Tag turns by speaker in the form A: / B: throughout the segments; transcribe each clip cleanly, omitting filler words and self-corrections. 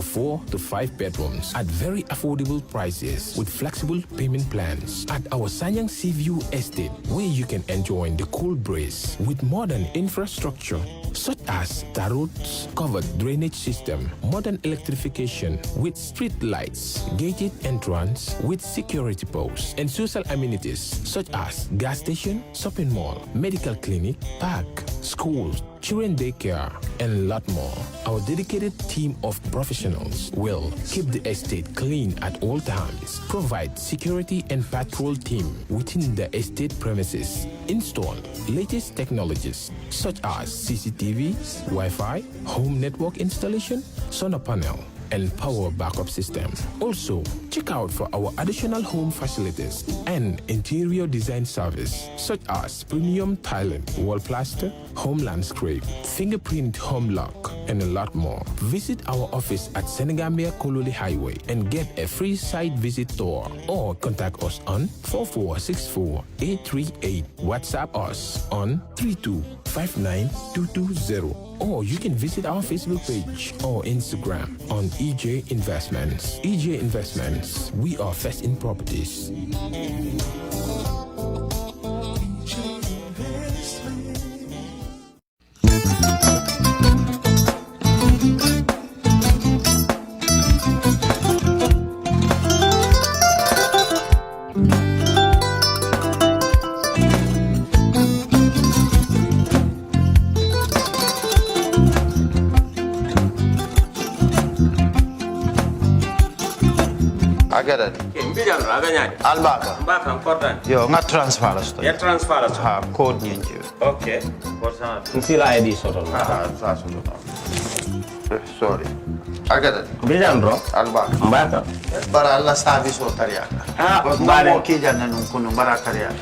A: or 4 to 5 bedrooms at very affordable prices with flexible payment plans at our Sanyang Seaview Estate, where you can enjoy the cool breeze with modern infrastructure such as tar roads, covered drainage system, modern electrification with street lights, gated entrance with security posts, and social amenities such as gas station, shopping mall, medical clinic, park, schools, children daycare, and a lot more. Our dedicated team of professionals will keep the estate clean at all times, provide security and patrol team within the estate premises, install latest technologies such as CCTV, Wi-Fi, home network installation, solar panel, and power backup system. Also, check out for our additional home facilities and interior design service such as premium tiling, wall plaster, home landscape, fingerprint home lock, and a lot more. Visit our office at Senegambia Kololi Highway and get a free site visit tour, or contact us on 4464838. WhatsApp us on 3259220. Or you can visit our Facebook page or Instagram on EJ Investments. EJ Investments, we are first in properties.
B: Agad. Albaka.
C: Mbaka important.
B: Yo, nga transfer la sto.
C: Ya transfer la.
B: Ha, code nyingi.
C: Okay. What's that? Nsila ID sort of.
B: Sorry. Agad.
C: Bijan bro.
B: Albaka.
C: Mbaka.
B: Bara alla service o tariaka. Mo ki janna nun kunu bara tariaka.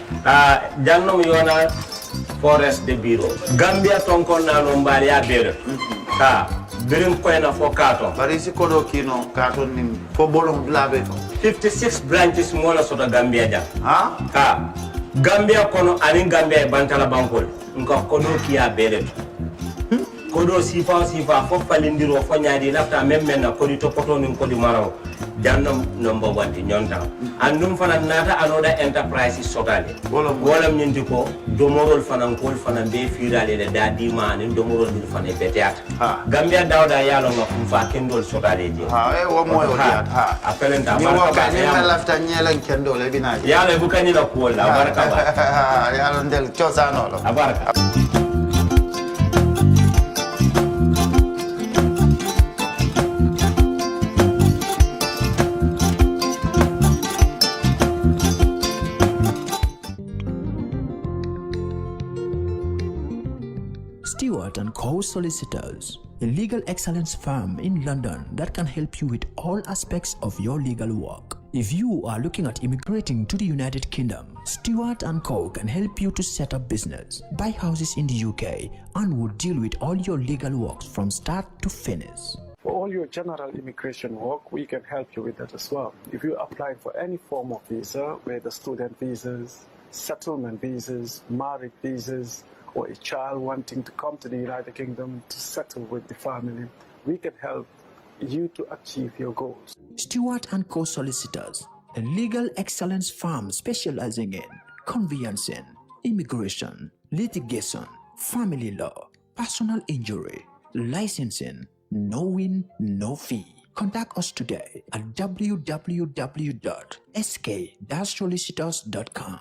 C: Jannom yona forest de bureau. Gambia tonkon na no mbali ya bere. Birim koyna fo katon.
B: Barisi kodo kino katon ni fo bolong blabe to.
C: 56 branches mola sota Gambia jam.
B: Ha?
C: Gambia kono ani Gambia bantala bankol. Nka kodo kiya bere to. Kodo sifa fo falindiro fo nyaadi lafta memmen na kodi to poto nin kodi maraw. Jannom number 1 ti nyonta. Andum fana nata anoda enterprise sotale. Wolam nyindi ko domorol fana kol fana be firale le dadi man domorol dil fana beteat. Gambia dawda yalo nga fa kendol sotale je.
B: Wo moyo diat ha.
C: Apelenta
B: barka ni na lafta nyelen kendol e bina.
C: Yalo bukani la ko la barka ba.
B: Yalo ndel chosano lo.
C: Abarka.
D: Stewart & Co. Solicitors, a legal excellence firm in London that can help you with all aspects of your legal work. If you are looking at immigrating to the United Kingdom, Stewart & Co. can help you to set up business, buy houses in the UK, and will deal with all your legal works from start to finish.
E: For all your general immigration work, we can help you with that as well. If you apply for any form of visa, whether student visas, settlement visas, marriage visas, or a child wanting to come to the United Kingdom to settle with the family, we can help you to achieve your goals.
D: Stewart & Co. Solicitors, a legal excellence firm specializing in conveyancing, immigration, litigation, family law, personal injury, licensing, no win, no fee. Contact us today at www.sk-solicitors.com.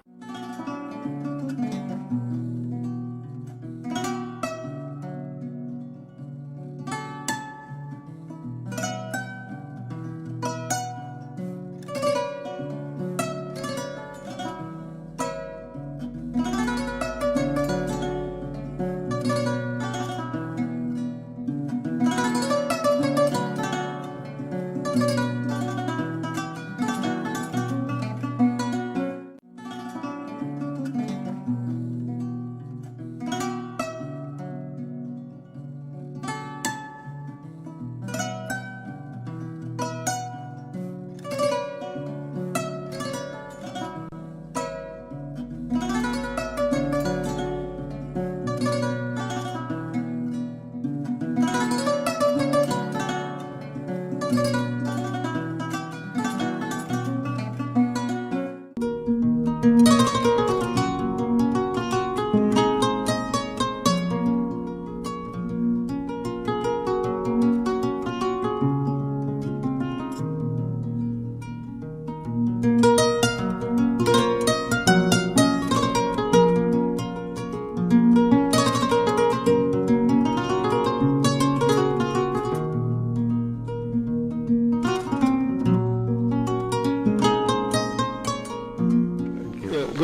F: Good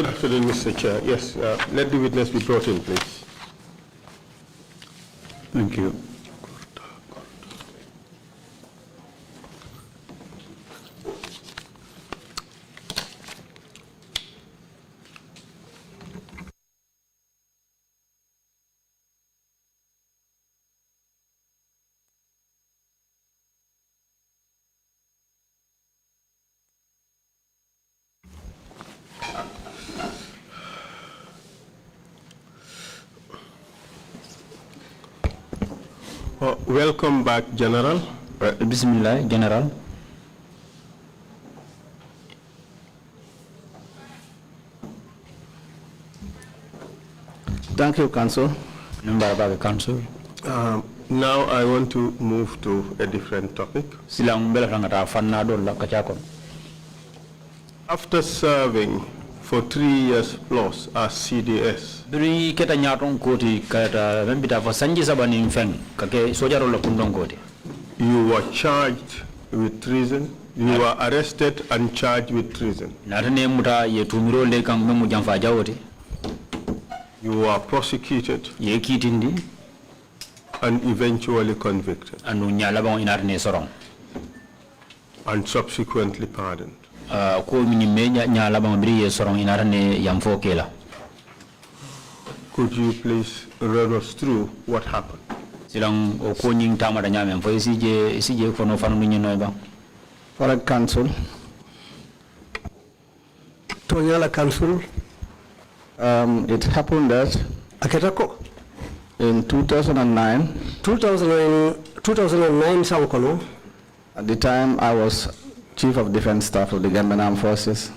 F: afternoon, Mr. Chair. Yes, let the witness be brought in, please. Thank you. Welcome back, General.
G: Bismillah, General.
H: Thank you, Council.
G: Council.
F: Now I want to move to a different topic. After serving for 3 years plus as CDS, you were charged with treason. You were arrested and charged with treason. You were prosecuted and eventually convicted and subsequently pardoned. Could you please run us through what happened?
H: For a Council. Tonyala Council. It happened that in 2009, 2009 Sankono, at the time I was Chief of Defense Staff of the Gambian Armed Forces,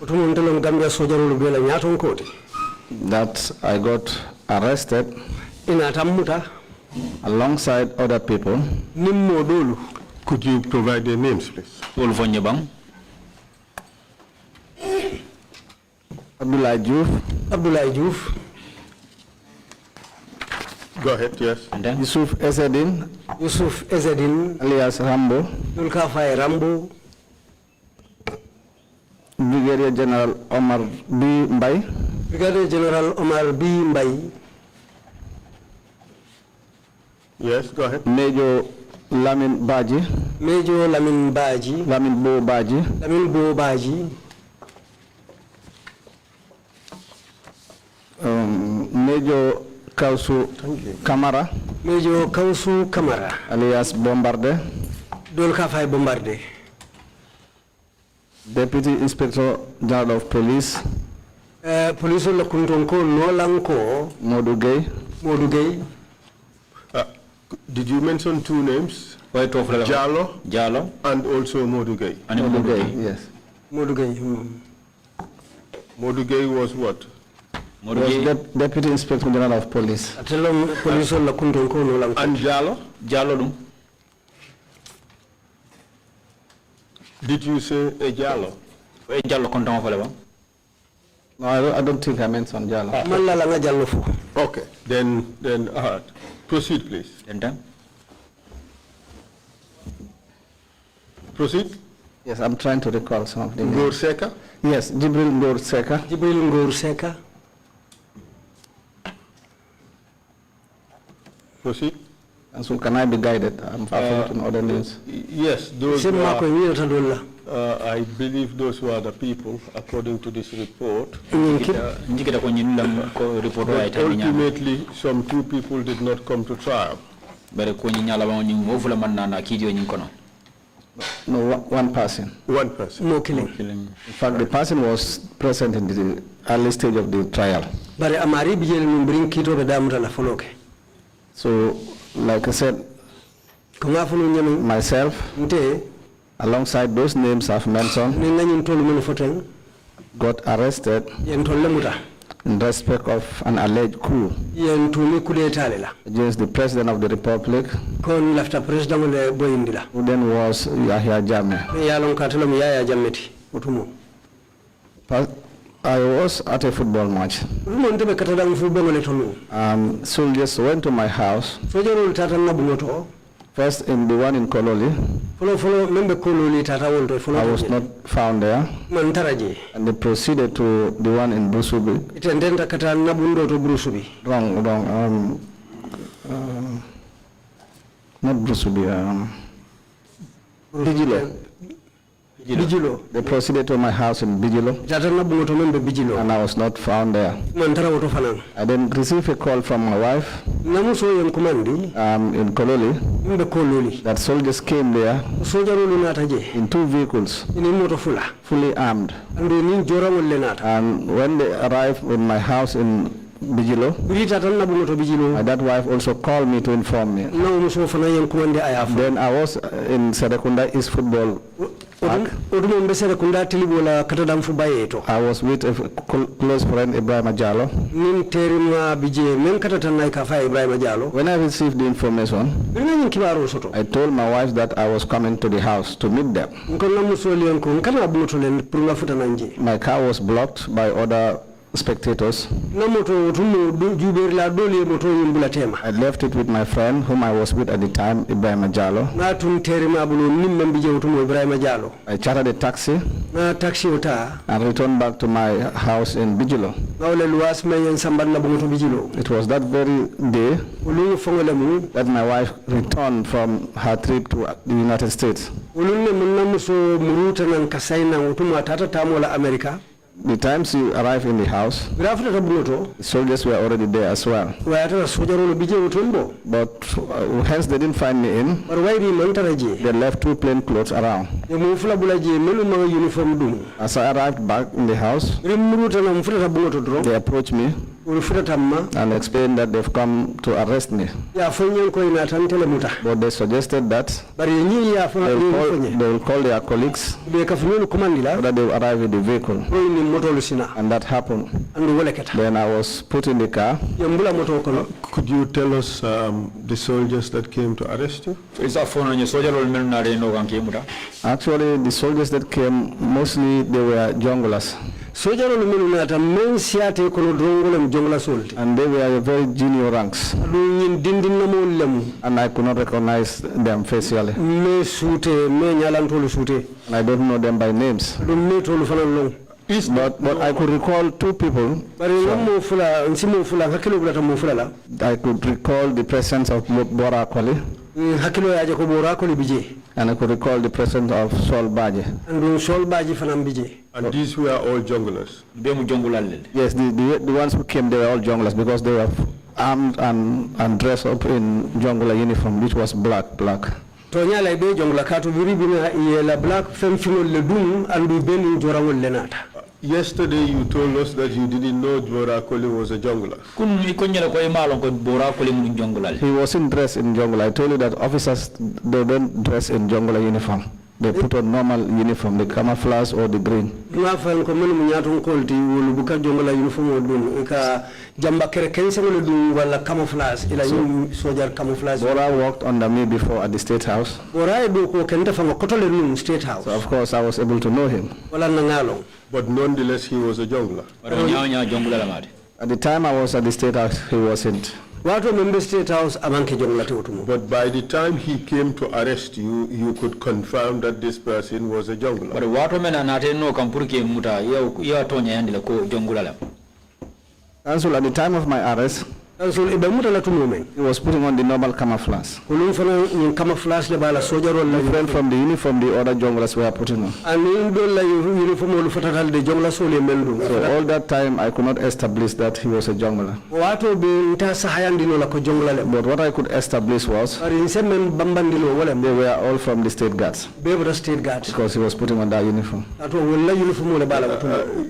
H: that I got arrested alongside other people.
F: Could you provide their names, please?
H: Abdullah Juf.
F: Go ahead, yes.
H: And then Yusuf Ezedin, alias Rambo. Rambo. Brigadier General Omar B. Mbai.
F: Yes, go ahead.
H: Major Lamin Baji. Lamin Bo Baji. Major Kausu Kamara. Alias Bombarde. Bombarde. Deputy Inspector General of Police. Police Modu Gay.
F: Did you mention two names? Jalo and also Modu Gay.
H: Yes.
F: Modu Gay was what?
H: Was Deputy Inspector General of Police.
F: And Jalo? Did you say a Jalo?
H: No, I don't think I mentioned Jalo.
F: Okay, then proceed, please. Proceed.
H: Yes, I'm trying to recall some of the names.
F: Gorseka?
H: Yes, Jibril Gorseka.
F: Proceed.
H: And so can I be guided? I'm forgetting other names.
F: Yes, those were, I believe those were the people, according to this report. Ultimately, some two people did not come to trial.
H: No, one person.
F: One person.
H: No killing. In fact, the person was present in the early stage of the trial. So, like I said, myself, alongside those names I've mentioned, got arrested in respect of an alleged coup against the President of the Republic, who then was Yahya Jammeh. I was at a football match. Soldiers went to my house, first in the one in Kololi. I was not found there. And they proceeded to the one in Brusubi. Wrong. Not Brusubi. Bijilo. They proceeded to my house in Bijilo, and I was not found there. I then received a call from my wife in Kololi that soldiers came there in 2 vehicles, fully armed. And when they arrived in my house in Bijilo, my that wife also called me to inform me. Then I was in Serekunda East Football Park. I was with a close friend, Ibrahim Ajalo. When I received the information, I told my wife that I was coming to the house to meet them. My car was blocked by other spectators. I left it with my friend whom I was with at the time, Ibrahim Ajalo. I chartered a taxi and returned back to my house in Bijilo. It was that very day that my wife returned from her trip to the United States. The time she arrived in the house, the soldiers were already there as well. But hence they didn't find me in. They left 2 plain clothes around. As I arrived back in the house, they approached me and explained that they've come to arrest me. But they suggested that they will call their colleagues so that they will arrive with the vehicle. And that happened. Then I was put in the car.
F: Could you tell us the soldiers that came to arrest you?
H: Actually, the soldiers that came, mostly they were junglers. And they were very junior ranks. And I could not recognize them facially. And I don't know them by names. But I could recall 2 people. I could recall the presence of Bora Kwali. And I could recall the presence of Sol Baje.
F: And these were all junglers?
H: Yes, the ones who came, they were all junglers because they were armed and dressed up in jungler uniform, which was black.
F: Yesterday you told us that you didn't know Bora Koli was a jungler.
H: He wasn't dressed in jungler. I told you that officers, they don't dress in jungler uniform. They put on normal uniform, the camouflage or the green. Bora worked under me before at the State House. So of course I was able to know him.
F: But nonetheless he was a jungler.
H: At the time I was at the State House, he wasn't.
F: But by the time he came to arrest you, you could confirm that this person was a jungler.
H: Counsel, at the time of my arrest, he was putting on the normal camouflage. Different from the uniform the other junglers were putting on. So all that time I could not establish that he was a jungler. But what I could establish was they were all from the state guards. Because he was putting on that uniform.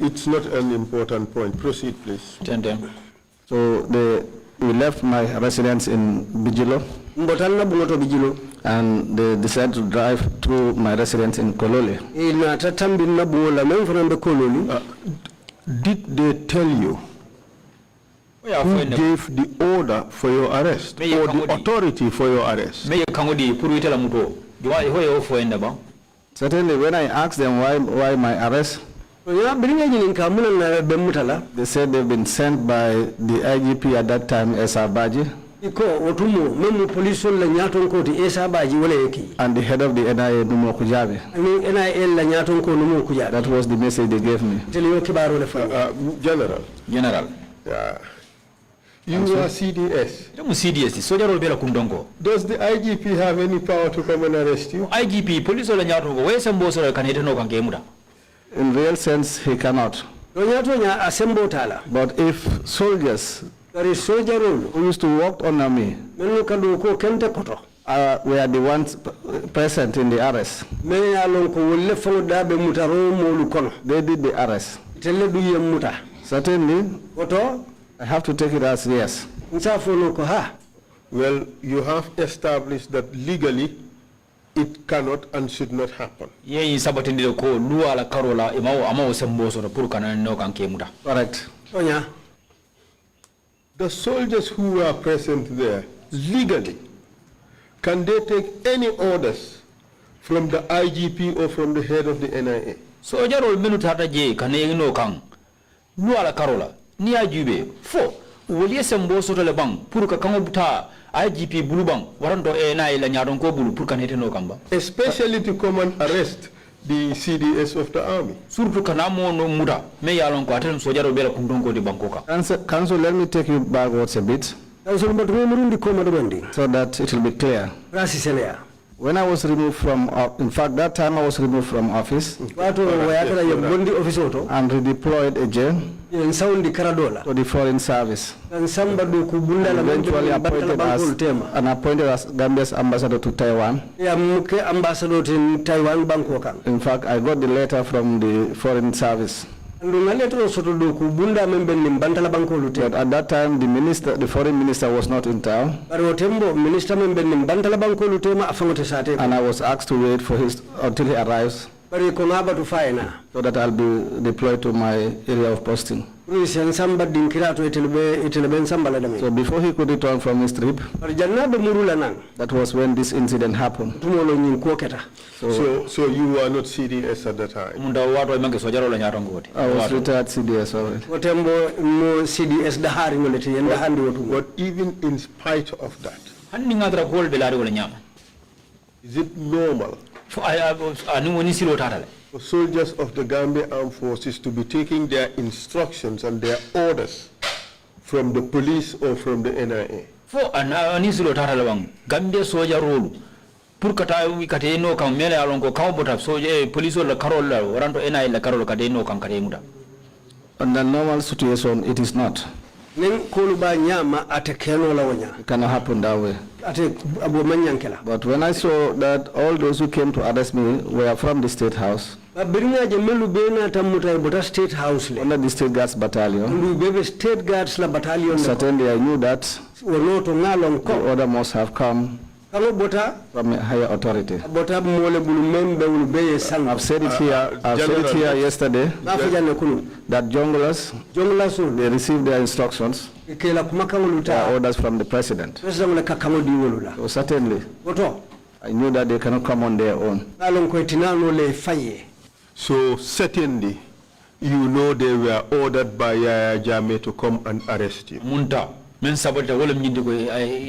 F: It's not an important point. Proceed, please.
H: So we left my residence in Bijilo. And they decided to drive through my residence in Kolole.
F: Did they tell you who gave the order for your arrest or the authority for your arrest?
H: Certainly, when I asked them why my arrest, they said they've been sent by the IGP at that time, Baji, and the head of the NIA, Numo Kujabe. That was the message they gave me.
F: General. You are CDS. Does the IGP have any power to come and arrest you?
G: IGP, police or
H: In real sense, he cannot. But if soldiers who used to work under me were the ones present in the arrest, they did the arrest. Certainly, I have to take it as yes.
F: Well, you have established that legally it cannot and should not happen.
H: Correct.
F: The soldiers who were present there, legally, can they take any orders from the IGP or from the head of the NIA? Especially to come and arrest the CDS of the army.
H: Council, let me take you backwards a bit so that it will be clear. When I was removed from, in fact, that time I was removed from office and redeployed again to the foreign service. Eventually appointed as Gambia's ambassador to Taiwan. In fact, I got the letter from the foreign service. But at that time, the foreign minister was not in town. And I was asked to wait for until he arrives, so that I'll be deployed to my area of posting. So before he could return from his trip, that was when this incident happened.
F: So you were not CDS at the time?
H: I was retired CDS already.
F: But even in spite of that, is it normal for soldiers of the Gambia Armed Forces to be taking their instructions and their orders from the police or from the NIA?
G: Gambia soldier role. Purkata we kateno kam mele alongo kawbota soje police la karola waranto NIA la karola kadeno kam kademuda.
H: Under normal situation, it is not. It cannot happen that way. But when I saw that all those who came to arrest me were from the State House, under the State Guards Battalion, certainly I knew that the order must have come from a higher authority. I've said it here yesterday that junglers, they receive their instructions, orders from the president. So certainly, I knew that they cannot come on their own.
F: So certainly, you know they were ordered by Yaya Jammeh to come and arrest you.
G: Men sabota wala nyindi ko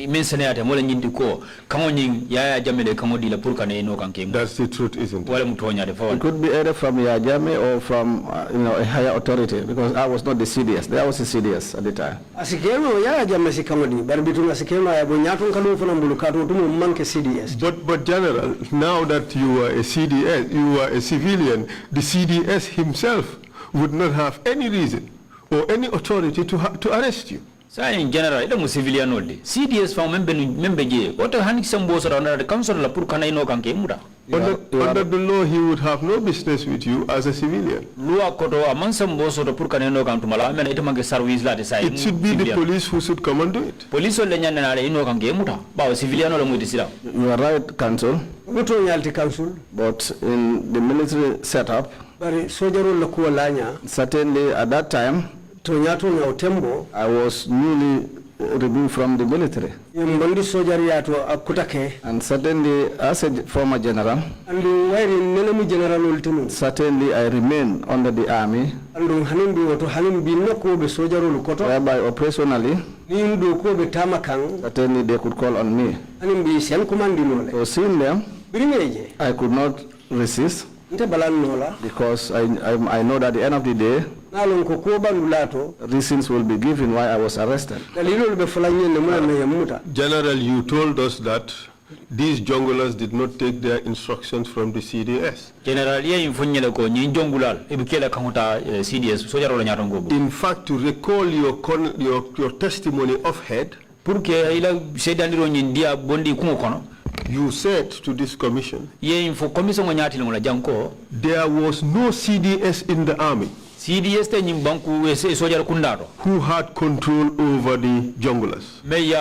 G: men senata wala nyindi ko kamo nyi Yaya Jammeh de kamo dila pour kane no kanke.
F: That's the truth, isn't it?
G: Wala mutonya de
H: It could be either from Yaya Jammeh or from a higher authority, because I was not the CDS. There was a CDS at the time.
I: Asikeno Yaya Jammeh sikamodi barbitu asikeno ya bonyatu kalu fana mbulukato tumu manke CDS.
F: But General, now that you are a CDS, you are a civilian, the CDS himself would not have any reason or any authority to arrest you.
G: So in general, it was civilian only. CDS found member je. What a handsome boss around the council la pur kana ino kanke muda.
F: Under the law, he would have no business with you as a civilian. It should be the police who should come and do it. You are right, Counsel. But in the military setup, certainly at that time, I was newly removed from the military. And certainly, as a former general, certainly I remain under the army, whereby operationally, certainly they could call on me. So seeing them, I could not resist, because I know that at the end of the day, reasons will be given why I was arrested. General, you told us that these junglers did not take their instructions from the CDS. In fact, to recall your testimony of head, you said to this commission, there was no CDS in the army who had control over the junglers. The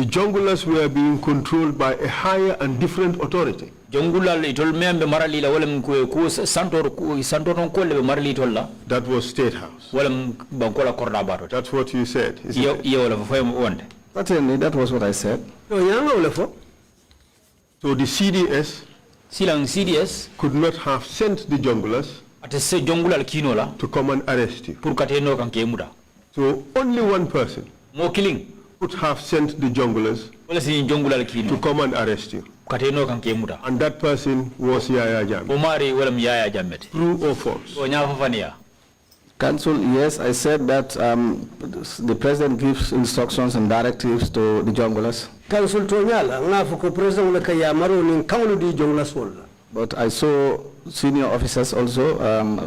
F: junglers were being controlled by a higher and different authority. That was State House. That's what you said, isn't it? Certainly, that was what I said. So the CDS could not have sent the junglers to come and arrest you. So only one person could have sent the junglers to come and arrest you. And that person was Yaya Jammeh. True or false? Counsel, yes, I said that the president gives instructions and directives to the junglers. Counsel, but I saw senior officers also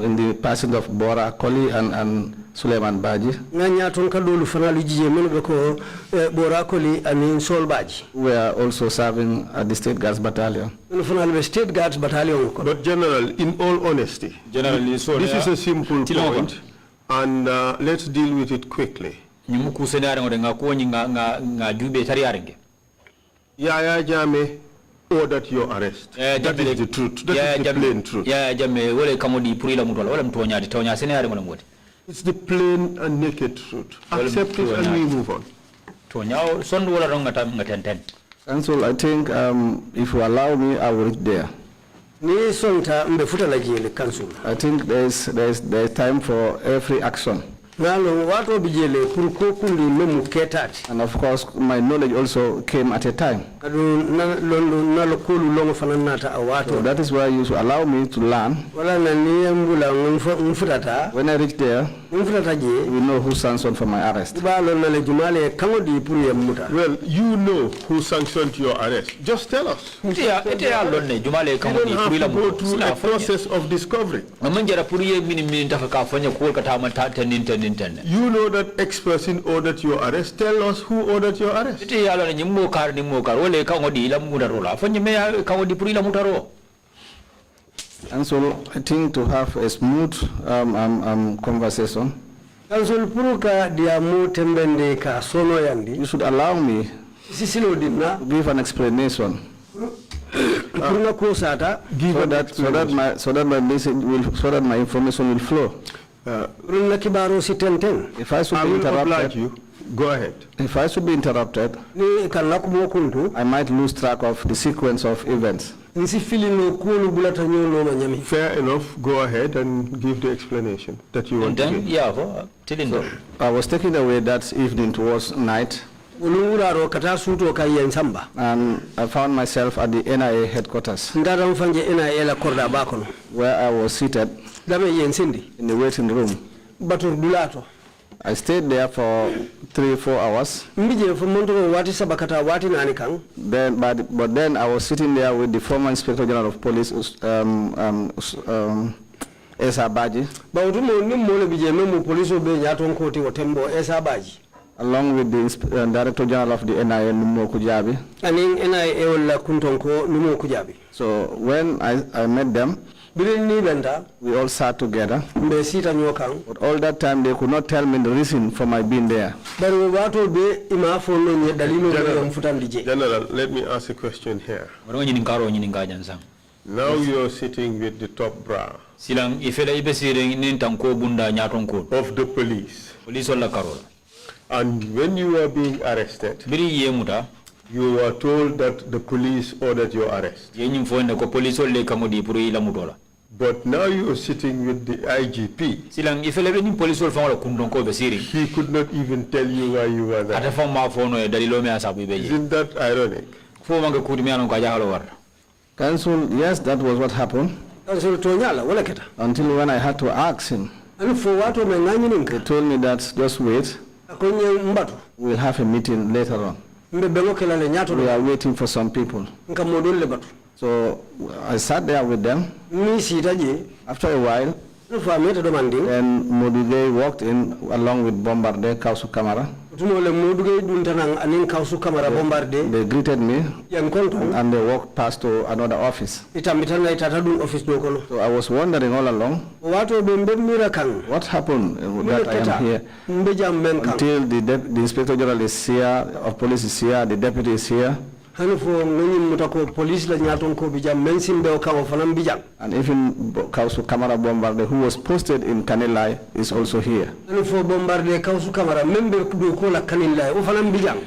F: in the person of Bora Koli and Suleiman Baji. We are also serving at the State Guards Battalion. But General, in all honesty, this is a simple point, and let's deal with it quickly. Yaya Jammeh ordered your arrest. That is the truth. That is the plain truth. It's the plain and naked truth. Accept it and we move on. Counsel, I think if you allow me, I will reach there. I think there is time for every action. And of course, my knowledge also came at a time. So that is why you should allow me to learn. When I reach there, we know who sanctioned for my arrest. Well, you know who sanctioned your arrest. Just tell us. You don't have to go through a process of discovery. You know that X person ordered your arrest. Tell us who ordered your arrest. And so I think to have a smooth conversation, you should allow me to give an explanation. So that my information will flow. If I should be interrupted, go ahead. If I should be interrupted, I might lose track of the sequence of events. Fair enough. Go ahead and give the explanation that you want to give. So, I was taken away that evening towards night, and I found myself at the NIA headquarters, where I was seated in the waiting room. I stayed there for 3-4 hours. But then I was sitting there with the former Inspector General of Police, Esa Baji.
H: along with the Director General of the NIA, Numo Kujabi. So when I met them, we all sat together. But all that time they could not tell me the reason for my being there.
I: General,
F: let me ask a question here. Now you're sitting with the top brass of the police. And when you were being arrested, you were told that the police ordered your arrest. But now you are sitting with the IGP. He could not even tell you why you were there. Isn't that ironic?
H: Council, yes, that was what happened. Until when I had to ask him. He told me that just wait. We'll have a meeting later on. We are waiting for some people. So I sat there with them. After a while, then Modugay walked in along with Bombarde, Kausu Kamara. They greeted me and they walked past to another office. So I was wondering all along, what happened that I am here? Until the Inspector General is here, of police is here, the deputy is here. And even Kausu Kamara Bombarde, who was posted in Kanilai, is also here.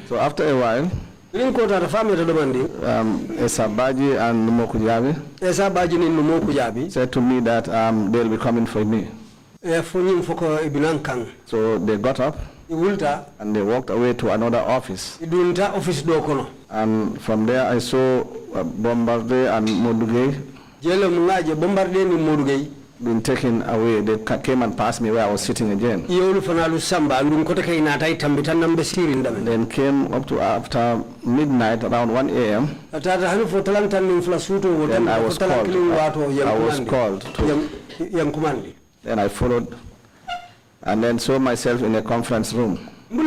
H: So after a while, Esabaji and Numokujabi said to me that they'll be coming for me. So they got up and they walked away to another office. And from there I saw Bombarde and Modugay been taken away. They came and passed me where I was sitting again. Then came up to after midnight, around 1 a.m. Then I was called. Then I followed and then saw myself in a conference room. In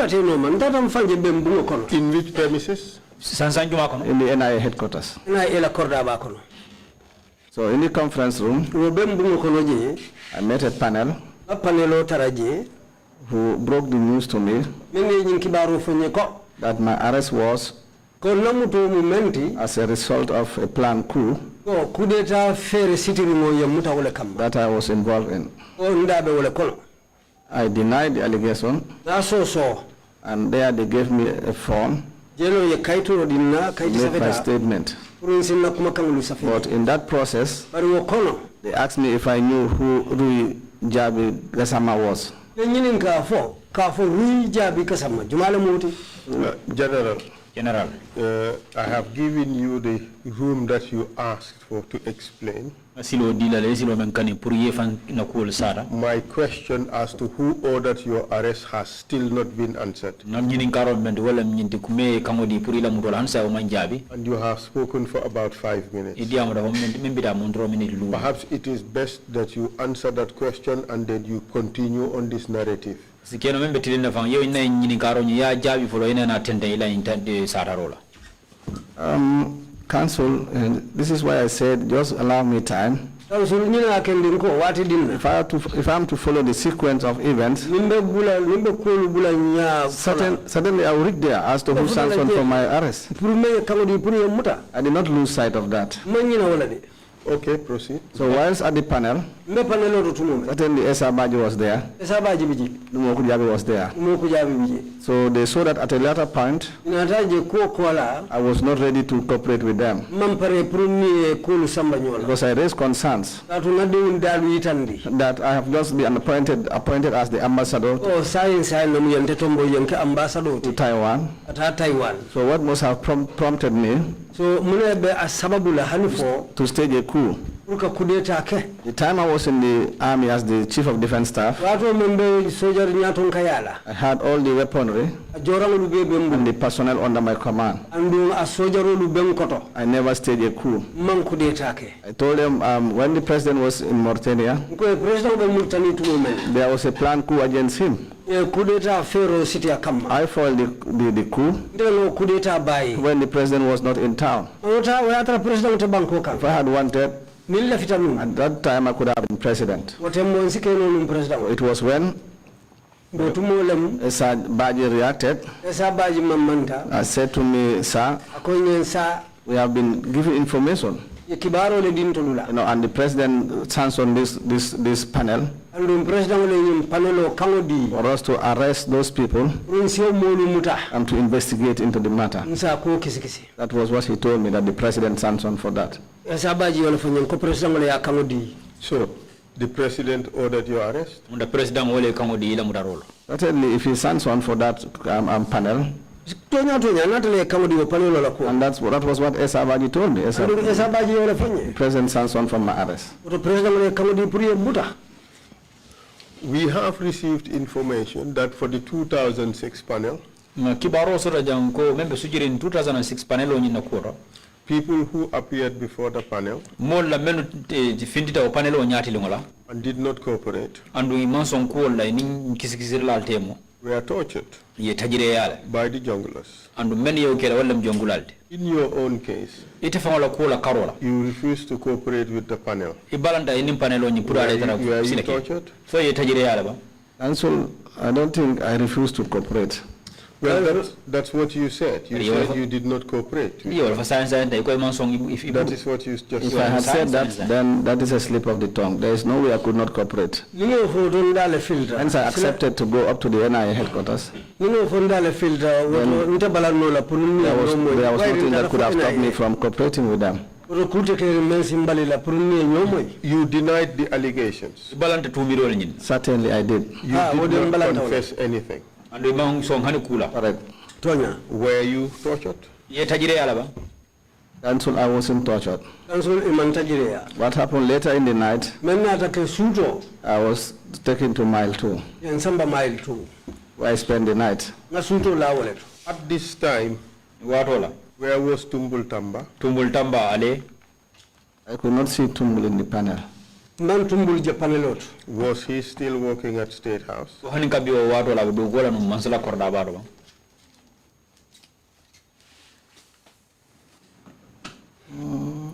F: which premises?
H: In the NIA headquarters. So in the conference room, I met a panel who broke the news to me that my arrest was as a result of a planned coup that I was involved in. I denied the allegation, and there they gave me a form, made my statement. But in that process, they asked me if I knew who Rui Jabi Gassama was.
F: General, I have given you the room that you asked for to explain. My question as to who ordered your arrest has still not been answered. And you have spoken for about 5 minutes. Perhaps it is best that you answer that question and then you continue on this narrative.
H: Council, this is why I said just allow me time. If I am to follow the sequence of events, certainly I will read there as to who sanctioned for my arrest. I did not lose sight of that.
F: Okay, proceed.
H: So whilst at the panel, certainly Esabaji was there. Numokujabi was there. So they saw that at a later point, I was not ready to cooperate with them. Because I raised concerns that I have just been appointed as the ambassador to Taiwan. So what must have prompted me to stage a coup The time I was in the army as the chief of defense staff, I had all the weaponry and the personnel under my command. I never staged a coup. I told them when the president was in Mauritania, there was a planned coup against him. I foiled the coup when the president was not in town. If I had wanted, at that time I could have been president. It was when Baji reacted. Said to me, sir, we have been given information. And the president sanctioned this panel for us to arrest those people and to investigate into the matter. That was what he told me, that the president sanctioned for that.
F: So, the president ordered your arrest?
H: Certainly, if he sanctioned for that panel, and that was what Esabaji told me. The president sanctioned for my arrest.
F: We have received information that for the 2006 panel, people who appeared before the panel and did not cooperate were tortured by the junglers. In your own case, you refused to cooperate with the panel. Were you tortured?
H: Counsel, I don't think I refused to cooperate.
F: Well, that's what you said. You said you did not cooperate. That is what you just said.
H: If I had said that, then that is a slip of the tongue. There is no way I could not cooperate. Hence I accepted to go up to the NIA headquarters. There was nothing that could have stopped me from cooperating with them.
F: You denied the allegations.
H: Certainly I did.
F: You did not confess anything.
H: Correct.
F: Were you tortured?
H: Counsel, I wasn't tortured. What happened later in the night, I was taken to mile 2, where I spent the night.
F: At this time, where was Tamba?
H: I could not see Tumbul in the panel.
F: Was he still working at State House?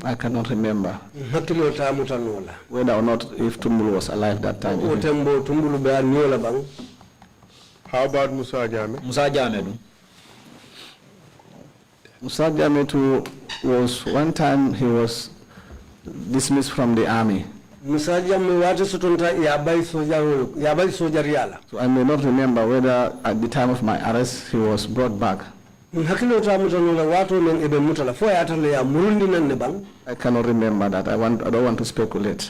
H: I cannot remember whether or not if Tumbul was alive that time.
F: How about Musa Jame?
H: Musa Jame too was, one time he was dismissed from the army. So I may not remember whether at the time of my arrest he was brought back. I cannot remember that. I don't want to speculate.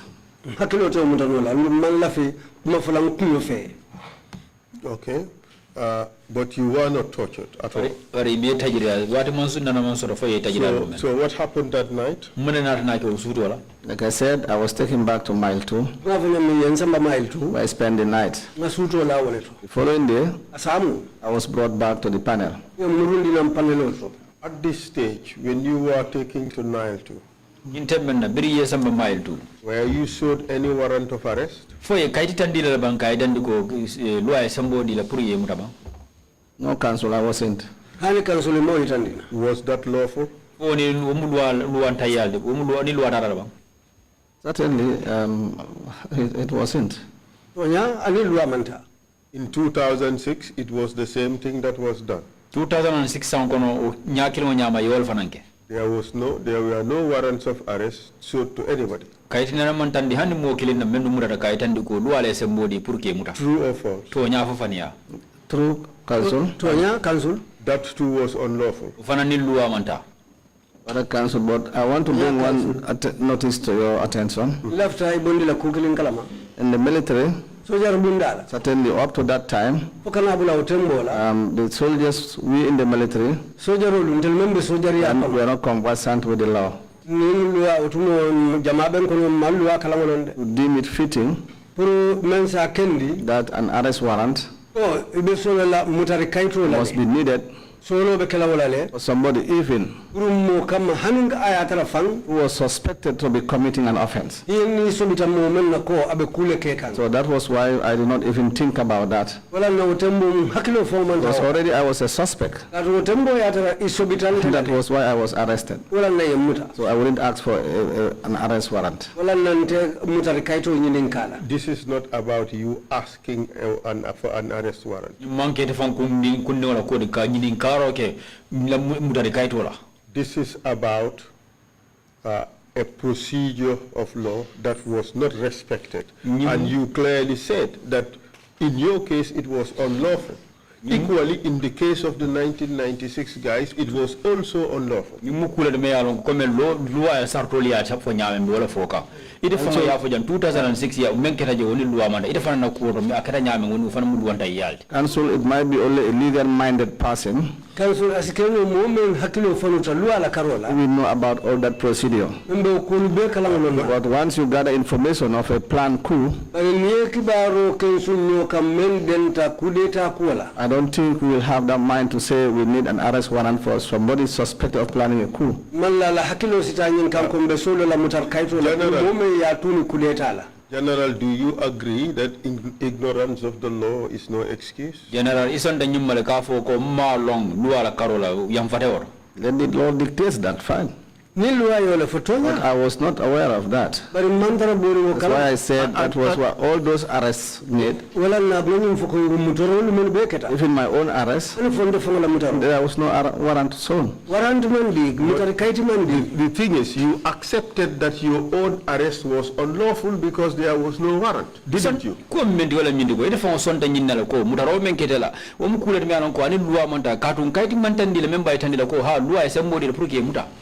F: Okay. But you were not tortured at all. So what happened that night?
H: Like I said, I was taken back to mile 2, where I spent the night. The following day, I was brought back to the panel.
F: At this stage, when you were taken to mile 2, were you showed any warrant of arrest?
H: No, Counsel, I wasn't.
F: Was that lawful?
H: Certainly, it wasn't.
F: In 2006, it was the same thing that was done.
G: 2006
F: There were no warrants of arrest showed to anybody. True or false?
H: True, Counsel.
F: That too was unlawful.
H: But Counsel, but I want to bring one notice to your attention. In the military, certainly up to that time, the soldiers, we in the military, we are not conversant with the law. to deem it fitting that an arrest warrant must be needed for somebody even who was suspected to be committing an offense. So that was why I did not even think about that. Because already I was a suspect. That was why I was arrested. So I wouldn't ask for an arrest warrant.
F: This is not about you asking for an arrest warrant. This is about a procedure of law that was not respected. And you clearly said that in your case it was unlawful. Equally, in the case of the 1996 guys, it was also unlawful.
G: Ite fanga ya fojan 2006 ya umenketa je woni luwa manda ite fana na ko mi akata nyame woni fana mudu wanta yalti.
H: Council, it might be only a legal minded person.
I: Council asikeno moment hakilo fanuta luwa la karola.
H: We know about all that procedure. But once you gather information of a planned coup, I don't think we will have that mind to say we need an arrest warrant for somebody suspected of planning a coup.
F: General, do you agree that ignorance of the law is no excuse?
G: General, isn't the nyumale kafo ko ma long luwa la karola yang fateor.
H: Then the law dictates that, fine. But I was not aware of that. That's why I said that was what all those arrests need. Even my own arrest, there was no warrant shown.
F: The thing is, you accepted that your own arrest was unlawful because there was no warrant, didn't you?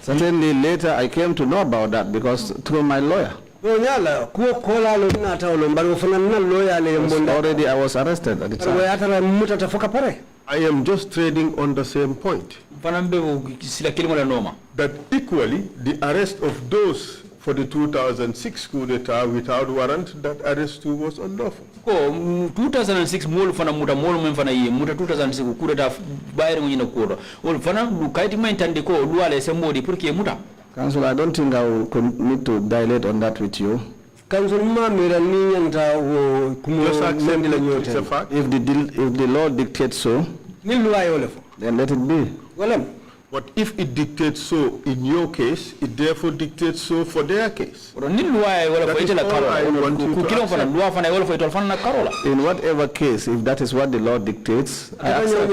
H: Certainly later I came to know about that because through my lawyer. Already I was arrested at the time.
F: I am just trading on the same point. That equally, the arrest of those for the 2006 coup d'etat without warrant, that arrest too was unlawful.
G: 2006 molu fana muta 2006 coup d'etat bayre ngina ko wol fana du kayti maintande ko luwale se modi pour que muta.
H: Council, I don't think I will need to dilate on that with you.
F: Just accept it's a fact.
H: If the law dictates so, then let it be.
F: But if it dictates so in your case, it therefore dictates so for their case.
H: In whatever case, if that is what the law dictates, I accept.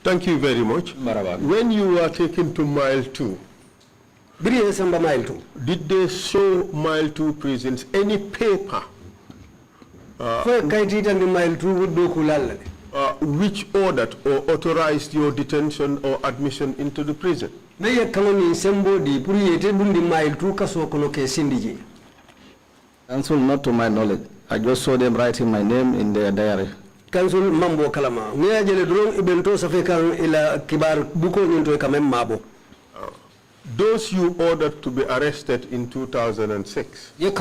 F: Thank you very much. When you were taken to Mile 2, did they show Mile 2 prisons any paper which ordered or authorized your detention or admission into the prison?
H: Council, not to my knowledge. I just saw them writing my name in their diary.
I: Council mambo kalama.
F: Those you ordered to be arrested in 2006, they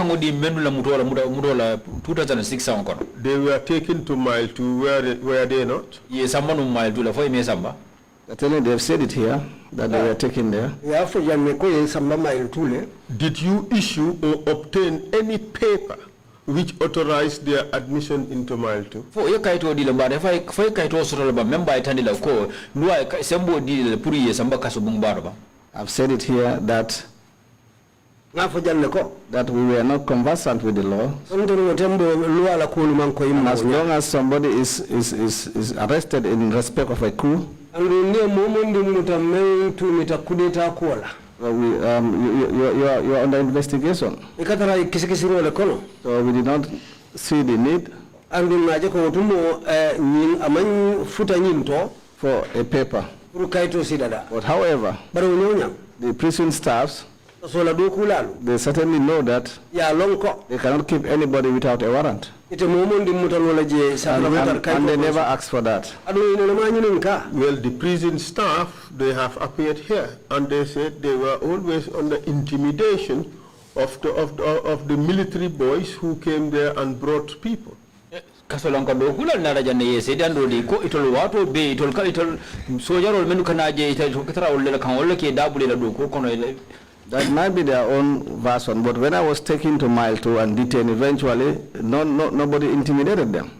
F: were taken to Mile 2, were they not?
H: Certainly they have said it here, that they were taken there.
F: Did you issue or obtain any paper which authorized their admission into Mile 2?
H: I've said it here that we were not conversant with the law. And as long as somebody is arrested in respect of a coup, you are under investigation. So we did not see the need for a paper. But however, the prison staffs They certainly know that they cannot keep anybody without a warrant. And they never ask for that.
F: Well, the prison staff, they have appeared here, and they said they were always under intimidation of the military boys who came there and brought people.
G: Kasolanka do kula na raja ne yese dan do ko itol wato be itol ka itol sojarol menu kana je itol katra wolle kan wolle ke dabule la do ko kono.
H: That might be their own version, but when I was taken to Mile 2 and detained, eventually nobody intimidated them.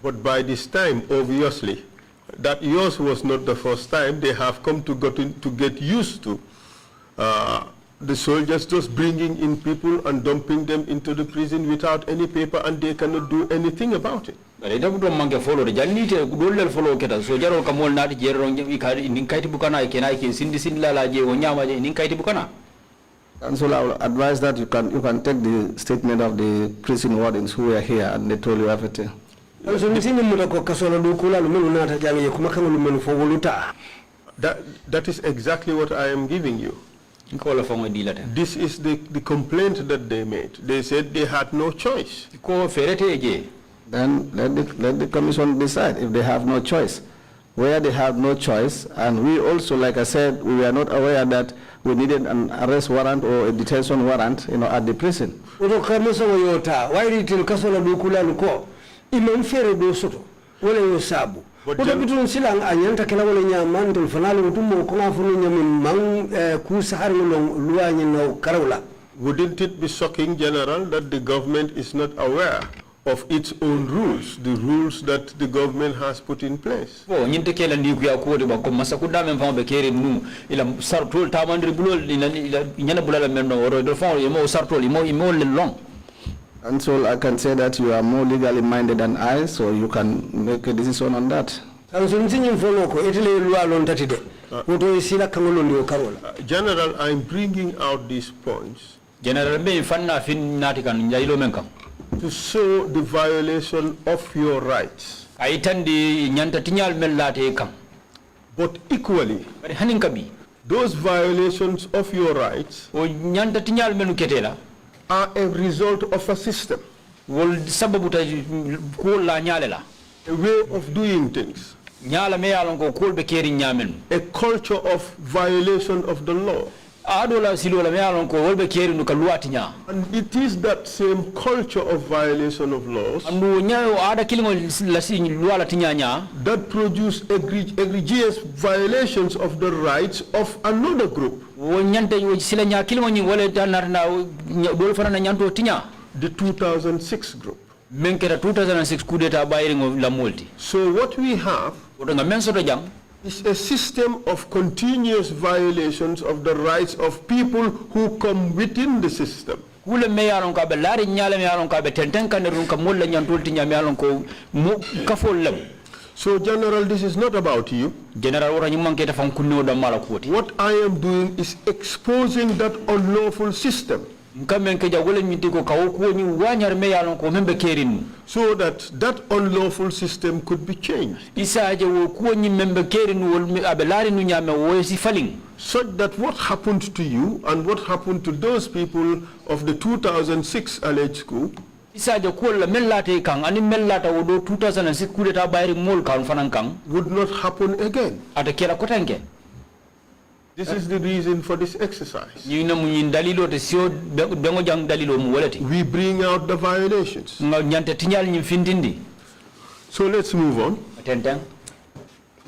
I: But
F: by this time, obviously, that yours was not the first time. They have come to get used to the soldiers just bringing in people and dumping them into the prison without any paper, and they cannot do anything about it.
G: Follow the Janite, Gulel follow Keta, so Jaro Kamol Nati Jeron, in Kaiti Bukana, I can Cindy Sindla, Onyama, in Kaiti Bukana.
H: And so I will advise that you can take the statement of the prison wardens who are here, and they told you everything.
F: That is exactly what I am giving you. This is the complaint that they made. They said they had no choice.
H: Then let the commission decide if they have no choice. Where they have no choice, and we also, like I said, we were not aware that we needed an arrest warrant or a detention warrant, at the prison.
F: But wouldn't it be shocking, General, that the government is not aware of its own rules, the rules that the government has put in place?
H: And so I can say that you are more legally minded than I, so you can make a decision on that.
F: General, I'm bringing out these points to show the violation of your rights. But equally, those violations of your rights are a result of a system, a way of doing things, a culture of violation of the law. And it is that same culture of violation of laws that produce egregious violations of the rights of another group, the 2006 group. So what we have is a system of continuous violations of the rights of people who come within the system. So, General, this is not about you. What I am doing is exposing that unlawful system, so that unlawful system could be changed, such that what happened to you and what happened to those people of the 2006 alleged coup would not happen again. This is the reason for this exercise. We bring out the violations. So let's move on.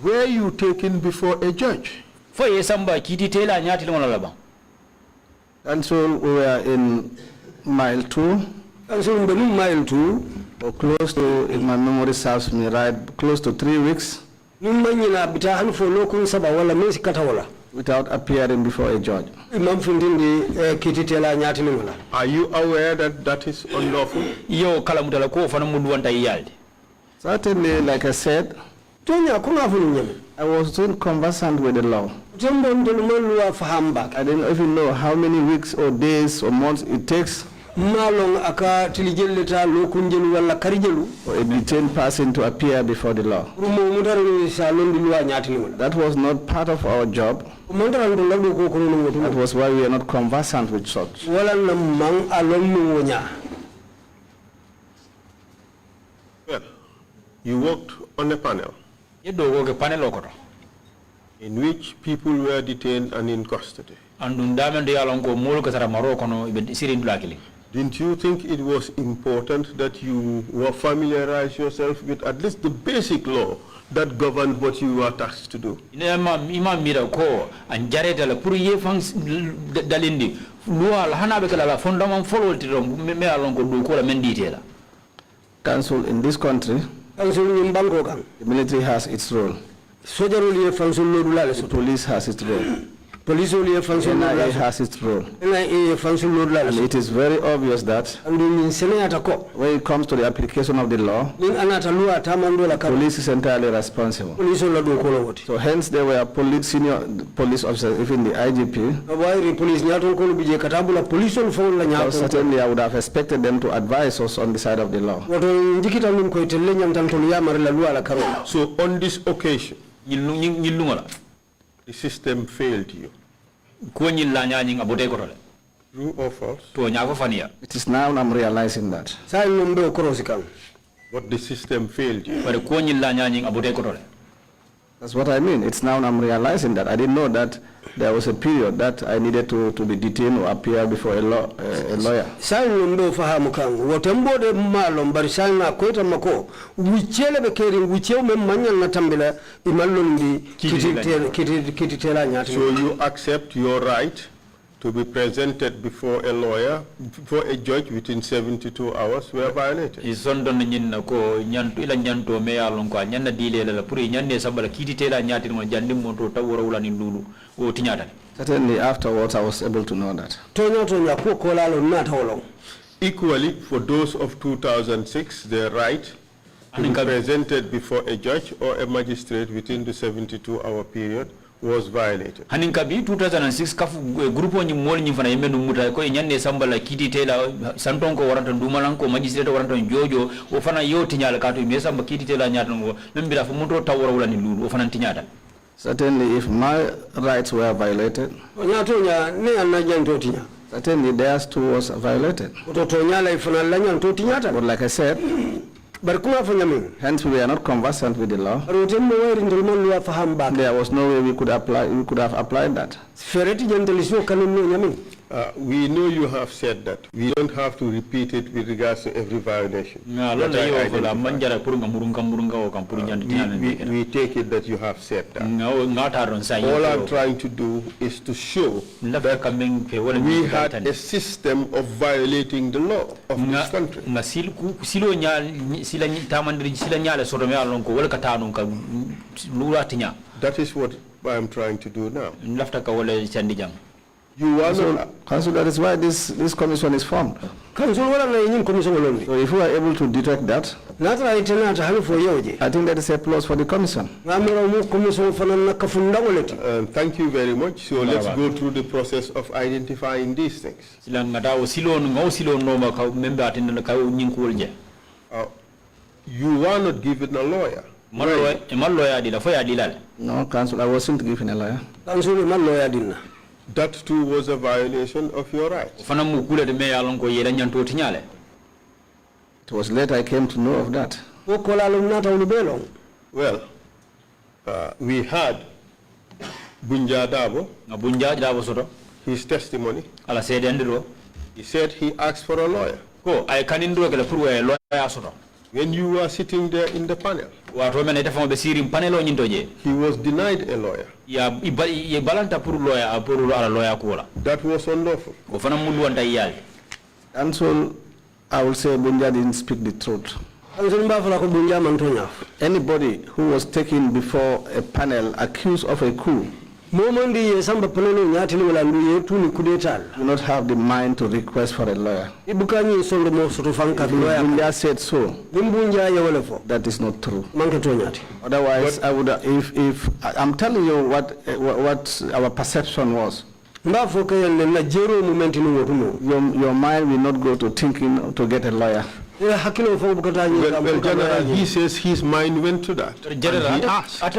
F: Were you taken before a judge?
H: And so we were in Mile 2. And so in Mile 2, or close to, if my memory serves me right, close to 3 weeks. Without appearing before a judge.
F: Are you aware that that is unlawful?
H: Certainly, like I said, I wasn't conversant with the law. I didn't even know how many weeks or days or months it takes
I: malong aka tilijelleta lokunjelu wala karijelu
H: for a detained person to appear before the law. That was not part of our job. That was why we are not conversant with such.
F: Well, you worked on a panel in which people were detained and in custody. Didn't you think it was important that you were familiarize yourself with at least the basic law that governed what you were tasked to do?
H: Council in this country, the military has its role. The police has its role. NIA has its role. And it is very obvious that when it comes to the application of the law, police is entirely responsible. So hence there were senior police officers, even the IGP. So certainly I would have expected them to advise us on the side of the law.
F: So on this occasion, the system failed you. True or false?
H: It is now I'm realizing that.
F: But the system failed you.
H: That's what I mean. It's now I'm realizing that. I didn't know that there was a period that I needed to be detained or appear before a lawyer.
F: So you accept your right to be presented before a lawyer, before a judge within 72 hours were violated.
H: Certainly afterwards I was able to know that.
F: Equally, for those of 2006, their right to be presented before a judge or a magistrate within the 72-hour period was violated.
G: Haninkabi 2006 kafu grupo ni mol ni fana yemenu muta ko nyanne sambala kiti tela santonko waranta dumalanko magistrate waranta jojo o fana yoti nyala kato me samba kiti tela nyata ngo membira fu muto tawra wala ni lulu o fana tinyata.
H: Certainly if my rights were violated, certainly theirs too was violated. But like I said, hence we are not conversant with the law. There was no way we could have applied that.
F: We know you have said that. We don't have to repeat it with regards to every violation. We take it that you have said that. All I'm trying to do is to show that we had a system of violating the law of this country. That is what I'm trying to do now. You
H: Council, that is why this commission is formed. So if we are able to detect that, I think that is a plus for the commission.
F: Thank you very much. So let's go through the process of identifying these things. You were not given a lawyer.
H: No, Council, I wasn't given a lawyer.
F: That too was a violation of your rights.
H: It was later I came to know of that.
F: Well, we had Bunja Dabo, his testimony. He said he asked for a lawyer. When you were sitting there in the panel, he was denied a lawyer. That was unlawful.
H: And so I will say Bunja didn't speak the truth. Anybody who was taken before a panel accused of a coup do not have the mind to request for a lawyer. Bunja said so. That is not true. Otherwise, I would, if I'm telling you what our perception was. Your mind will not go to thinking to get a lawyer.
F: Well, General, he says his mind went to that. General, he asked.
H: And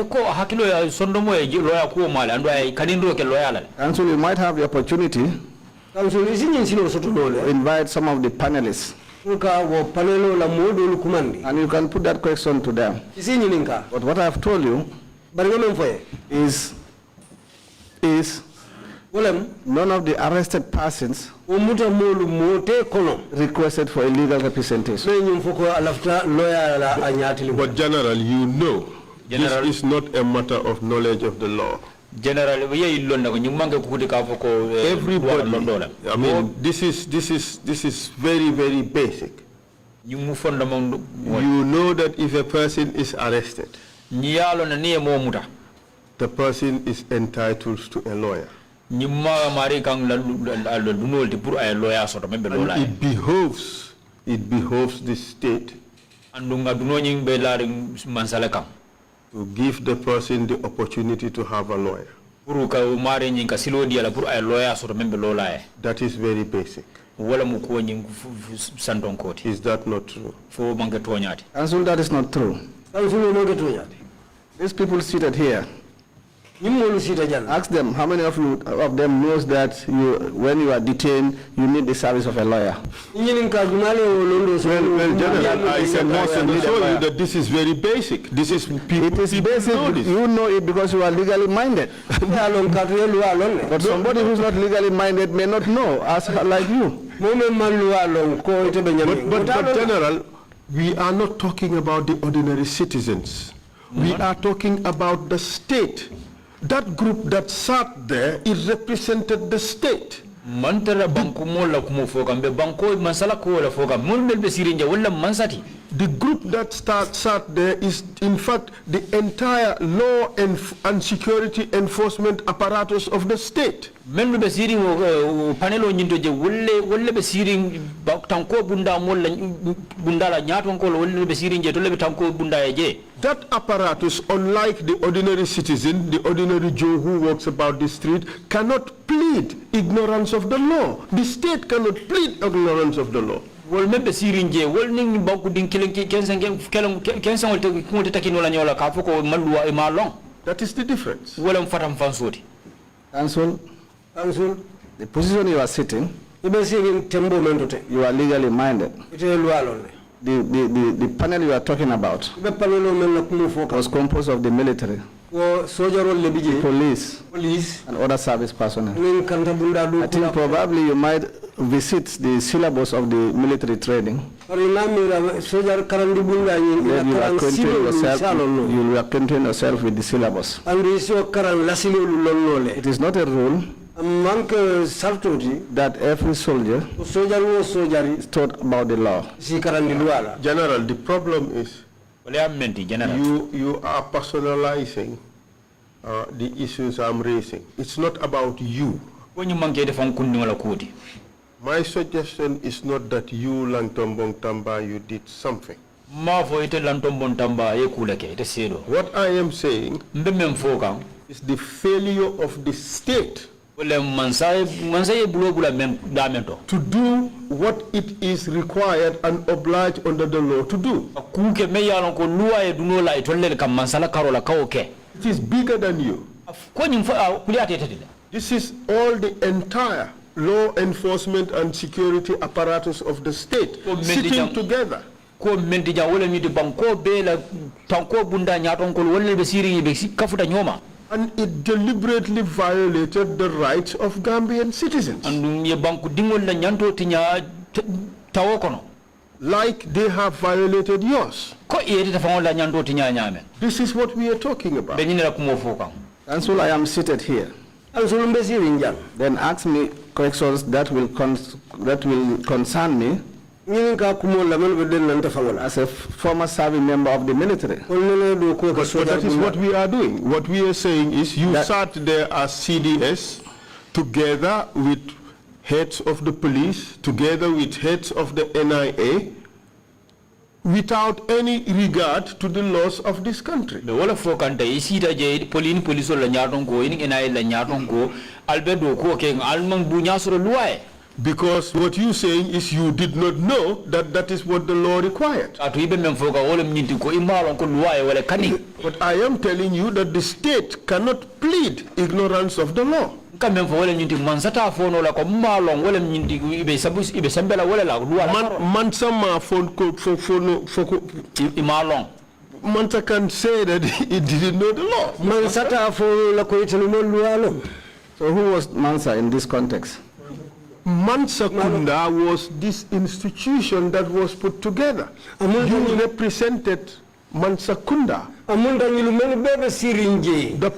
H: so you might have the opportunity to invite some of the panelists. And you can put that question to them. But what I have told you is none of the arrested persons requested for illegal representation.
F: But General, you know, this is not a matter of knowledge of the law.
G: General,
F: everybody, I mean, this is very, very basic. You know that if a person is arrested, the person is entitled to a lawyer. And it behoves the state to give the person the opportunity to have a lawyer. That is very basic. Is that not true?
H: Council, that is not true. These people seated here, ask them how many of them knows that when you are detained, you need the service of a lawyer.
F: Well, General, I can also show you that this is very basic. This is people.
H: It is basic. You know it because you are legally minded. But somebody who is not legally minded may not know, as like you.
F: But General, we are not talking about the ordinary citizens. We are talking about the state. That group that sat there, it represented the state. The group that sat there is, in fact, the entire law and security enforcement apparatus of the state. That apparatus, unlike the ordinary citizen, the ordinary Joe who walks about the street, cannot plead ignorance of the law. The state cannot plead ignorance of the law.
G: That
F: is the difference.
H: Council, the position you are sitting, you are legally minded. The panel you are talking about was composed of the military, police, and other service personnel. I think probably you might visit the syllabus of the military training. You will acquaint yourself with the syllabus. It is not a rule that every soldier is taught about the law.
F: General, the problem is you are personalizing the issues I'm raising. It's not about you. My suggestion is not that you, Tombong, Tamba, you did something. What I am saying is the failure of the state to do what it is required and obliged under the law to do. It is bigger than you. This is all the entire law enforcement and security apparatus of the state sitting together. And it deliberately violated the rights of Gambian citizens. Like they have violated yours. This is what we are talking about.
H: Council, I am seated here. Then ask me questions that will concern me as a former serving member of the military.
F: But that is what we are doing. What we are saying is you sat there as CDS together with heads of the police, together with heads of the NIA. without any regard to the laws of this country.
G: The wala fokanta isita je police la nyaton ko ini enai la nyaton ko albedo ko ke alman bunya soro luai.
F: Because what you saying is you did not know that that is what the law required. But I am telling you that the state cannot plead ignorance of the law. Mansa can say that it didn't know the law.
H: So who was Mansa in this context?
F: Mansa Kunda was this institution that was put together. You represented Mansa Kunda. The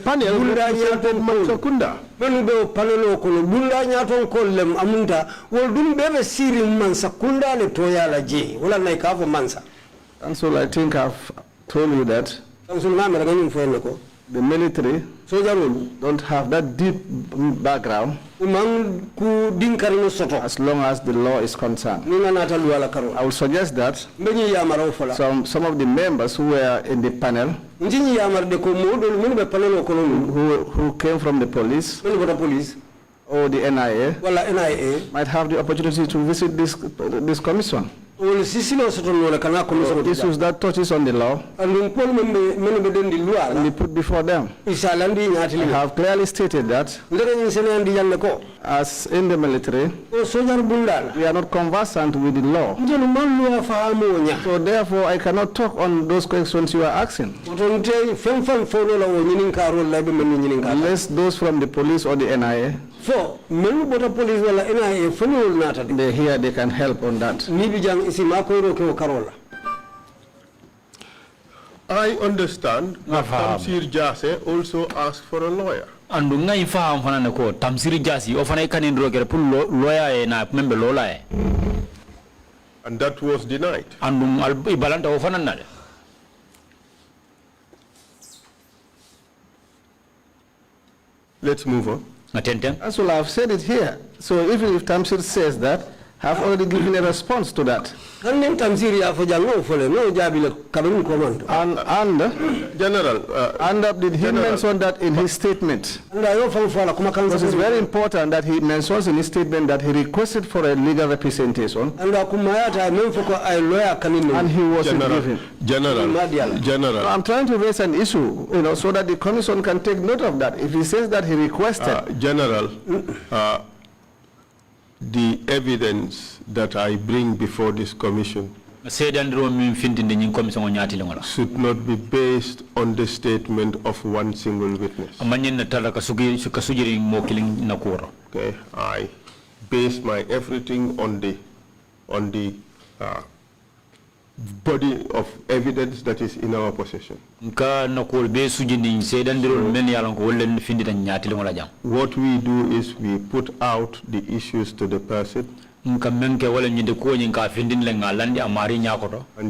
F: panel represented Mansa Kunda.
H: And so I think I've told you that the military don't have that deep background as long as the law is concerned. I would suggest that some of the members who were in the panel who came from the police or the NIA might have the opportunity to visit this commission. Issues that touches on the law and be put before them. I have clearly stated that as in the military, we are not conversant with the law. So therefore, I cannot talk on those questions you are asking. Unless those from the police or the NIA, they hear they can help on that.
F: I understand that Tamsir Jase also asked for a lawyer.
G: And
F: that was denied. Let's move on.
H: That's all I've said it here. So even if Tamsir says that, I've already given a response to that. And
F: General,
H: did he mention that in his statement? Because it's very important that he mentions in his statement that he requested for a legal representation and he wasn't given.
F: General.
H: I'm trying to raise an issue, so that the commission can take note of that. If he says that he requested.
F: General, the evidence that I bring before this commission should not be based on the statement of one single witness. Okay, I base my everything on the body of evidence that is in our possession. What we do is we put out the issues to the person and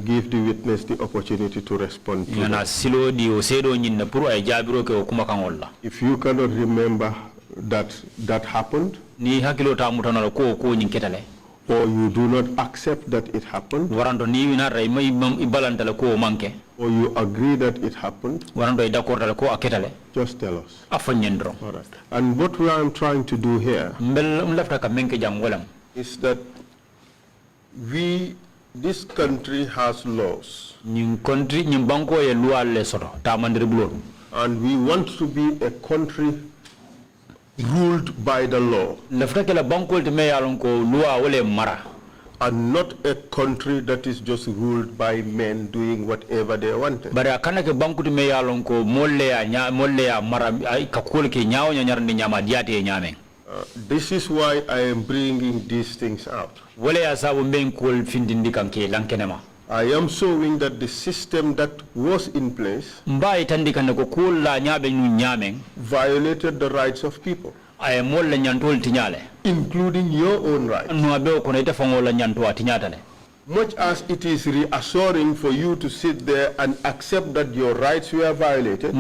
F: give the witness the opportunity to respond to them. If you cannot remember that happened, or you do not accept that it happened, or you agree that it happened, just tell us. All right. And what I am trying to do here is that this country has laws, and we want to be a country ruled by the law, and not a country that is just ruled by men doing whatever they wanted. This is why I am bringing these things out. I am showing that the system that was in place violated the rights of people, including your own rights. Much as it is reassuring for you to sit there and accept that your rights were violated,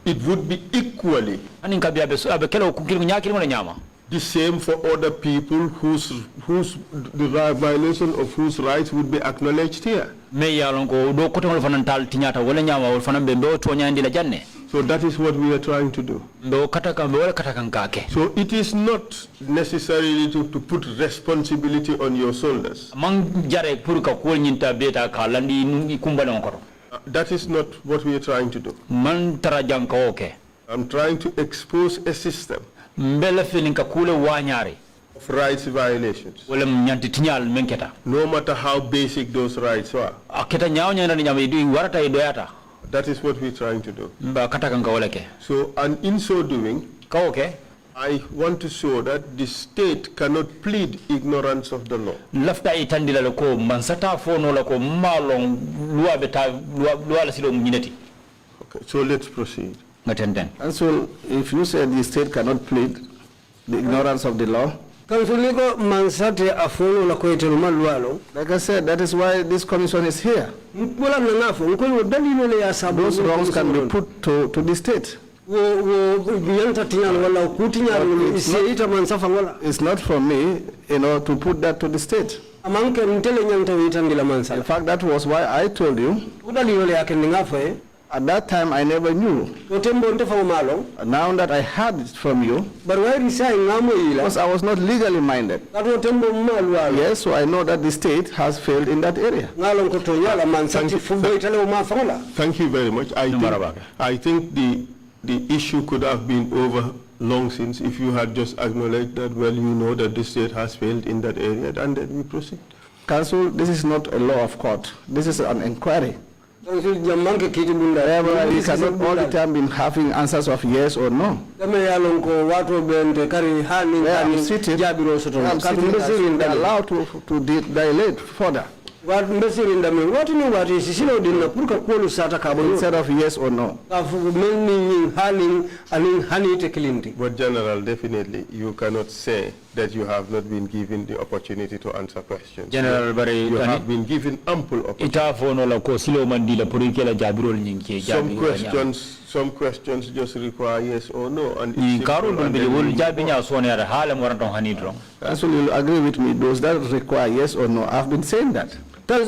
F: it would be equally
J: the same for other people the violation of whose rights would be acknowledged here.
G: So
J: that is what we are trying to do. So it is not necessarily to put responsibility on your shoulders. That is not what we are trying to do. I'm trying to expose a system of rights violations, no matter how basic those rights are. That is what we're trying to do. So, and in so doing, I want to show that the state cannot plead ignorance of the law. Okay, so let's proceed.
H: And so, if you say the state cannot plead the ignorance of the law, like I said, that is why this commission is here. Those wrongs can be put to the state. It's not for me, to put that to the state. In fact, that was why I told you. At that time, I never knew. Now that I heard it from you, because I was not legally minded. Yes, so I know that the state has failed in that area.
J: Thank you very much. I think the issue could have been over long since if you had just acknowledged that, well, you know that the state has failed in that area, and then we proceed.
H: Council, this is not a law of court. This is an inquiry. We cannot all the time be having answers of yes or no. I'm sitting, allowed to dilate further. Instead of yes or no.
J: But General, definitely you cannot say that you have not been given the opportunity to answer questions.
G: General,
J: you have been given ample opportunity. Some questions just require yes or no. And
H: so you'll agree with me, those that require yes or no, I've been saying that. Those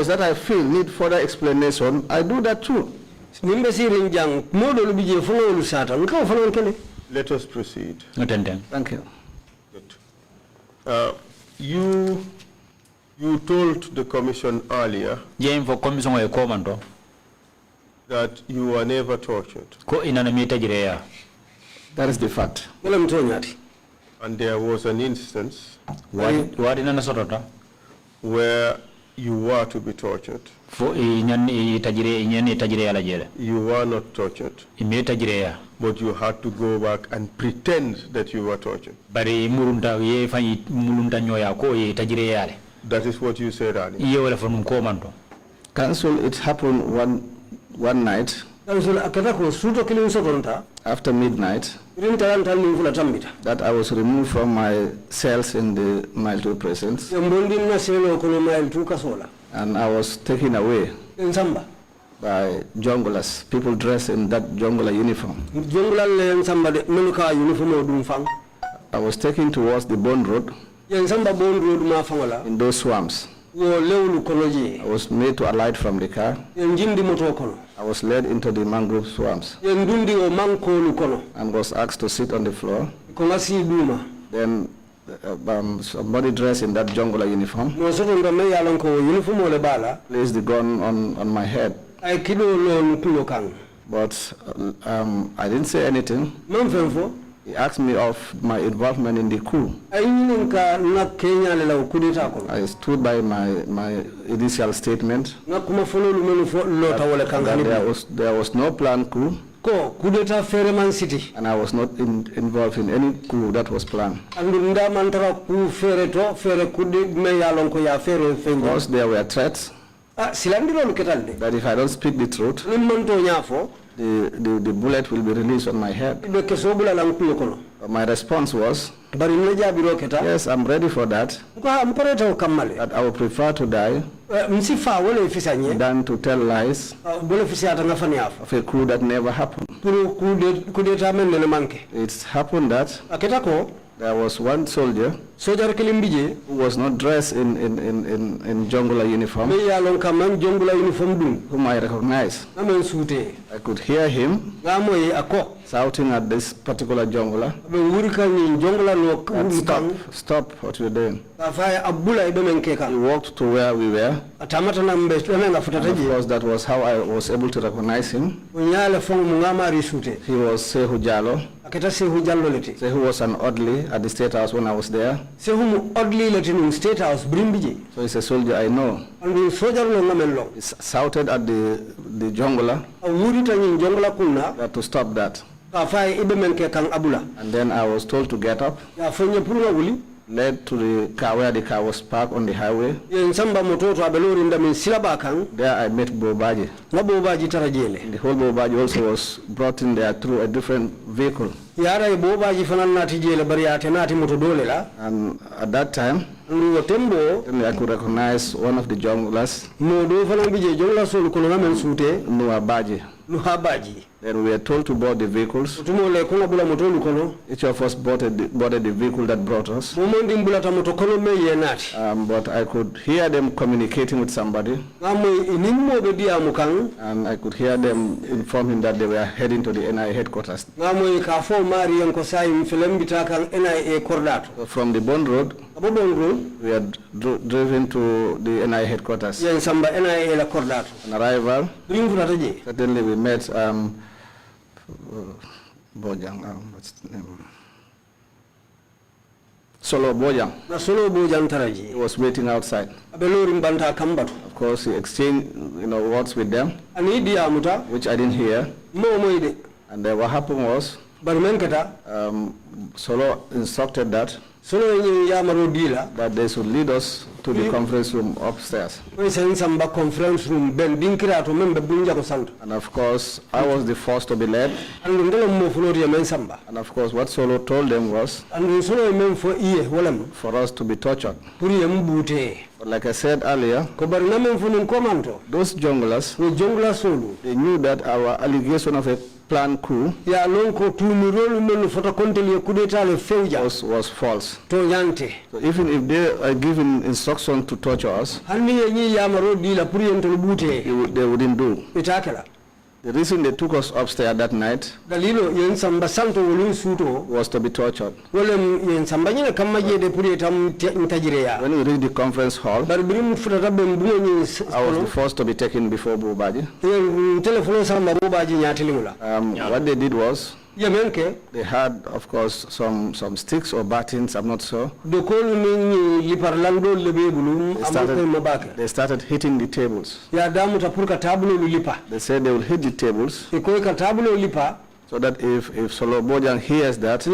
H: that I feel need further explanation, I do that too.
J: Let us proceed.
H: Thank you.
J: Good. You told the commission earlier that you were never tortured.
H: That is the fact.
J: And there was an instance where you were to be tortured. You were not tortured, but you had to go back and pretend that you were tortured. That is what you said earlier.
H: Council, it happened one night. After midnight, that I was removed from my cells in the Mile 2 presence, and I was taken away by junglers, people dressed in that jungler uniform. I was taken towards the Bond Road in those swamps. I was made to alight from the car. I was led into the mangrove swamps and was asked to sit on the floor. Then somebody dressed in that jungler uniform placed the gun on my head. But I didn't say anything. He asked me of my involvement in the coup. I stood by my initial statement that there was no planned coup, and I was not involved in any coup that was planned. Because there were threats that if I don't speak the truth, the bullet will be released on my head. My response was, yes, I'm ready for that. That I would prefer to die than to tell lies of a coup that never happened. It's happened that there was one soldier who was not dressed in jungle uniform, whom I recognized. I could hear him shouting at this particular jungler, stop what you're doing. He walked to where we were. And of course, that was how I was able to recognize him. He was Sehu Jallo. Sehu was an orderly at the State House when I was there. So he's a soldier I know. He shouted at the jungler to stop that. And then I was told to get up, led to the car where the car was parked on the highway. There I met Bobaji. The whole Bobaji also was brought in there through a different vehicle. And at that time, I could recognize one of the junglers, Nuhabaji. Then we were told to board the vehicles. Each of us boarded the vehicle that brought us. But I could hear them communicating with somebody. And I could hear them informing that they were heading to the NIA headquarters. So from the Bond Road, we had driven to the NIA headquarters. On arrival, certainly we met Bojang, what's the name? Solo Bojang. He was waiting outside. Of course, he exchanged, words with them, which I didn't hear. And then what happened was, Solo instructed that they should lead us to the conference room upstairs. And of course, I was the first to be led. And of course, what Solo told them was for us to be tortured. But like I said earlier, those junglers, they knew that our allegation of a planned coup was false. So even if they are given instruction to torture us, they wouldn't do. The reason they took us upstairs that night was to be tortured. When we reached the conference hall, I was the first to be taken before Bobaji. What they did was, they had, of course, some sticks or batons, I'm not sure. They started hitting the tables. They said they will hit the tables so that if Solo Bojang hears that, he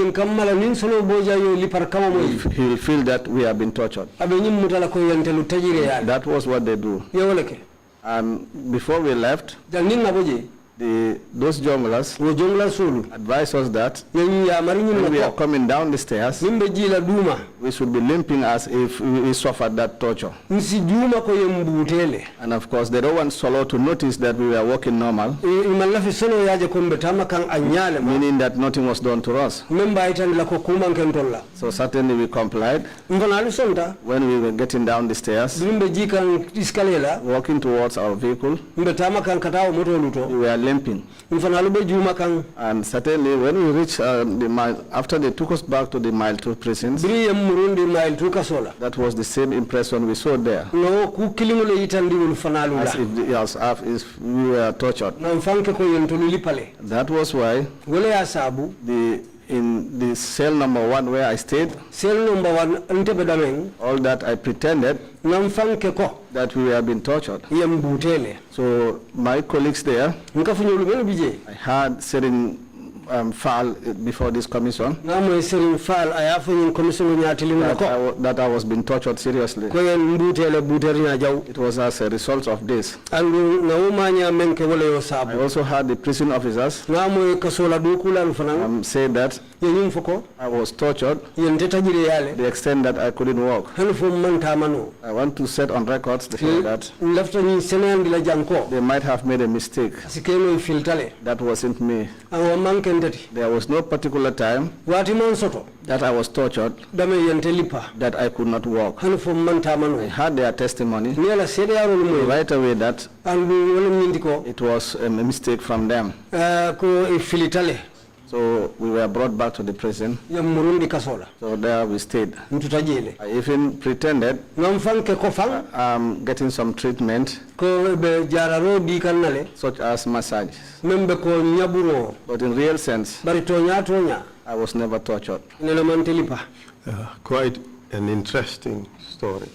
H: will feel that we have been tortured. That was what they do. And before we left, those junglers advised us that when we are coming down the stairs, we should be limping as if we suffered that torture. And of course, they don't want Solo to notice that we were walking normal, meaning that nothing was done to us. So certainly we complied. When we were getting down the stairs, walking towards our vehicle, we were limping. And certainly when we reached the mile, after they took us back to the Mile 2 prisons, that was the same impression we saw there. As if we were tortured. That was why in the cell number 1 where I stayed, all that I pretended that we were being tortured. So my colleagues there, I had certain file before this commission that I was being tortured seriously. It was as a result of this. I also had the prison officers say that I was tortured to the extent that I couldn't walk. I want to set on record that they might have made a mistake. That wasn't me. There was no particular time that I was tortured that I could not walk. I had their testimony right away that it was a mistake from them. So we were brought back to the prison. So there we stayed. I even pretended getting some treatment, such as massage. But in real sense, I was never tortured.
J: Quite an interesting story.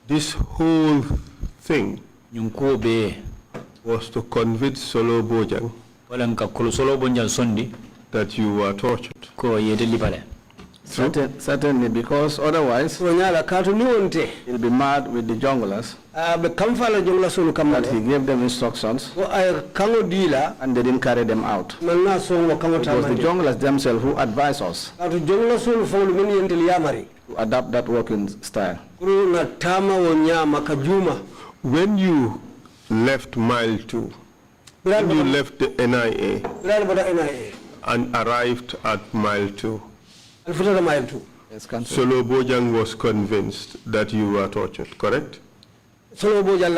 J: This whole thing was to convince Solo Bojang that you were tortured.
H: Certainly, because otherwise he'll be mad with the junglers that he gave them instructions and they didn't carry them out. It was the junglers themselves who advised us to adapt that working style.
J: When you left Mile 2, when you left the NIA and arrived at Mile 2, Solo Bojang was convinced that you were tortured, correct?
H: Solo Bojang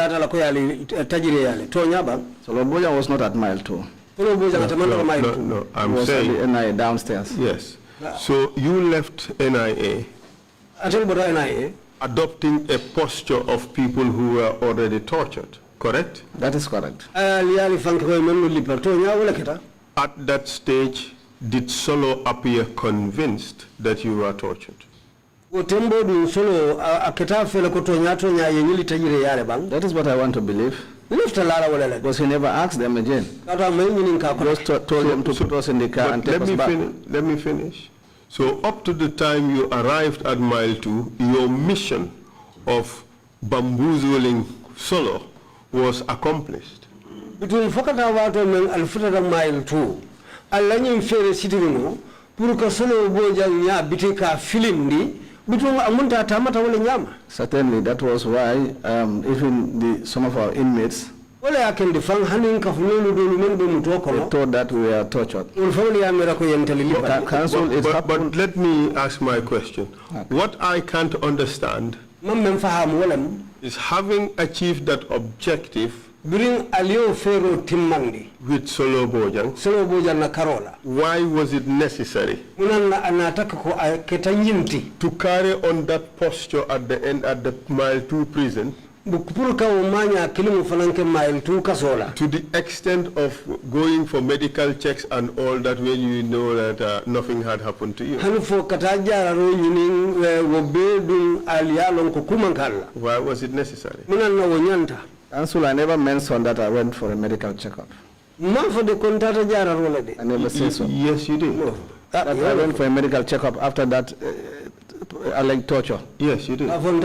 H: was not at Mile 2.
J: No, I'm saying
H: the NIA downstairs.
J: Yes. So you left NIA adopting a posture of people who were already tortured, correct?
H: That is correct.
J: At that stage, did Solo appear convinced that you were tortured?
H: That is what I want to believe. Because he never asked them again. Just told them to put us in the car and take us back.
J: Let me finish. So up to the time you arrived at Mile 2, your mission of bamboozling Solo was accomplished.
I: Between Fokatawato and Alfred Mile 2, Alanyim Ferry City, Puruka Solo Bojang ya Bitika Filindi, between Amunta Tamata Wanyama.
H: Certainly, that was why even some of our inmates
I: I can defend handing of
H: they thought that we are tortured.
J: But let me ask my question. Okay. What I can't understand is, having achieved that objective
I: during Alio Ferro Timmandi
J: with Solo Bojang
I: na Karola,
J: why was it necessary to carry on that posture at the end at the Mile 2 prison to the extent of going for medical checks and all that when you know that nothing had happened to you? Why was it necessary?
H: Council, I never mentioned that I went for a medical checkup. I never said so.
J: Yes, you did.
H: No. That I went for a medical checkup after that alleged torture.
J: Yes, you did.
H: You told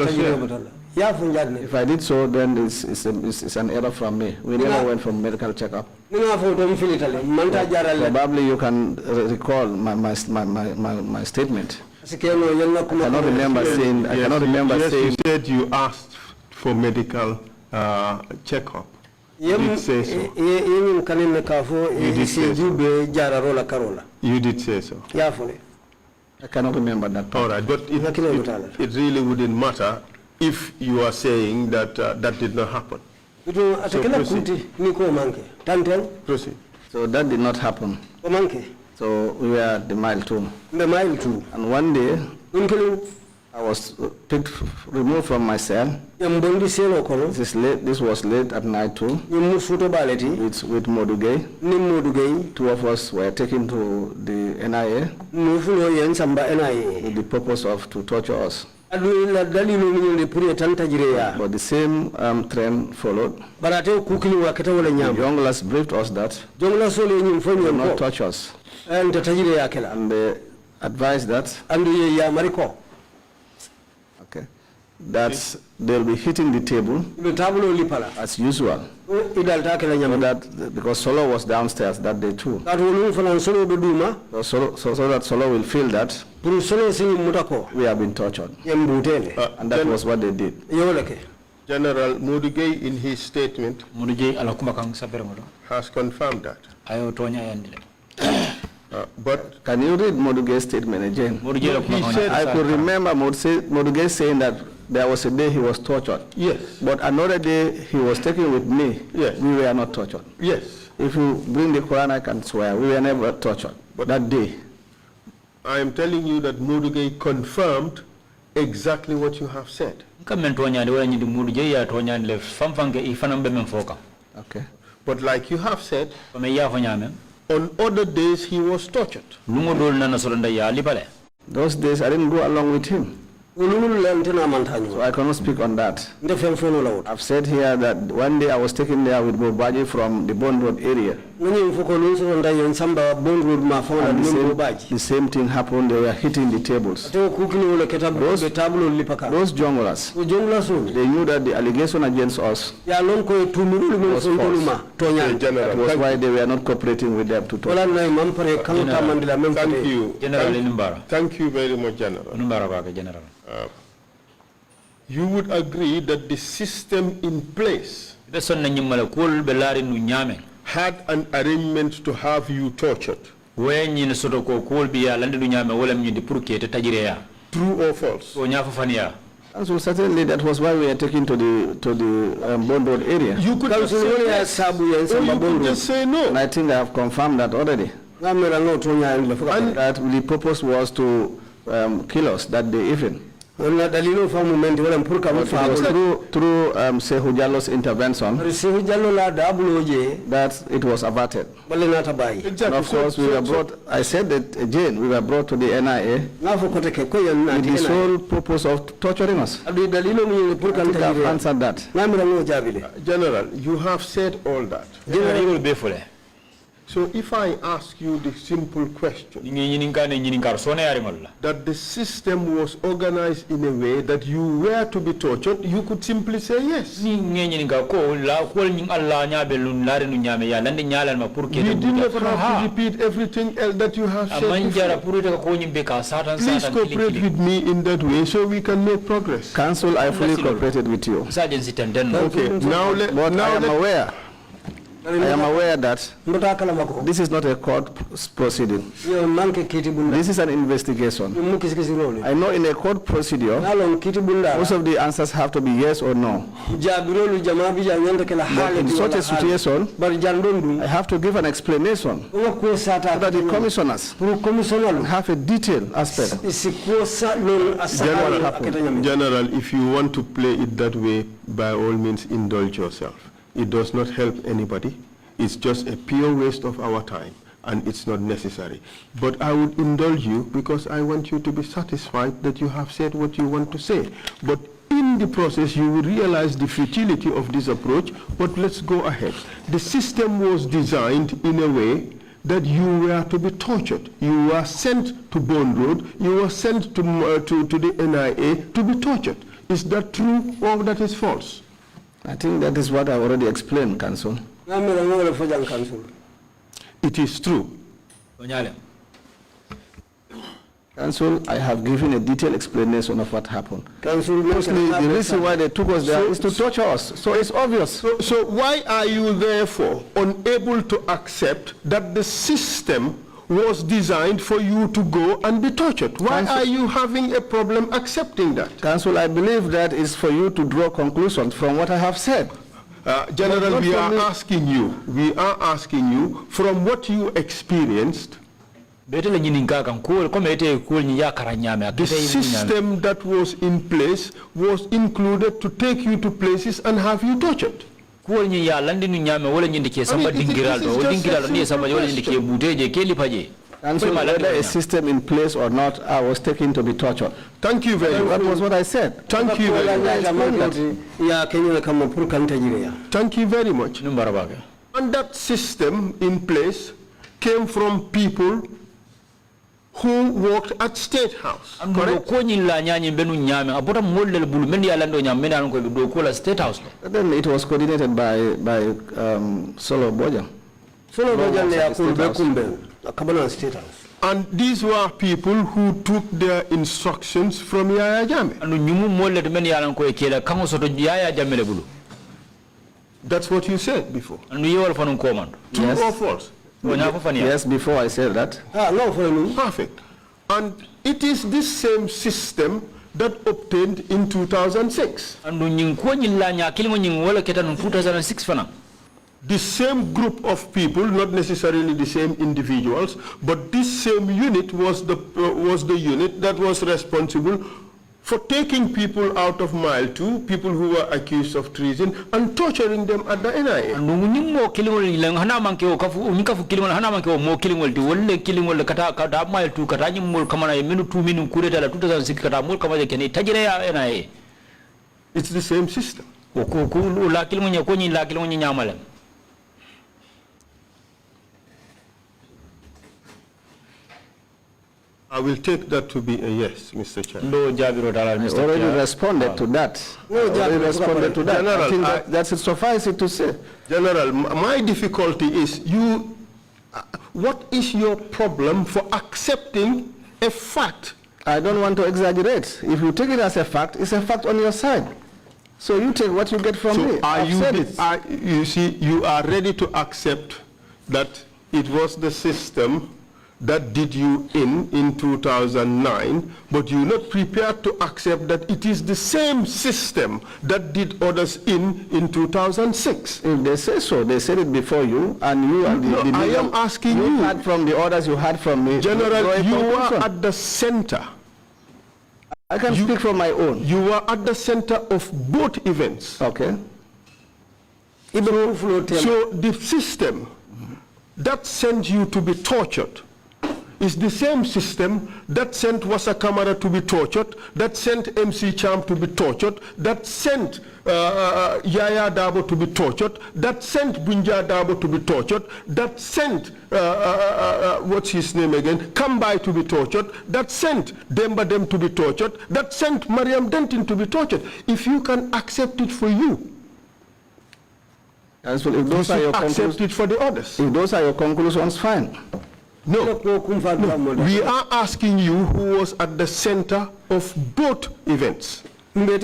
H: us, yeah. If I did so, then it's an error from me. We never went for medical checkup. Probably you can recall my statement. I cannot remember saying. I cannot remember saying.
J: You said you asked for medical checkup. You did say so. You did say so.
H: I cannot remember that part.
J: All right, but it really wouldn't matter if you are saying that that did not happen. So proceed.
H: So that did not happen. So we were at the Mile 2. And one day, I was removed from my cell. This was late at night too. With Modugay. Two of us were taken to the NIA with the purpose of to torture us. But the same trend followed. The junglers briefed us that they will not touch us. And they advised that. Okay. that they'll be hitting the table as usual. Because Solo was downstairs that day too. So that Solo will feel that we have been tortured. And that was what they did.
J: General Mudigay in his statement has confirmed that. But
H: can you read Modugay's statement again?
J: He said,
H: I could remember Modugay saying that there was a day he was tortured.
J: Yes.
H: But another day he was taken with me.
J: Yes.
H: We were not tortured.
J: Yes.
H: If you bring the Quran, I can swear we were never tortured. But that day,
J: I am telling you that Mudigay confirmed exactly what you have said.
H: Okay.
J: But like you have said, on other days he was tortured.
H: Those days I didn't go along with him. So I cannot speak on that. I've said here that one day I was taken there with Bobaji from the Bond Road area. The same thing happened, they were hitting the tables. Those junglers, they knew that the allegation against us was false. That was why they were not cooperating with them to talk.
J: Thank you. Thank you very much, General. You would agree that the system in place had an arrangement to have you tortured. True or false?
H: So certainly that was why we were taken to the Bond Road area.
J: You could just say yes, or you could just say no.
H: And I think I have confirmed that already. And that the purpose was to kill us that day even. Through Sehu Jallo's intervention, that it was averted.
J: Exactly.
H: And of course, we were brought, I said that again, we were brought to the NIA with the sole purpose of torturing us. I think I've answered that.
J: General, you have said all that. So if I ask you the simple question, that the system was organized in a way that you were to be tortured, you could simply say yes. We did not have to repeat everything else that you have said before. Please cooperate with me in that way so we can make progress.
H: Council, I fully cooperated with you.
J: Okay,
H: I am aware that this is not a court proceeding. This is an investigation. I know in a court procedure, most of the answers have to be yes or no. But in such a situation, I have to give an explanation so that the commissioners have a detailed aspect.
J: General, if you want to play it that way, by all means indulge yourself. It does not help anybody. It's just a pure waste of our time, and it's not necessary. But I would indulge you because I want you to be satisfied that you have said what you want to say. But in the process, you will realize the futility of this approach, but let's go ahead. The system was designed in a way that you were to be tortured. You were sent to Bond Road, you were sent to the NIA to be tortured. Is that true or that is false?
H: I think that is what I already explained, Council.
J: It is true.
H: Council, I have given a detailed explanation of what happened. Mostly, the reason why they took us there is to torture us. So it's obvious.
J: So why are you therefore unable to accept that the system was designed for you to go and be tortured? Why are you having a problem accepting that?
H: Council, I believe that is for you to draw conclusions from what I have said.
J: General, we are asking you from what you experienced, the system that was in place was included to take you to places and have you tortured.
H: And so whether a system in place or not, I was taken to be tortured.
J: Thank you very much.
H: That was what I said.
J: Thank you very much. Thank you very much. And that system in place came from people who worked at State House. Correct?
H: Then it was coordinated by Solo Boja.
I: Solo Boja State House.
J: And these were people who took their instructions from Yaya Jammeh. That's what you said before. True or false?
H: Yes, before I said that.
I: No,
J: perfect. And it is this same system that obtained in 2006. The same group of people, not necessarily the same individuals, but this same unit was the unit that was responsible for taking people out of Mile 2, people who were accused of treason, and torturing them at the NIA. It's the same system. I will take that to be a yes, Mr. Chairman.
H: I already responded to that. General, I think that's suffice it to say.
J: General, my difficulty is what is your problem for accepting a fact?
H: I don't want to exaggerate. If you take it as a fact, it's a fact on your side. So you take what you get from me.
J: You see, you are ready to accept that it was the system that did you in 2009, but you're not prepared to accept that it is the same system that did others in 2006.
H: If they say so, they said it before you, and you are the
J: I am asking you.
H: You had from the orders you had from me.
J: General, you were at the center.
H: I can speak from my own.
J: You were at the center of both events.
H: Okay.
J: So the system that sent you to be tortured is the same system that sent Wassa Kamara to be tortured, that sent MC Cham to be tortured, that sent Yaya Dabo to be tortured, that sent Bunja Dabo to be tortured, that sent, what's his name again, Kambai to be tortured, that sent Demba Dem to be tortured, that sent Mariam Dentin to be tortured. If you can accept it for you,
H: if those are your
J: accept it for the others.
H: If those are your conclusions, fine.
J: No, we are asking you who was at the center of both events.
H: I did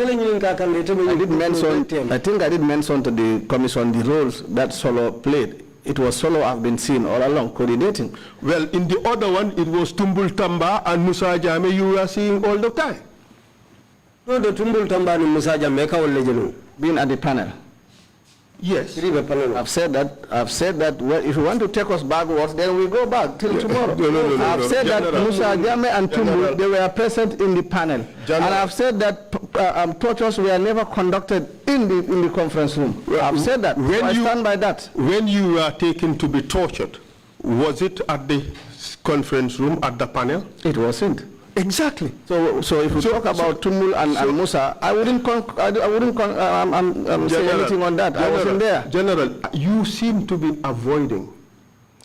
H: mention to the commission the roles that Solo played. It was Solo I've been seen all along coordinating.
J: Well, in the other one, it was Tumbul Tamba and Musa Jame you were seeing all the time.
I: No, the Tumbul Tamba and Musa Jame
H: being at the panel.
J: Yes.
H: I've said that well, if you want to take us backwards, then we go back till tomorrow.
J: No,
H: I've said that Musa Jame and Tumbul, they were present in the panel. And I've said that tortures were never conducted in the conference room. I've said that. I stand by that.
J: When you were taken to be tortured, was it at the conference room, at the panel?
H: It wasn't.
J: Exactly.
H: So if we talk about Tumbul and Musa, I wouldn't say anything on that. I wasn't there.
J: General, you seem to be avoiding.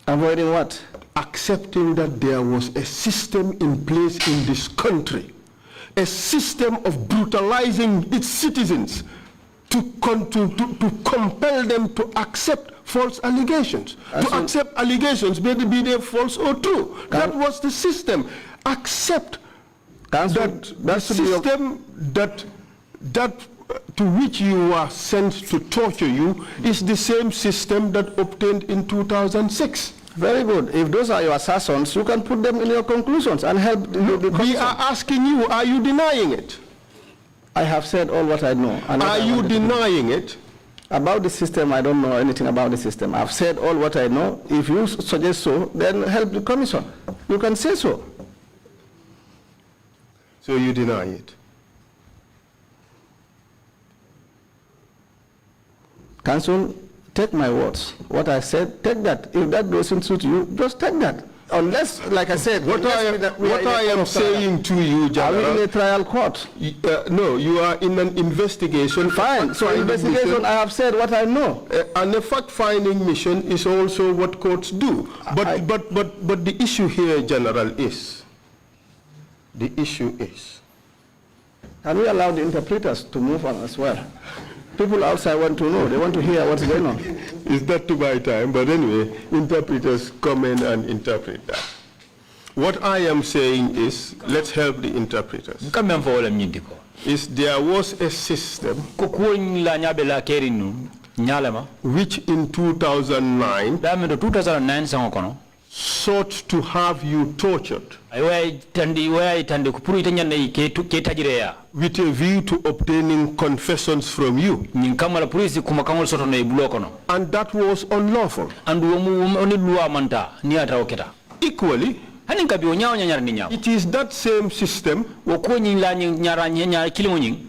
H: Avoiding what?
J: Accepting that there was a system in place in this country, a system of brutalizing its citizens to compel them to accept false allegations, to accept allegations, be they false or true. That was the system. Accept that the system that to which you were sent to torture you is the same system that obtained in 2006.
H: Very good. If those are your assertions, you can put them in your conclusions and help the
J: We are asking you, are you denying it?
H: I have said all what I know.
J: Are you denying it?
H: About the system, I don't know anything about the system. I've said all what I know. If you suggest so, then help the commission. You can say so.
J: So you deny it?
H: Council, take my words. What I said, take that. If that doesn't suit you, just take that. Unless, like I said,
J: what I am saying to you, General,
H: are we in a trial court?
J: No, you are in an investigation.
H: Fine. So investigation, mission. I have said what I know.
J: And a fact-finding mission is also what courts do. But the issue here, General, is the issue is.
H: Can we allow the interpreters to move on as well? People outside want to know, they want to hear what's going on.
J: It's not to buy time, but anyway, interpreters come in and interpret that. What I am saying is, let's help the interpreters. Is there was a system which in 2009 sought to have you tortured with a view to obtaining confessions from you. And that was unlawful. Equally, it is that same system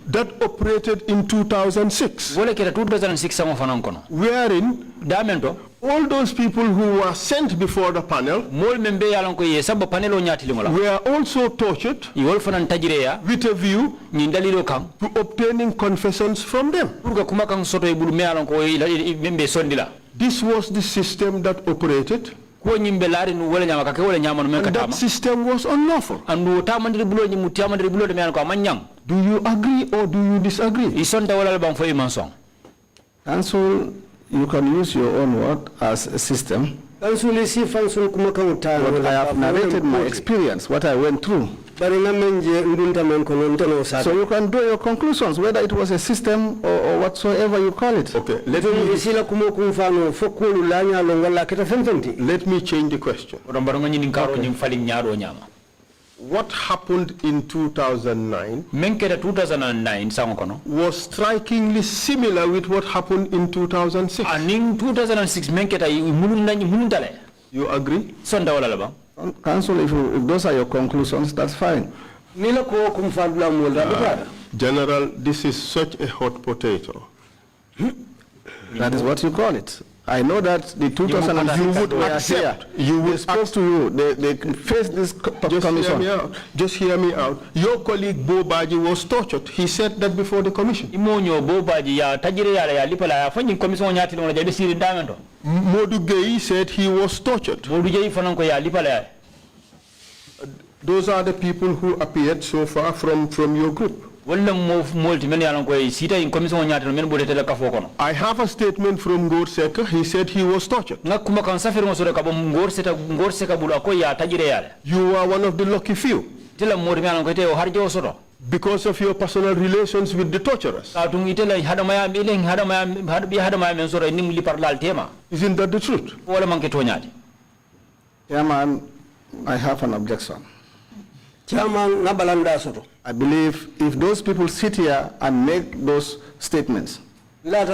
J: that operated in 2006, wherein all those people who were sent before the panel were also tortured with a view to obtaining confessions from them. This was the system that operated. And that system was unlawful. Do you agree or do you disagree?
H: Council, you can use your own word as a system. But I have narrated my experience, what I went through. So you can draw your conclusions, whether it was a system or whatsoever you call it.
J: Okay, let me change the question. What happened in 2009 was strikingly similar with what happened in 2006. You agree?
H: Council, if those are your conclusions, that's fine.
J: General, this is such a hot potato.
H: That is what you call it. I know that the 2006
J: you would accept.
H: They spoke to you. They faced this commission.
J: Just hear me out. Your colleague Bobaji was tortured. He said that before the commission. Modu Gei said he was tortured. Those are the people who appeared so far from your group. I have a statement from Gorseka. He said he was tortured. You are one of the lucky few, because of your personal relations with the torturers. Isn't that the truth?
H: Chairman, I have an objection. I believe if those people sit here and make those statements, let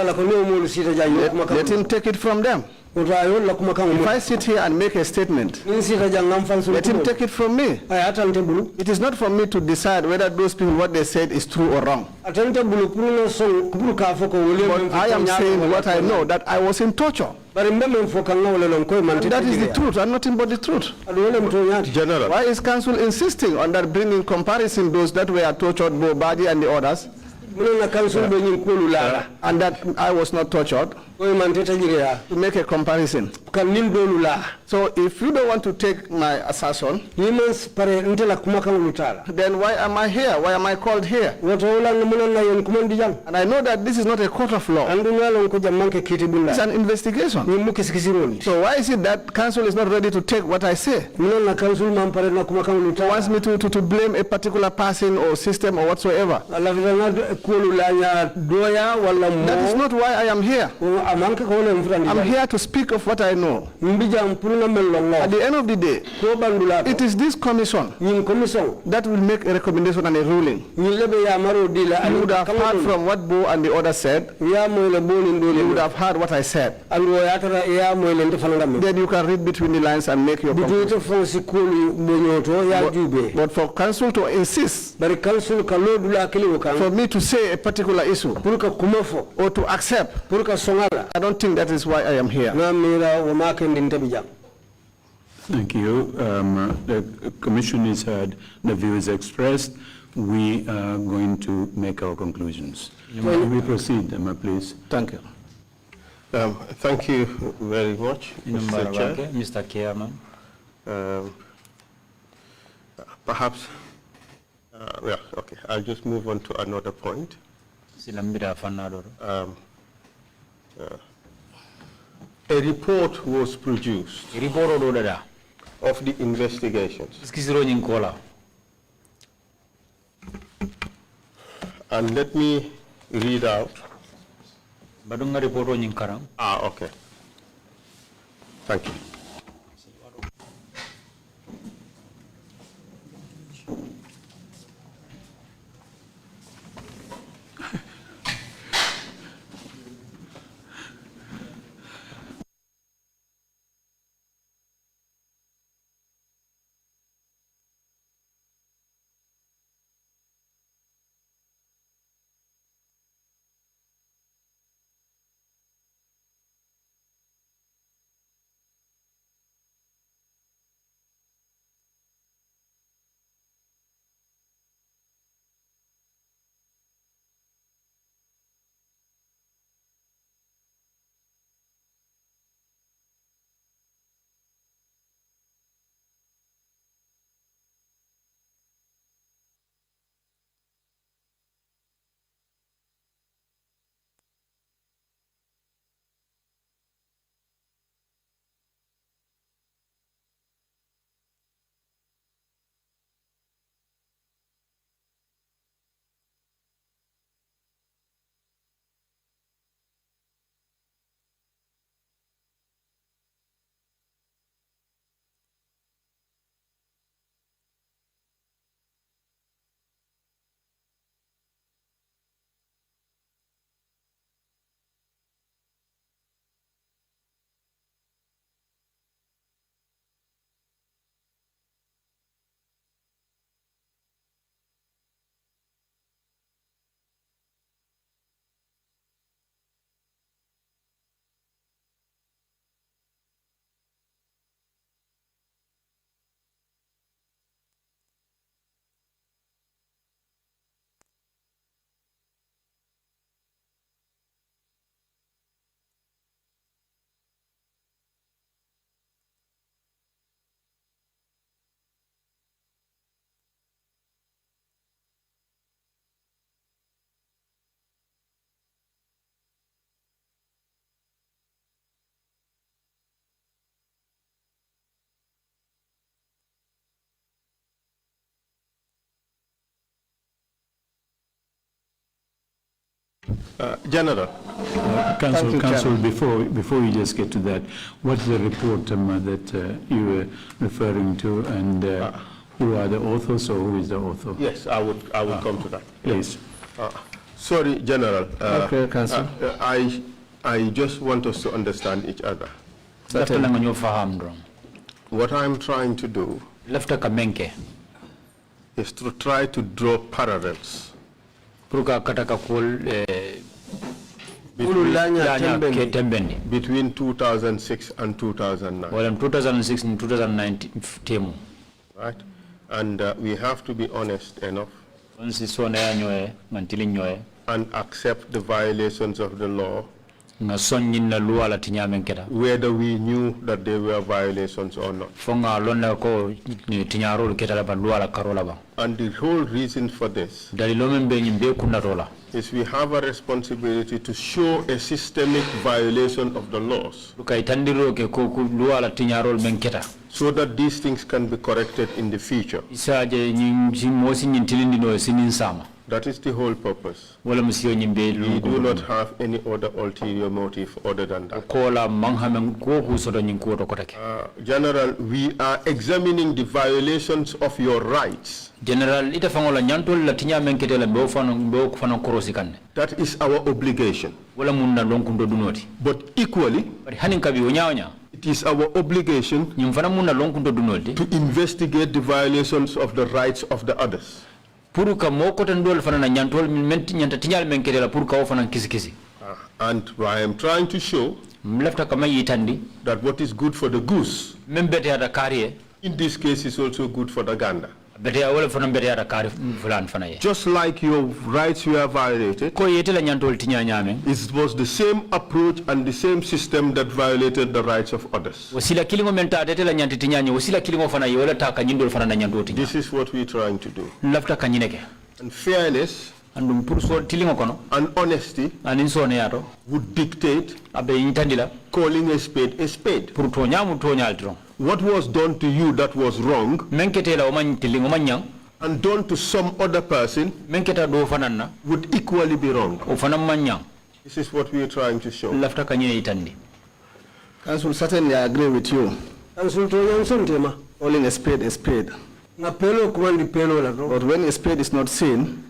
H: him take it from them. If I sit here and make a statement, let him take it from me. It is not for me to decide whether those people, what they said is true or wrong. But I am saying what I know, that I was in torture. And that is the truth, and nothing but the truth.
J: General,
H: why is council insisting on that, bringing comparison those that were tortured, Bobadi and the others, and that I was not tortured, to make a comparison? So if you don't want to take my assertion, then why am I here? Why am I called here? And I know that this is not a court of law. It's an investigation. So why is it that council is not ready to take what I say? Wants me to blame a particular person or system or whatsoever. That is not why I am here. I'm here to speak of what I know. At the end of the day, it is this commission that will make a recommendation and a ruling. You would have heard from what Bo and the others said. You would have heard what I said. Then you can read between the lines and make your conclusion. But for council to insist, for me to say a particular issue, or to accept, I don't think that is why I am here.
K: Thank you. The commission has heard the views expressed. We are going to make our conclusions. We proceed, please.
H: Thank you.
J: Thank you very much, Mr. Chair.
G: Mr. Chairman.
J: Perhaps Yeah, okay. I'll just move on to another point. A report was produced of the investigations. And let me read out. Okay. Thank you. General.
K: Council, before you just get to that, what's the report that you were referring to, and who are the authors, or who is the author?
J: Yes, I would come to that.
K: Please.
J: Sorry, General.
H: Okay, Council.
J: I just want us to understand each other. What I'm trying to do is to try to draw parallels between 2006 and 2009.
G: Well, in 2006 and 2019,
J: right? And we have to be honest enough and accept the violations of the law, whether we knew that they were violations or not. And the whole reason for this is we have a responsibility to show a systemic violation of the laws so that these things can be corrected in the future. That is the whole purpose. We do not have any other ulterior motive other than that. General, we are examining the violations of your rights. That is our obligation. But equally, it is our obligation to investigate the violations of the rights of the others. And I am trying to show that what is good for the goose in this case is also good for the gander. Just like your rights were violated, it was the same approach and the same system that violated the rights of others. This is what we're trying to do. And fairness and honesty would dictate calling a spade a spade. What was done to you that was wrong and done to some other person would equally be wrong. This is what we are trying to show.
H: Council, certainly I agree with you. Calling a spade a spade. But when a spade is not seen,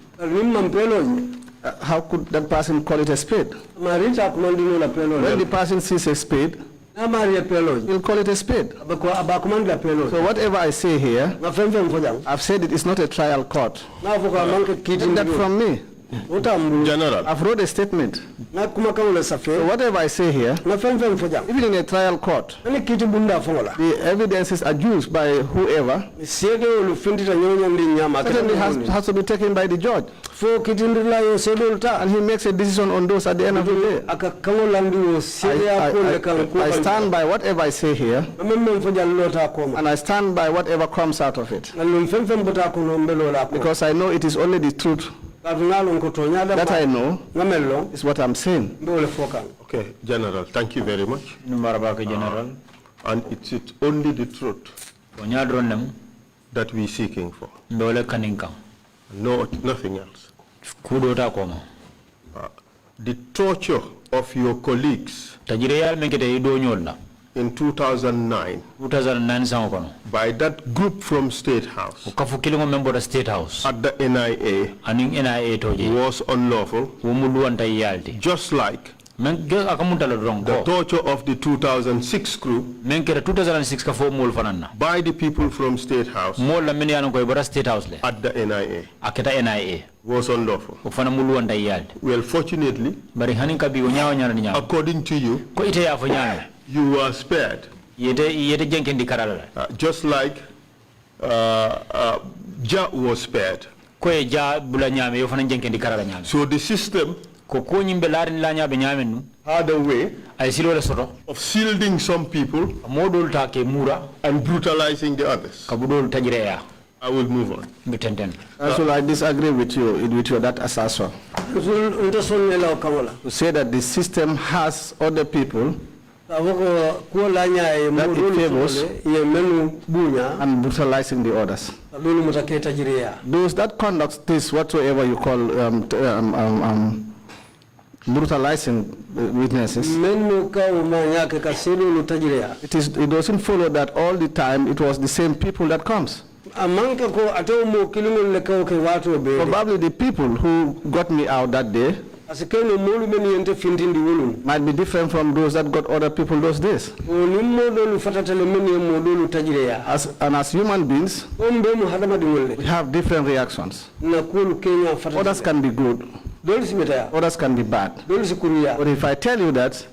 H: how could that person call it a spade? When the person sees a spade, he'll call it a spade. So whatever I say here, I've said it is not a trial court. Take that from me.
J: General,
H: I've wrote a statement. So whatever I say here, even in a trial court, the evidence is adduced by whoever, certainly has to be taken by the judge. And he makes a decision on those at the end of the day. I stand by whatever I say here, and I stand by whatever comes out of it. Because I know it is only the truth that I know is what I'm saying.
J: Okay, General, thank you very much. And it's only the truth that we're seeking for. No, nothing else. The torture of your colleagues in 2009 by that group from State House at the NIA was unlawful, just like the torture of the 2006 crew by the people from State House at the NIA was unlawful. Well, fortunately, according to you, you were spared. Just like Ja was spared. So the system had a way of shielding some people and brutalizing the others. I will move on.
H: So I disagree with you that assertion. To say that the system has other people that it favors and brutalizing the others. Those that conduct this, whatsoever you call brutalizing witnesses, it doesn't follow that all the time it was the same people that comes. Probably the people who got me out that day might be different from those that got other people those days. As human beings, we have different reactions. Others can be good, others can be bad. But if I tell you that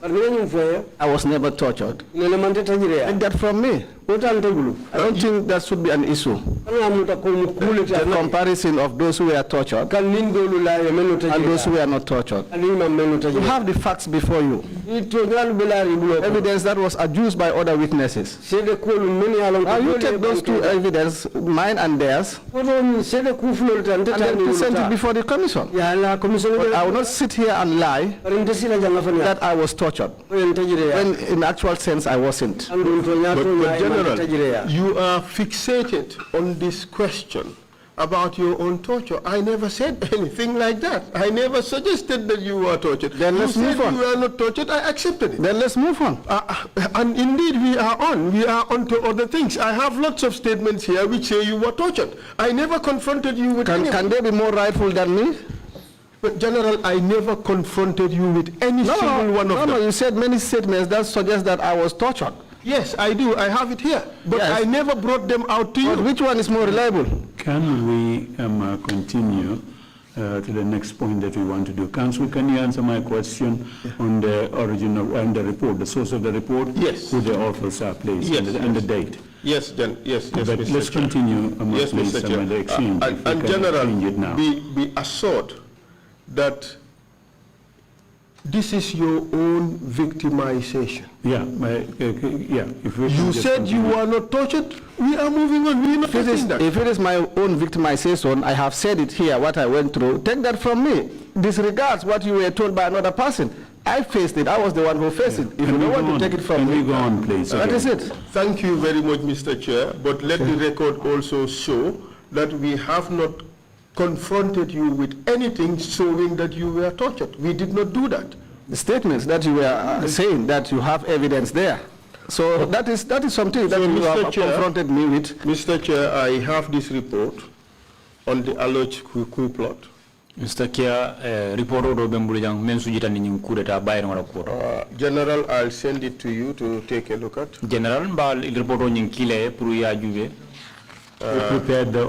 H: I was never tortured, take that from me. I don't think that should be an issue. The comparison of those who were tortured and those who were not tortured. You have the facts before you. Evidence that was adduced by other witnesses. Now you take those two evidence, mine and theirs, and then present it before the commission. But I will not sit here and lie that I was tortured, when in actual sense I wasn't.
J: But General, you are fixated on this question about your own torture. I never said anything like that. I never suggested that you were tortured.
H: Then let's move on.
J: You were not tortured, I accepted it.
H: Then let's move on.
J: And indeed we are on. We are on to other things. I have lots of statements here which say you were tortured. I never confronted you with
H: Can they be more rightful than me?
J: But General, I never confronted you with any single one of them.
H: No, you said many statements that suggest that I was tortured.
J: Yes, I do. I have it here. But yes, I never brought them out to you.
H: But which one is more reliable?
K: Can we continue to the next point that we want to do. Council, can you answer my question on the origin of and the report, the source of the report?
J: Yes.
K: Who the authors are, please,
J: yes,
K: and the date.
J: Yes, then, yes,
K: But
J: Mr.
K: let's
J: Chair.
K: continue,
J: Yes,
K: please,
J: Mr. Chair.
K: the exchange.
J: And General, be assured that this is your own victimization.
K: Yeah, yeah. If we
J: you said you were not tortured. We are moving on. We are not
H: if it is my own victimization, I have said it here, what I went through. Take that from me. Disregards what you were told by another person. I faced it. I was the one who faced it. If you don't want to take it from me,
K: we go on, please?
H: That is it.
J: Thank you very much, Mr. Chair. But let the record also show that we have not confronted you with anything showing that you were tortured. We did not do that.
H: The statements that you were saying that you have evidence there. So that is something that you have confronted me with.
J: Mr. Chair, I have this report on the alleged coup plot.
G: Mr. Kerr, report odo bembulujang mensujita ni kudeta bayro ngala ko.
J: General, I'll send it to you to take a look at.
G: General, mbal report o nyinkile pour ya juve.
K: We prepared the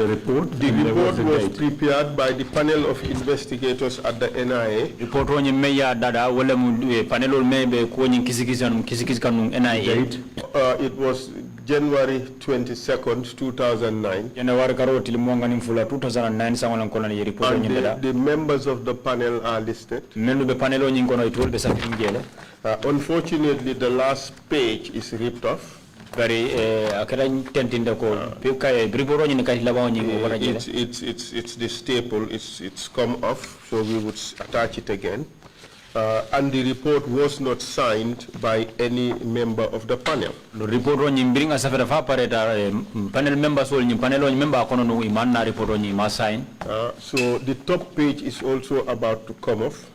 K: report.
J: The report was prepared by the panel of investigators at the NIA.
G: Report on meya dada wala panel mebe ko nyin kisikisi kanung NIA.
J: It was January 22nd, 2009.
G: January karoti limonga ni mfula 2009 sangolan kola ni report on dada.
J: The members of the panel are listed.
G: Melu be panel on kono itol be sakingele.
J: Unfortunately, the last page is ripped off.
G: It's
J: the staple, it's come off, so we would attach it again. And the report was not signed by any member of the panel.
G: The report on you bring us a panel members will panel member kono iman report on you must sign.
J: So the top page is also about to come off.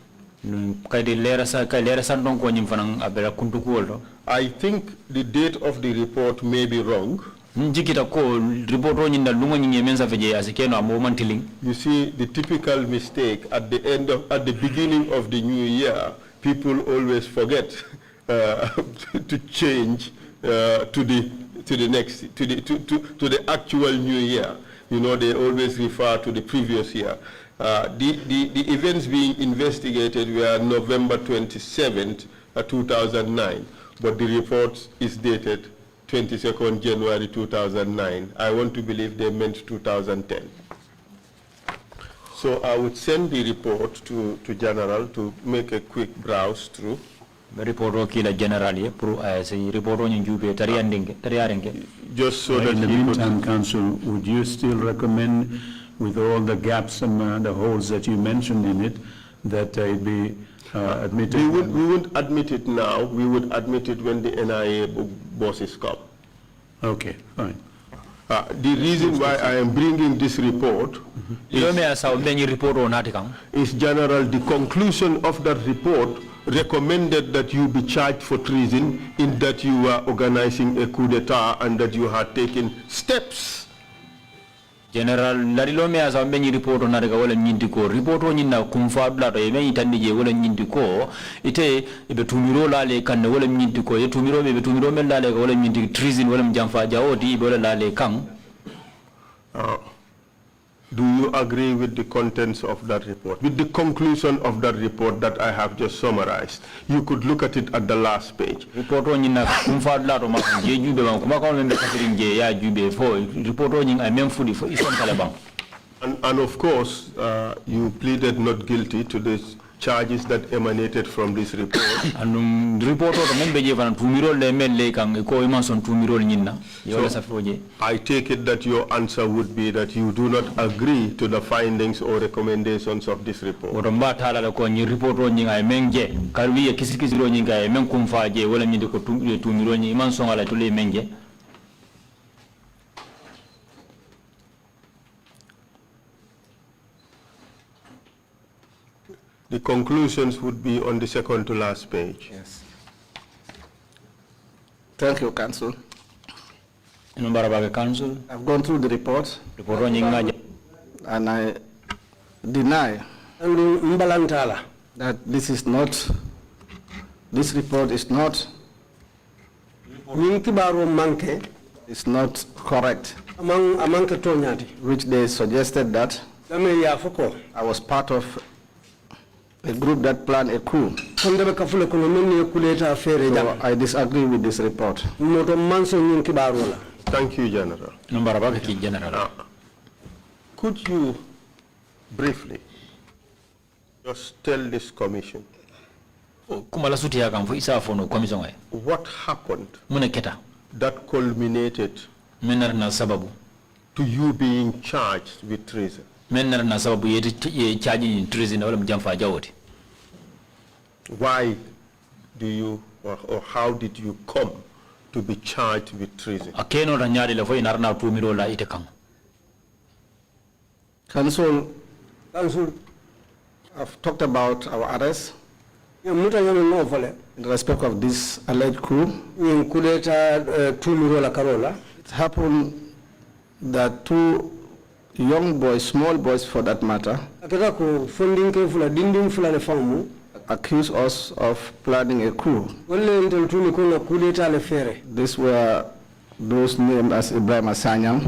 J: I think the date of the report may be wrong. You see, the typical mistake at the beginning of the new year, people always forget to change to the actual new year. You know, they always refer to the previous year. The events being investigated were November 27th, 2009, but the report is dated 22nd January 2009. I want to believe they meant 2010. So I would send the report to General to make a quick browse through.
G: The report okay generally report on you just
K: so that in the meantime, Council, would you still recommend, with all the gaps and the holes that you mentioned in it, that it be admitted?
J: We wouldn't admit it now. We would admit it when the NIA bosses come.
K: Okay, fine.
J: The reason why I am bringing this report is General, the conclusion of that report recommended that you be charged for treason in that you were organizing a coup d'etat and that you had taken steps.
G: General, larilo me asa mbenyi report on narega wala nyindiko report on nyina kumfadla to yeme itandije wala nyindiko ite ibe tumiro lale kan wala nyindiko ye tumiro be tumiro men lale wala nyindiko treason wala mjamfa jaodi ibe wala lale kan.
J: Do you agree with the contents of that report, with the conclusion of that report that I have just summarized? You could look at it at the last page.
G: Report on nyina kumfadla to makanje jube bang kumaka on membe kafirinje ya jube fo report on nyina memfudi fo ison kalabang.
J: And of course, you pleaded not guilty to the charges that emanated from this report.
G: And report on membe jevan tumiro le melle kan ko imanson tumiro nyina yola safoje.
J: I take it that your answer would be that you do not agree to the findings or recommendations of this report.
G: Oramba thala la ko ni report on nyinga menje kalwi kisikisi ro nyinga men kumfaje wala nyinde ko tumiro nyi imanson ala tule menje.
J: The conclusions would be on the second to last page.
H: Yes. Thank you, Council.
G: Council.
H: I've gone through the report and I deny that this report is not correct, which they suggested that I was part of a group that planned a coup. So I disagree with this report.
J: Thank you, General. Could you briefly just tell this commission what happened that culminated to you being charged with treason? Why do you or how did you come to be charged with treason?
H: Council, I've talked about our arrest in respect of this alleged coup. It happened that two young boys, small boys for that matter, accused us of planning a coup. These were those named as Ibrahim Asanyang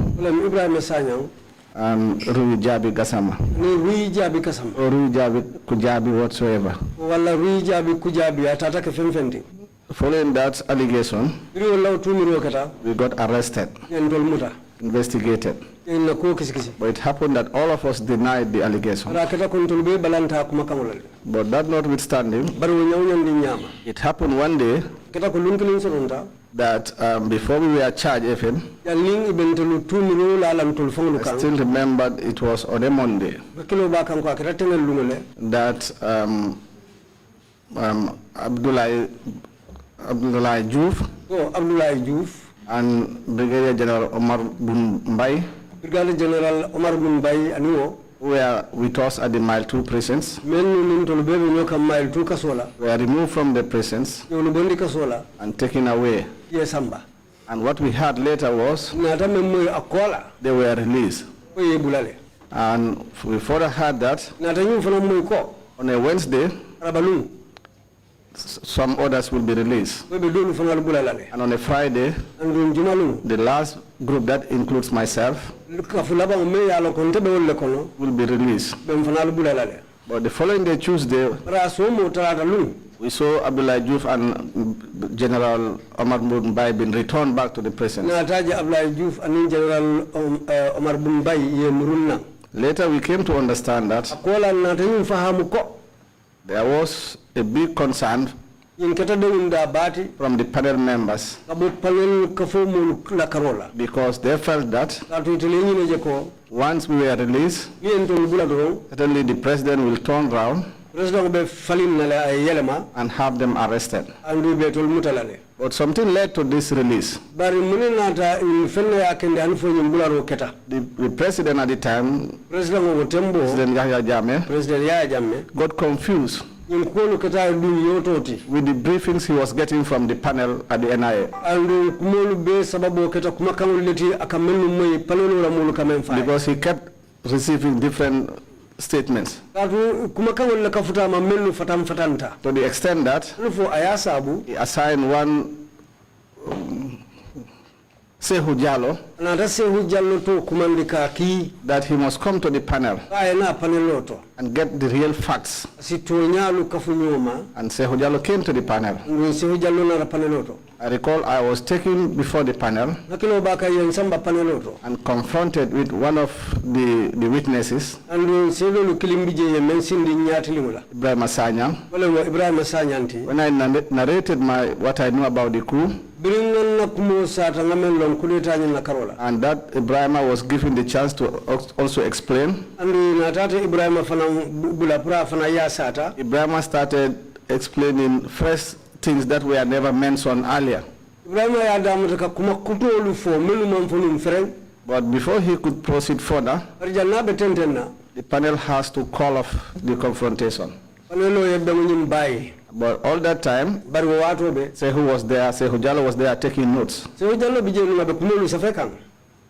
H: and Rui Jabi Gasama. Or Rui Jabi Kujabi whatsoever. Following that allegation, we got arrested, investigated. But it happened that all of us denied the allegation. But that notwithstanding, it happened one day that before we were charged even, I still remembered it was on a Monday that Abdullah Juf and Brigadier General Omar Bumbai were with us at the Mile 2 prisons, were removed from the prisons and taken away. And what we heard later was they were released. And we further heard that on a Wednesday, some others will be released. And on a Friday, the last group that includes myself will be released. But the following day, Tuesday, we saw Abdullah Juf and General Omar Mumbai being returned back to the prison. Later we came to understand that there was a big concern from the panel members because they felt that once we were released, suddenly the president will turn around and have them arrested. But something led to this release. The president at the time, President Yahya Jammeh, got confused with the briefings he was getting from the panel at the NIA. Because he kept receiving different statements. To the extent that he assigned one Sehu Jallo that he must come to the panel and get the real facts. And Sehu Jallo came to the panel. I recall I was taken before the panel and confronted with one of the witnesses, Ibrahim Asanyang. When I narrated what I knew about the coup, and that Ibrahim was given the chance to also explain, Ibrahim started explaining fresh things that were never mentioned earlier. But before he could proceed further, the panel has to call off the confrontation. But all that time, Sehu was there, Sehu Jallo was there taking notes.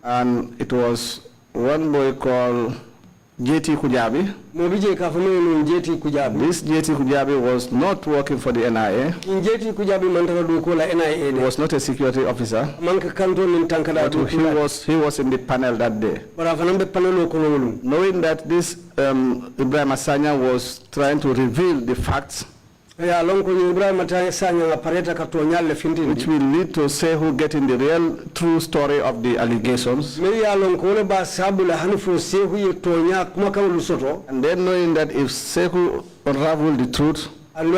H: And it was one boy called JT Kujabi. This JT Kujabi was not working for the NIA. He was not a security officer. But he was in the panel that day. Knowing that this Ibrahim Asanya was trying to reveal the facts, which will lead to Sehu getting the real true story of the allegations. And then knowing that if Sehu unraveled the truth, I mean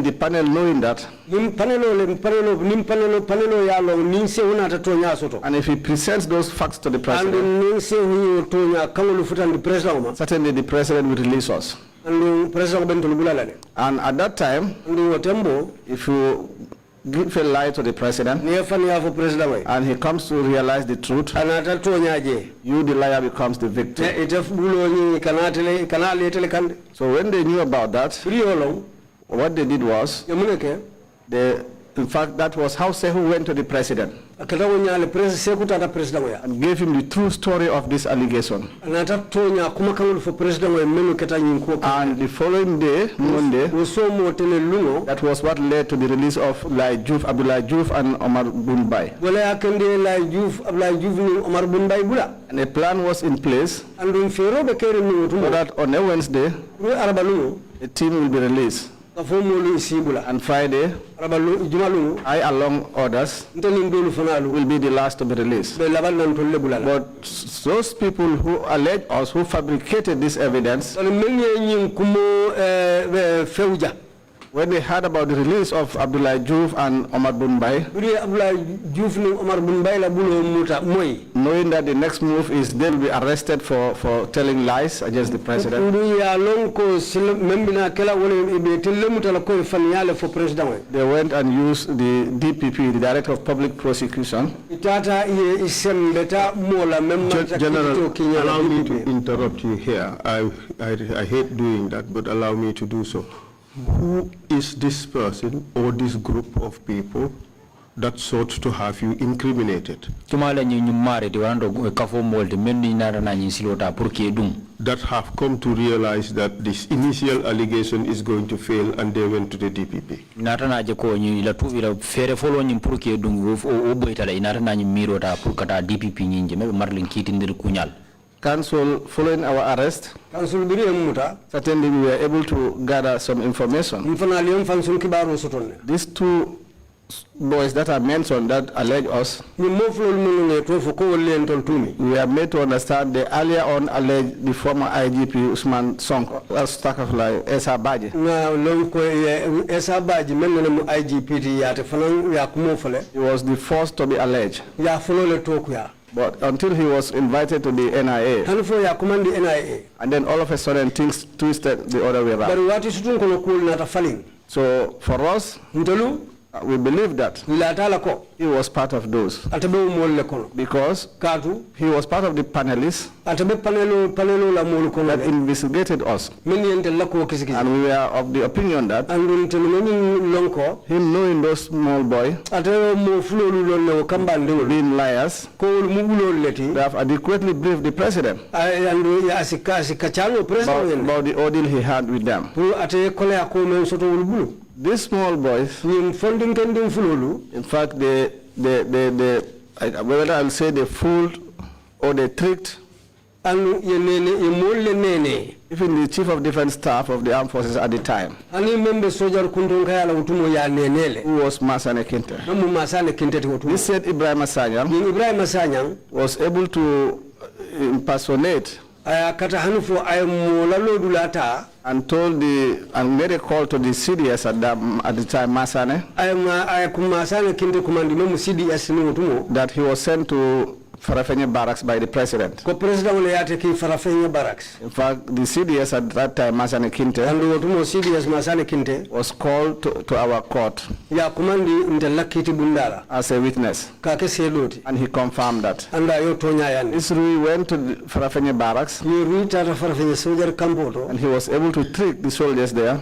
H: the panel knowing that, and if he presents those facts to the president, certainly the president will release us. And at that time, if you give a lie to the president, and he comes to realize the truth, you, the liar, becomes the victim. So when they knew about that, what they did was, in fact, that was how Sehu went to the president and gave him the true story of this allegation. And the following day, Monday, that was what led to the release of Abdullah Juf and Omar Bunbai. And a plan was in place so that on a Wednesday, a team will be released. And Friday, I, along others, will be the last to be released. But those people who allege us, who fabricated this evidence, when they heard about the release of Abdullah Juf and Omar Bunbai, knowing that the next move is they will be arrested for telling lies against the president, they went and used the DPP, the Director of Public Prosecution.
J: General, allow me to interrupt you here. I hate doing that, but allow me to do so. Who is this person or this group of people that sought to have you incriminated? That have come to realize that this initial allegation is going to fail and they went to the DPP.
H: Council, following our arrest, certainly we were able to gather some information. These two boys that are mentioned that allege us, we are made to understand they earlier on alleged the former IGP Usman Sonko as stuck of like Esa Baji. He was the first to be alleged. But until he was invited to the NIA, and then all of a sudden things twisted the other way around. So for us, we believe that he was part of those because he was part of the panelists that investigated us, and we are of the opinion that him knowing those small boys being liars, they have adequately briefed the president about the ordeal he had with them. These small boys, in fact, whether I'll say they fooled or they tricked, even the chief of defense staff of the armed forces at the time, who was Masane Kinte. He said Ibrahim Asanya was able to impersonate and told and made a call to the CDS at the time, Masane, that he was sent to Farafenye Barracks by the president. In fact, the CDS at that time, Masane Kinte, was called to our court as a witness, and he confirmed that. This Rui went to the Farafenye Barracks, and he was able to trick the soldiers there,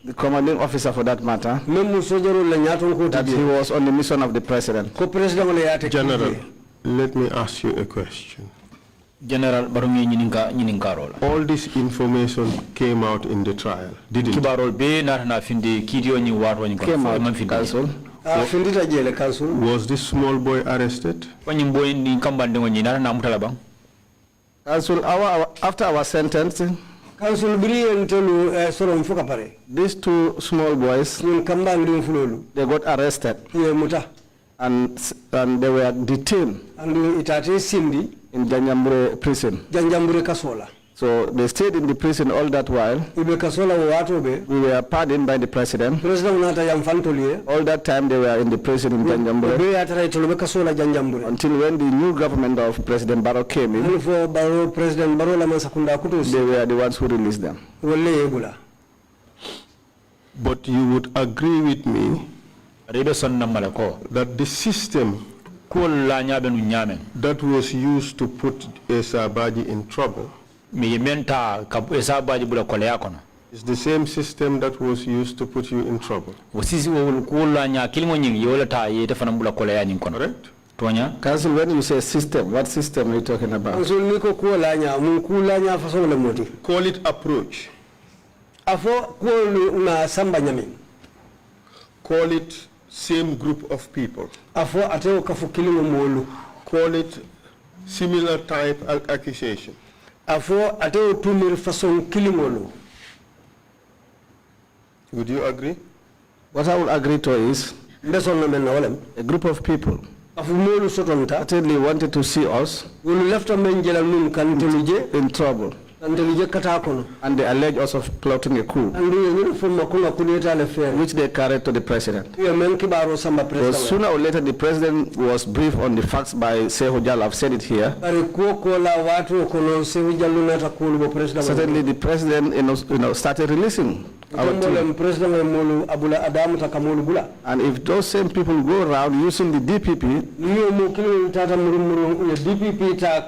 H: the commanding officer for that matter, that he was on the mission of the president.
J: General, Let me ask you a question.
G: General Barumi Nyininkarola.
J: All this information came out in the trial, didn't it?
G: Kibarol be na findi kidio ni waro ni
H: came out in council.
J: Was this small boy arrested?
G: Boy ni kambande ngoni na mutalabang.
H: Council, after our sentencing,
I: Council
H: these two small boys, they got arrested and they were detained in Janjambure prison. So they stayed in the prison all that while. We were pardoned by the president. All that time they were in the prison in Janjambure. Until when the new government of President Barrow came in, they were the ones who released them.
J: But you would agree with me that the system that was used to put Esabaji in trouble is the same system that was used to put you in trouble. Correct?
H: Council, when you say system, what system are you talking about?
J: Call it approach. Call it same group of people. Call it similar type accusation. Would you agree?
H: What I would agree to is a group of people certainly wanted to see us in trouble. And they allege us of plotting a coup, which they carried to the president. So sooner or later, the president was briefed on the facts by Sehu Jallo. I've said it here. Certainly, the president started releasing our team. And if those same people go around using the DPP,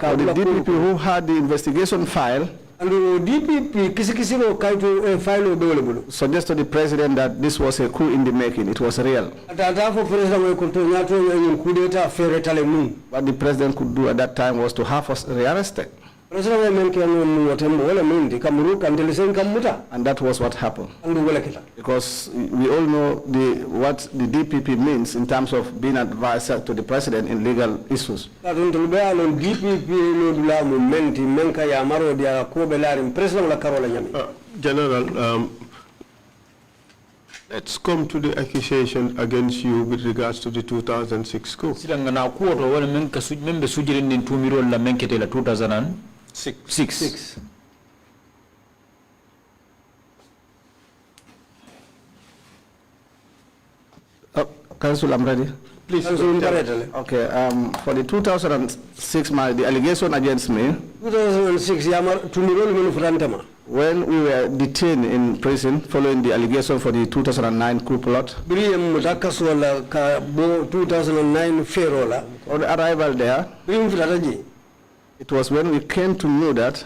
H: or the DPP who had the investigation file, suggest to the president that this was a coup in the making, it was real. What the president could do at that time was to have us rearrested. And that was what happened. Because we all know what the DPP means in terms of being advisor to the president in legal issues.
J: General, let's come to the accusation against you with regards to the 2006 coup. Six.
H: Council, I'm ready.
J: Please.
H: Okay. For the 2006, the allegation against me. 2006, when we were detained in prison following the allegation for the 2009 coup plot. On the arrival there, it was when we came to know that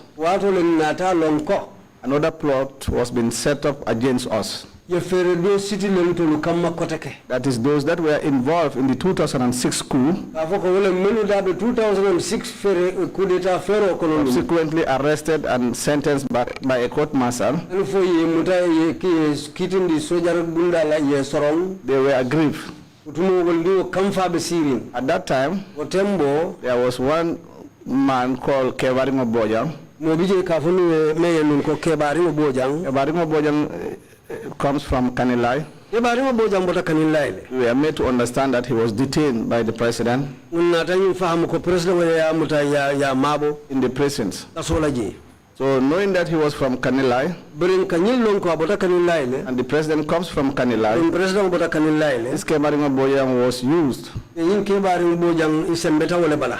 H: another plot was being set up against us. That is those that were involved in the 2006 coup, subsequently arrested and sentenced by a court martial. They were aggrieved. At that time, there was one man called Kerr comes from Kanilai. We are made to understand that he was detained by the president in the prisons. So knowing that he was from Kanilai, and the president comes from Kanilai, this Kebaringo Bojang was used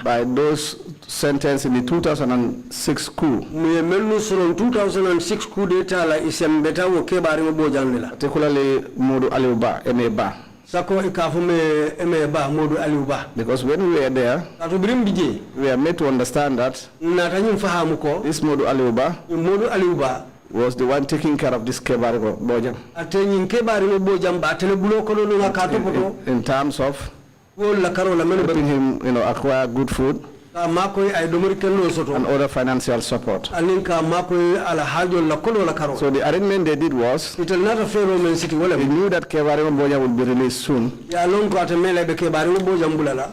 H: by those sentenced in the 2006 coup. Particularly Modu Aliuba, Emeba. Because when we were there, we are made to understand that this Modu Aliuba was the one taking care of this Bojang. In terms of helping him, acquire good food, and other financial support. So the arrangement they did was, he knew that Kebaringo Boja would be released soon.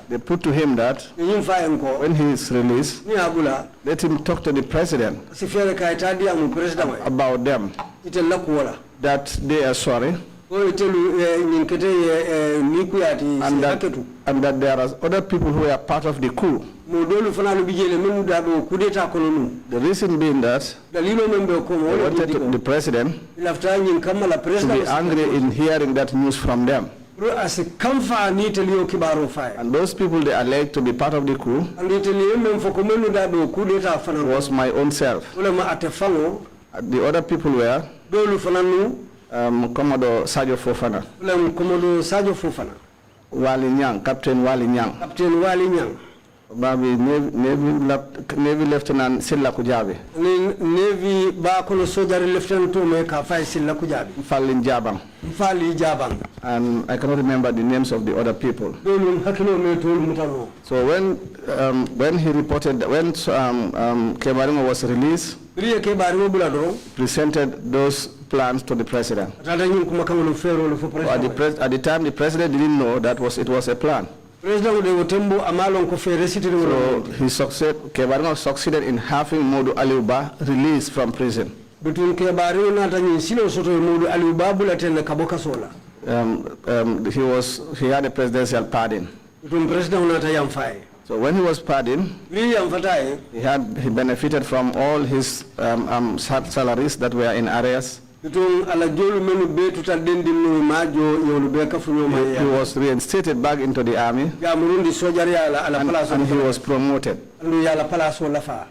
H: They put to him that when he is released, let him talk to the president about them, that they are sorry, and that there are other people who are part of the coup. The reason being that they wanted the president to be angry in hearing that news from them. And those people they alleged to be part of the coup was my own self. The other people were Commodore Sajo Fofana, Wali Nyang, Captain Wali Nyang, Navy Lieutenant Silla Kujabi, Navy Bakono Soldier Lieutenant Tume Kafai Silla Kujabi, Fali Jabang, and I cannot remember the names of the other people. So when he reported, when Kebaringo was released, presented those plans to the president. At the time, the president didn't know that it was a plan. So Kebaringo succeeded in having Modu Aliuba released from prison. He had a presidential pardon. So when he was pardoned, he benefited from all his salaries that were in arrears. He was reinstated back into the army, and he was promoted.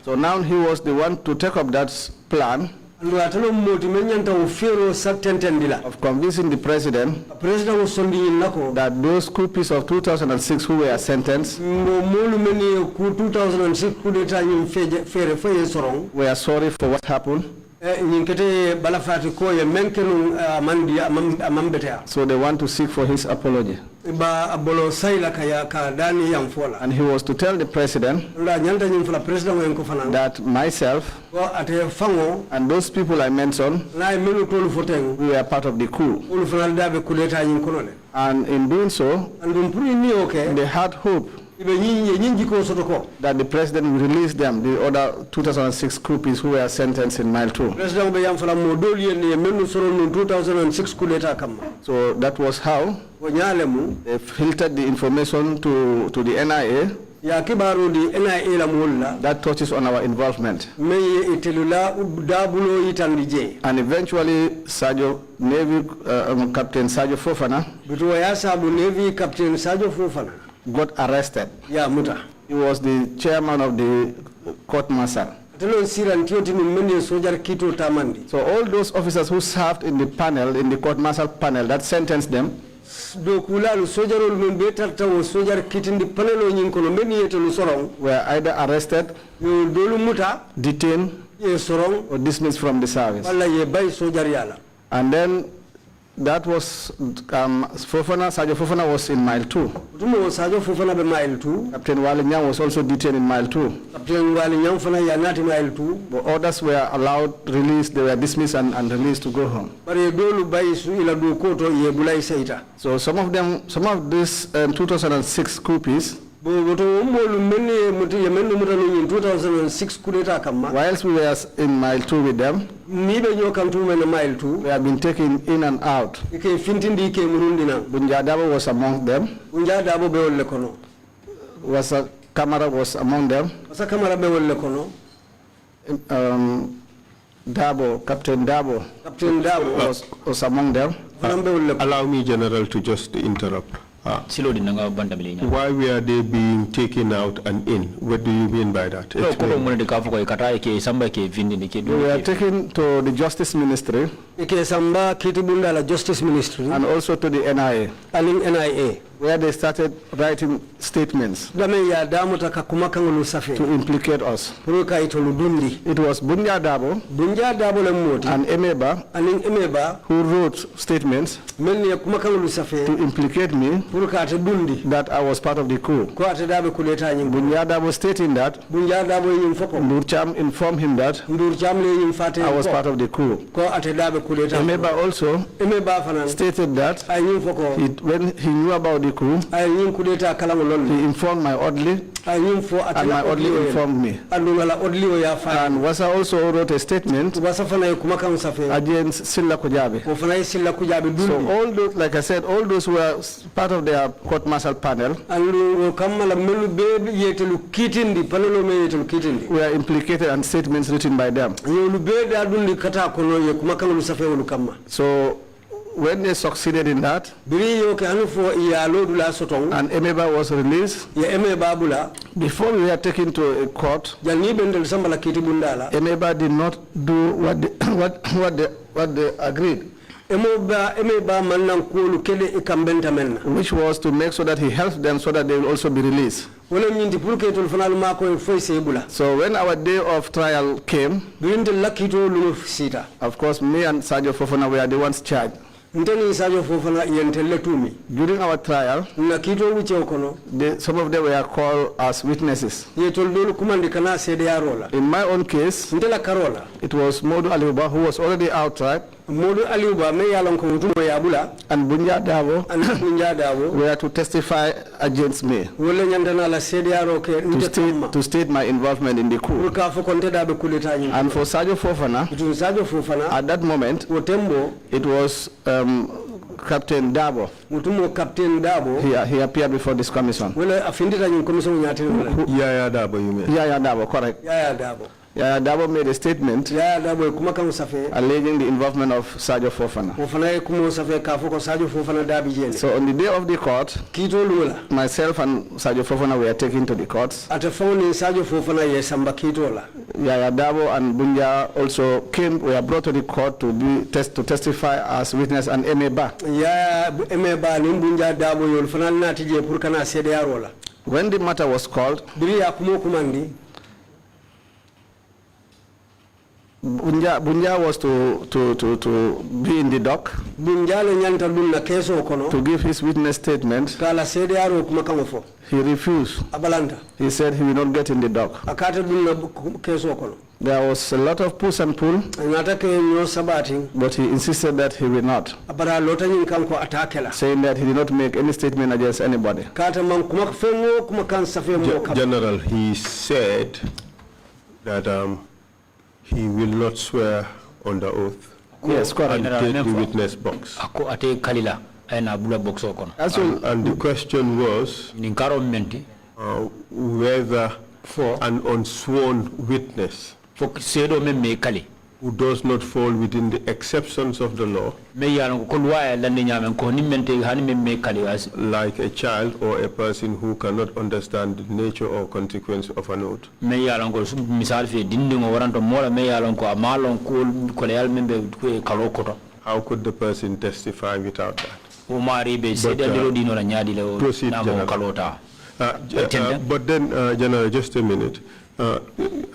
H: So now he was the one to take up that plan of convincing the president that those coups of 2006 who were sentenced were sorry for what happened. So they want to seek for his apology. And he was to tell the president that myself and those people I mentioned, we were part of the coup. And in doing so, they had hope that the president will release them, the other 2006 coups who were sentenced in Mile 2. So that was how they filtered the information to the NIA that touches on our involvement. And eventually, Navy Captain Sajo Fofana got arrested. He was the chairman of the court martial. So all those officers who served in the panel, in the court martial panel that sentenced them, were either arrested, detained, or dismissed from the service. And then that was Sajo Fofana was in Mile 2. Captain Wali Nyang was also detained in Mile 2. But others were allowed released, they were dismissed and released to go home. So some of these 2006 coups, whilst we were in Mile 2 with them, we have been taken in and out. Bunjadabo was among them. Kamara was among them. Captain Dabo was among them.
J: Allow me, General, to just interrupt. Why were they being taken out and in? What do you mean by that?
H: We were taken to the Justice Ministry
I: Justice Ministry.
H: And also to the NIA.
I: NIA.
H: Where they started writing statements to implicate us. It was Bunja Dabo and Emeba who wrote statements to implicate me that I was part of the coup. Bunja Dabo stating that Nurcham informed him that I was part of the coup. Emeba also stated that when he knew about the coup, he informed my orderly, and my orderly informed me. And Wasa also wrote a statement against Silla Kujabi. So all those, like I said, all those were part of their court-martial panel were implicated and statements written by them. So when they succeeded in that, and Emeba was released, before we were taken to a court, Emeba did not do what they agreed, which was to make sure that he helps them so that they will also be released. So when our day of trial came, of course me and Sergeant Fofana were the ones charged. During our trial, some of them were called as witnesses. In my own case, it was Modu Aliuba, who was already outright, and Bunja Davo were to testify against me, to state my involvement in the coup. And for Sergeant Fofana, at that moment, it was Captain Dabo. He appeared before this commission. Yaya Dabo, you mean? Yaya Dabo, correct. Yaya Dabo. Yaya Dabo made a statement alleging the involvement of Sergeant Fofana. So on the day of the court, myself and Sergeant Fofana were taken to the courts. Yaya Dabo and Bunja also were brought to the court to testify as witness, and Emeba. When the matter was called, Bunja was to be in the dock to give his witness statement. He refused. He said he will not get in the dock. There was a lot of push and pull, but he insisted that he will not, saying that he did not make any statement against anybody.
J: General, he said that he will not swear under oath.
H: Yes, correct.
J: And take the witness box. And the question was whether an unsworn witness who does not fall within the exceptions of the law, like a child or a person who cannot understand the nature or consequence of an oath, how could the person testify without that? Proceed, General. But then, General, just a minute.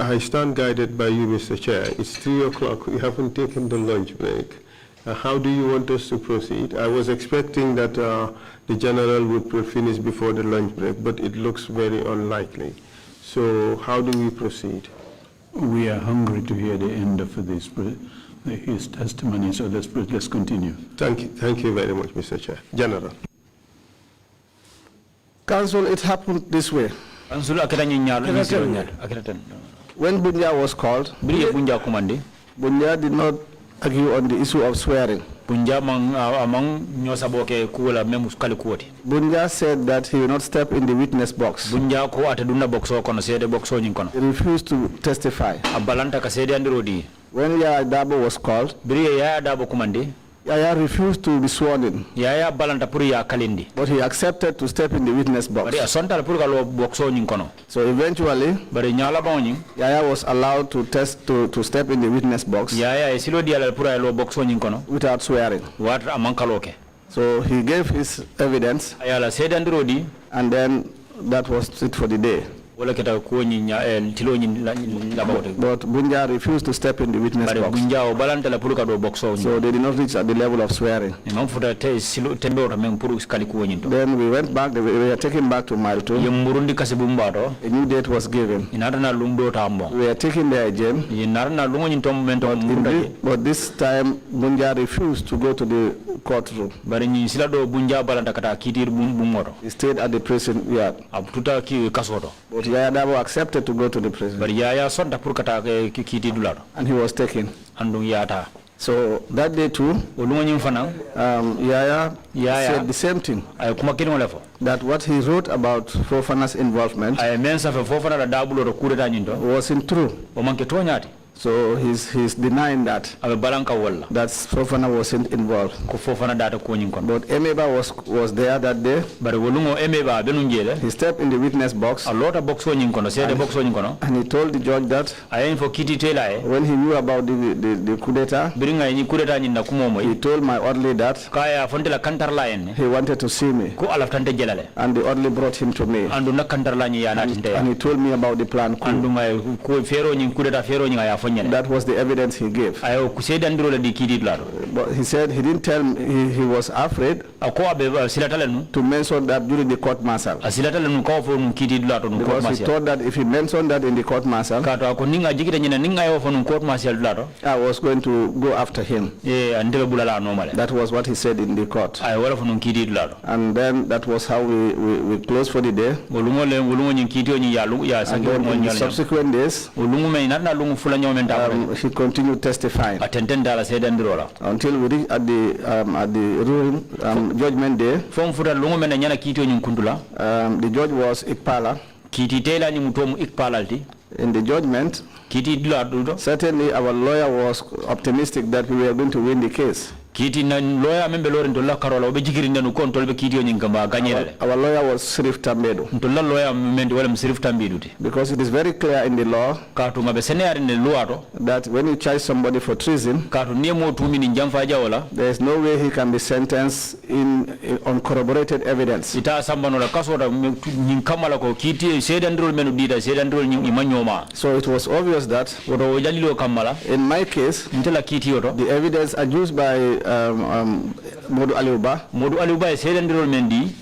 J: I stand guided by you, Mr. Chair. It's 3 o'clock. We haven't taken the lunch break. How do you want us to proceed? I was expecting that the General would finish before the lunch break, but it looks very unlikely. So how do we proceed?
K: We are hungry to hear the end of his testimony, so let's continue.
J: Thank you very much, Mr. Chair. General.
H: Council, it happened this way. When Bunja was called, Bunja did not argue on the issue of swearing. Bunja said that he will not step in the witness box. He refused to testify. When Yaya Dabo was called, Yaya refused to be sworn in.
G: Yaya balanta puri ya kalindi.
H: But he accepted to step in the witness box.
G: Bari asonta puri kalo boxo nyinkono.
H: So eventually,
G: bari nyala bawni.
H: Yaya was allowed to step in the witness box.
G: Yaya esilo diala puri lo boxo nyinkono.
H: Without swearing.
G: Wat amankaloke.
H: So he gave his evidence.
G: Ayala said androdi.
H: And then that was it for the day. But Bunja refused to step in the witness box. So they did not reach at the level of swearing. Then we went back, we were taken back to Mile 2. A new date was given. We were taken there again. But this time Bunja refused to go to the courtroom. He stayed at the prison yard. But Yaya Dabo accepted to go to the prison. And he was taken. So that day too, Yaya said the same thing. That what he wrote about Fofana's involvement wasn't true. So he's denying that Fofana wasn't involved. But Emeba was there that day. He stepped in the witness box. And he told the judge that when he knew about the coup d'etat, he told my orderly that he wanted to see me. And the orderly brought him to me. And he told me about the plan. That was the evidence he gave. But he said he didn't tell me he was afraid to mention that during the court martial. Because he thought that if he mentioned that in the court martial, I was going to go after him. That was what he said in the court. And then that was how we closed for the day. And then in the subsequent days, he continued testifying until we reached at the ruling judgment day. The judge was Ikpala. In the judgment, certainly our lawyer was optimistic that we were going to win the case. Our lawyer was Sirif Tambedo. Because it is very clear in the law that when you charge somebody for treason, there is no way he can be sentenced on corroborated evidence. So it was obvious that in my case, the evidence adduced by Modu Aliuba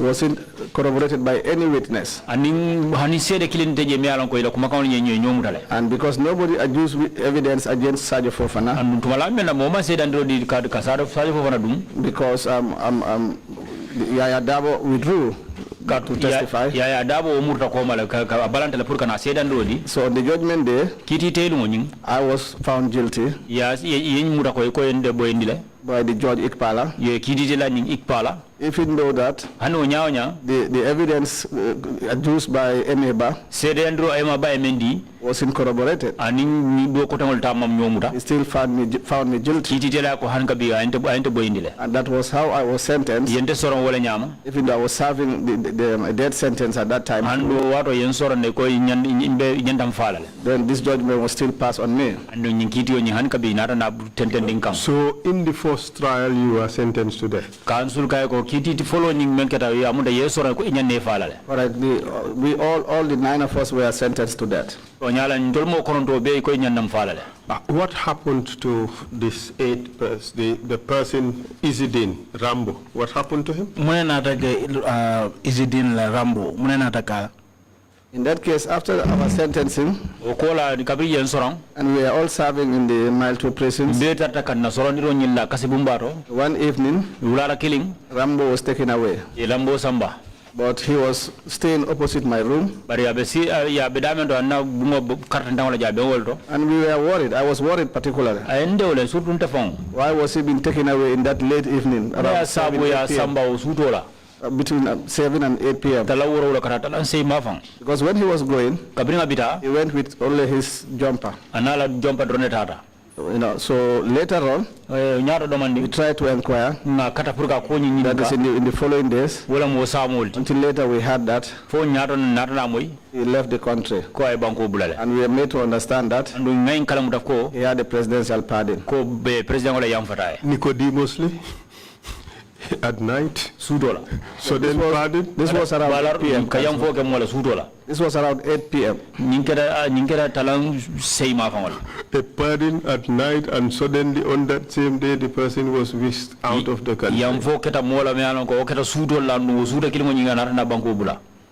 H: wasn't corroborated by any witness. And because nobody adduced evidence against Sergeant Fofana, because Yaya Dabo withdrew to testify. So on the judgment day, I was found guilty by the judge Ikpala. Even though that the evidence adduced by Emeba was incorroborated, he still found me guilty. And that was how I was sentenced, even though I was serving the death sentence at that time. Then this judgment was still passed on me.
J: So in the first trial you were sentenced to death?
H: Alright, all the 9 of us were sentenced to death.
J: What happened to this 8th person, the person Izidin Rambo? What happened to him?
H: In that case, after our sentencing, and we are all serving in the Mile 2 prisons, one evening, Rambo was taken away. But he was staying opposite my room. And we were worried. I was worried particularly. Why was he being taken away in that late evening? Around 7 p.m. Between 7 and 8 p.m. Because when he was going, he went with only his jumper. You know, so later on, we try to inquire. That is in the following days. Until later we had that. He left the country. And we are made to understand that he had a presidential pardon.
J: Nicodemously? At night? So then pardon?
H: This was around 8 p.m. This was around 8 p.m.
J: A pardon at night, and suddenly on that same day the person was whisked out of the country.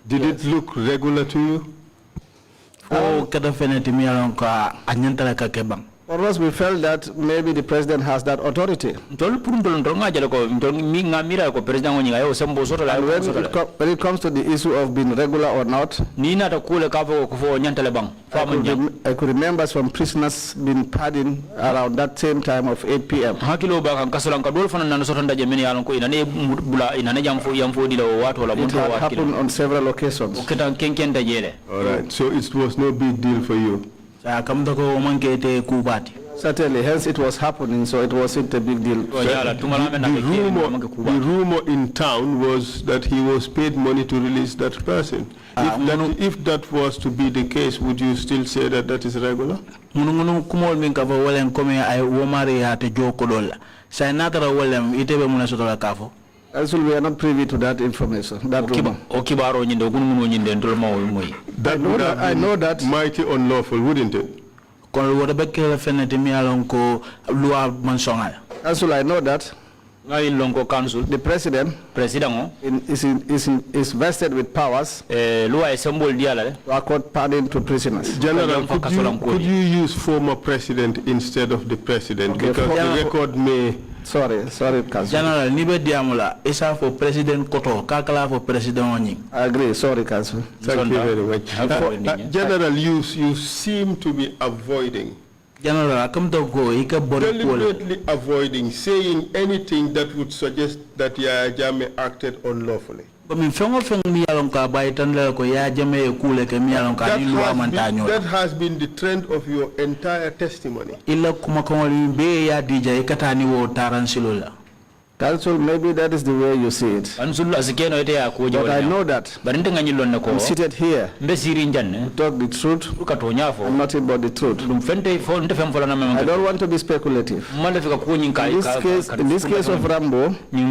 J: Did it look regular to you?
H: For us, we felt that maybe the president has that authority. And when it comes to the issue of being regular or not, I could remember some prisoners being pardoned around that same time of 8 p.m. That happened on several occasions.
J: All right, so it was no big deal for you.
H: Certainly, hence it was happening, so it wasn't a big deal.
J: The rumor in town was that he was paid money to release that person. If that was to be the case, would you still say that that is regular?
H: Also, we are not privy to that information, that rumor.
J: I know that mighty unlawful, wouldn't it?
H: Also, I know that the president is vested with powers to accord pardon to prisoners.
J: General, could you use former president instead of the president? Okay, because the record may...
H: Sorry, Council.
L: General, nibe diamula isa for President Koto, kakala for President Onying.
H: I agree, sorry, Council.
J: Thank you very much. General, you seem to be avoiding.
L: General, I come to go,
J: deliberately avoiding saying anything that would suggest that Yaya Jammeh acted unlawfully. That has been the trend of your entire testimony.
H: Council, maybe that is the way you see it. But I know that I'm seated here to talk the truth and nothing but the truth. I don't want to be speculative. In this case of Rambo, we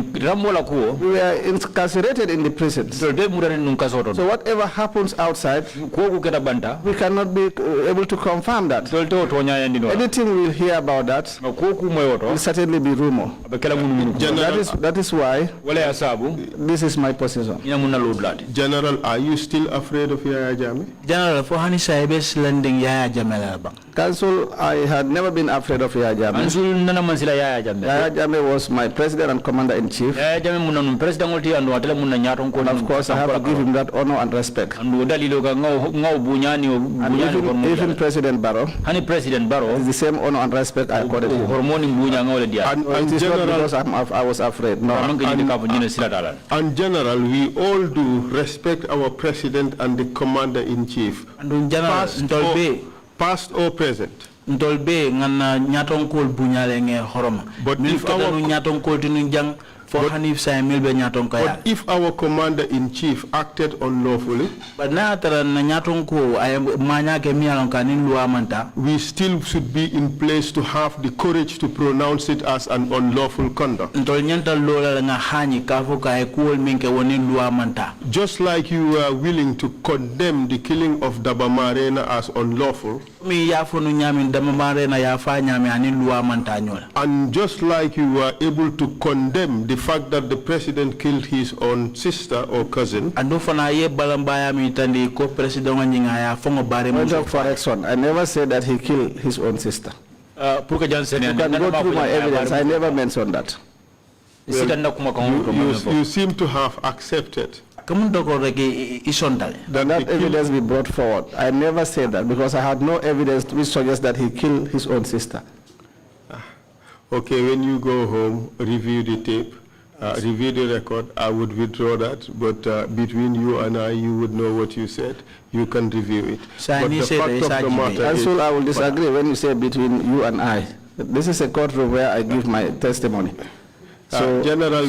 H: were incarcerated in the prison. So whatever happens outside, we cannot be able to confirm that. Anything we'll hear about that will certainly be rumor. That is why this is my position.
J: General, are you still afraid of Yaya Jammeh?
L: General, for Hani Saibes lending Yaya Jammeh.
H: Council, I had never been afraid of Yaya Jammeh. Yaya Jammeh was my president and commander-in-chief. And of course, I have to give him that honor and respect. And even President Barrow, is the same honor and respect I accorded him. And it is not because I was afraid. No.
J: And General, we all do respect our president and the commander-in-chief. Past or present. But if our commander-in-chief acted unlawfully, we still should be in place to have the courage to pronounce it as an unlawful conduct. Just like you are willing to condemn the killing of Daba Marena as unlawful, and just like you were able to condemn the fact that the president killed his own sister or cousin.
H: Point of correction, I never said that he killed his own sister. You can go through my evidence, I never mentioned that.
J: You seem to have accepted that
H: evidence be brought forward. I never said that because I had no evidence which suggests that he killed his own sister.
J: Okay, when you go home, review the tape, review the record. I would withdraw that, but between you and I, you would know what you said. You can review it. But the fact of the matter is,
H: I will disagree when you say between you and I. This is a courtroom where I give my testimony. So,
J: General,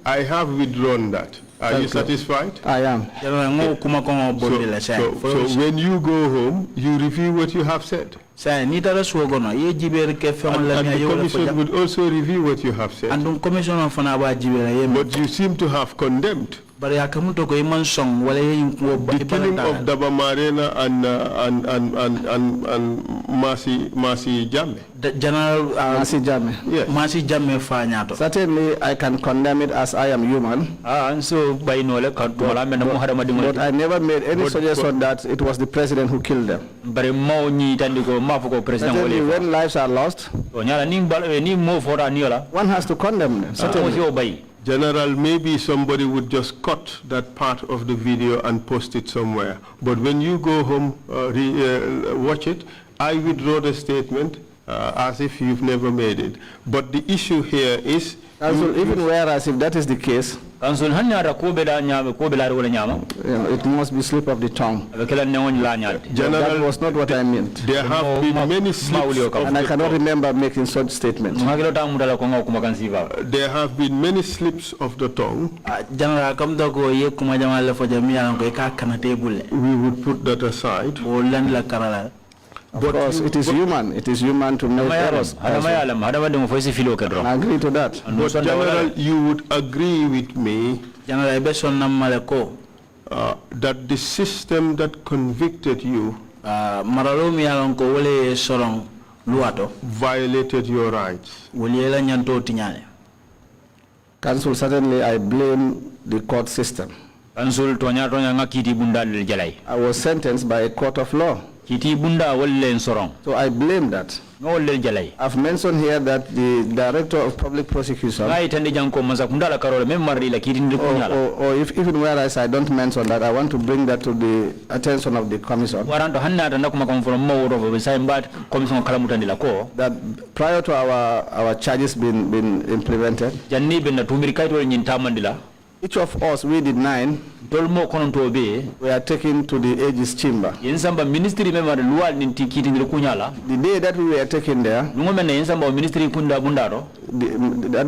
J: I have withdrawn that. Are you satisfied?
H: I am.
J: So when you go home, you review what you have said. And the commission would also review what you have said. But you seem to have condemned the killing of Daba Marena and Masi Jamme.
H: General Masi Jamme.
J: Yes.
H: Masi Jamme fanyato. Certainly, I can condemn it as I am human.
G: And so by no
H: but I never made any suggestion that it was the president who killed them. Certainly, when lives are lost, one has to condemn them. Certainly.
J: General, maybe somebody would just cut that part of the video and post it somewhere. But when you go home, watch it, I withdraw the statement as if you've never made it. But the issue here is...
H: even whereas if that is the case, it must be slip of the tongue.
J: General,
H: that was not what I meant.
J: There have been many slips of
H: and I cannot remember making such statements.
J: There have been many slips of the tongue. We would put that aside.
H: Of course, it is human. It is human to make errors. I agree to that.
J: But General, you would agree with me that the system that convicted you violated your rights.
H: Council, certainly I blame the court system. I was sentenced by a court of law. So I blame that. I've mentioned here that the Director of Public Prosecution, or if even whereas I don't mention that, I want to bring that to the attention of the Commission. That prior to our charges being implemented, each of us, we did 9, we are taken to the Aegis chamber. The day that we were taken there, that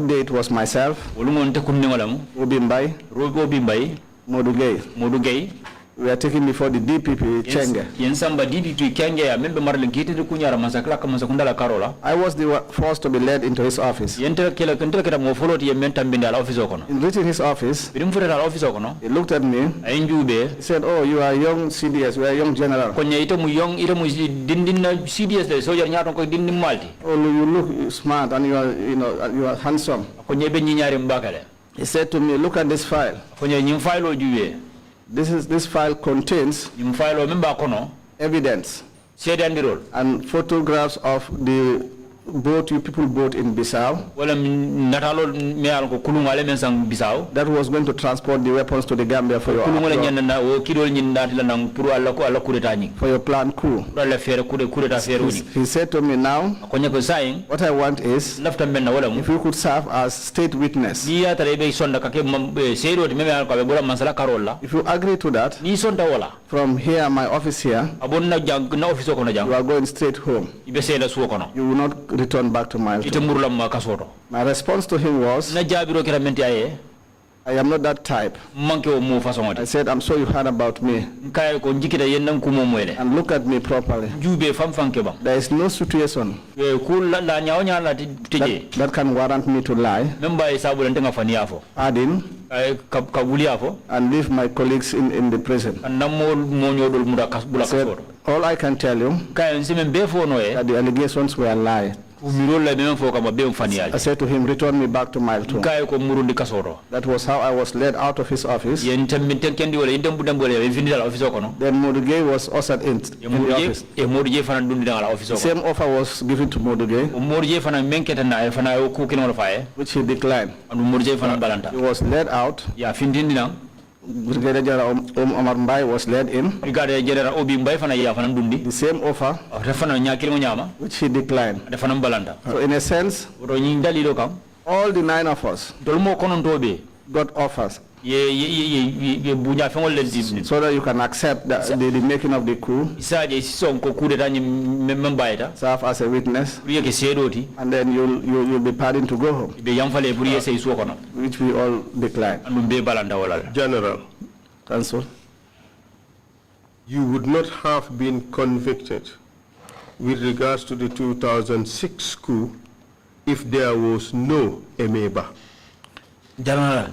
H: day it was myself, Obimbai, Modugay. We are taken before the DPP Chenge. I was the first to be led into his office. In reaching his office, he looked at me. He said, "Oh, you are young CDS, you are young general. Oh, you look smart and you are handsome." He said to me, "Look at this file. This file contains evidence and photographs of the boat you people bought in Bissau that was going to transport the weapons to the Gambia for your planned coup." He said to me, "Now, what I want is if you could serve as state witness. If you agree to that, from here, my office here, you are going straight home. You will not return back to my home." My response to him was, "I am not that type." I said, "I'm sure you heard about me. And look at me properly. There is no situation that can warrant me to lie, pardon, and leave my colleagues in the prison." I said, "All I can tell you that the allegations were lie." I said to him, "Return me back to Mile 2. That was how I was led out of his office. Then Modugay was ushered in the office. The same offer was given to Modugay, which he declined. He was led out. Brigadier General Omar Mbai was led in. The same offer, which he declined. So in a sense, all the 9 of us got offers. So that you can accept the making of the coup. Serve as a witness. And then you'll be pardoned to go home. Which we all decline.
J: General.
H: Counsel.
J: You would not have been convicted with regards to the 2006 coup if there was no Emeba.
L: General,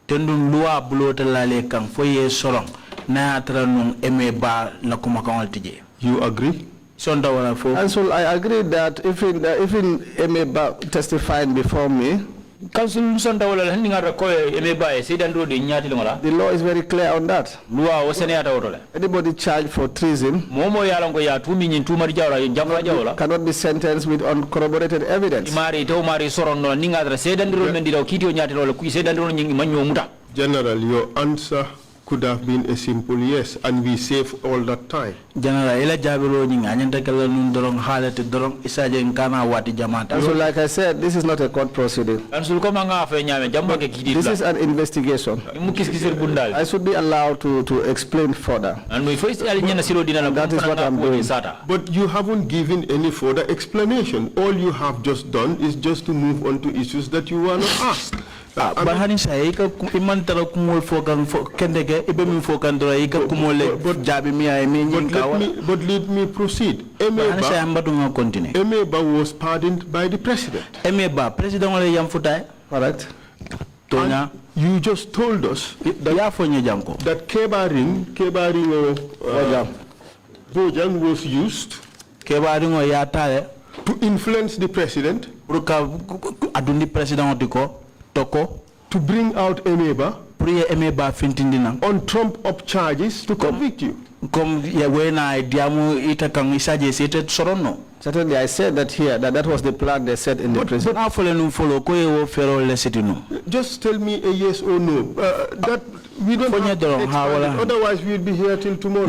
L: tendun loi blote lale kang foye solong na atra nung Emeba la kumakawal tije.
J: You agree?
H: And so I agree that if Emeba testifying before me, the law is very clear on that. Anybody charged for treason cannot be sentenced with uncorroborated evidence.
J: General, your answer could have been a simple yes, and we save all that time.
L: General, ila jabiro nyinga anyanta kala nun dorong halate dorong isaje nkana wati jamata.
H: And so like I said, this is not a court proceeding. This is an investigation. I should be allowed to explain further. That is what I'm doing.
J: But you haven't given any further explanation. All you have just done is just to move on to issues that you were not asked.
L: But let me
J: proceed. Emeba was pardoned by the president.
H: Correct.
J: And you just told us that Bojang was used to influence the president to bring out Emeba on trump-up charges to convict you.
H: Certainly, I said that here, that was the plan they said in the prison.
J: Just tell me a yes or no. That we don't have to expand, otherwise we'll be here till tomorrow.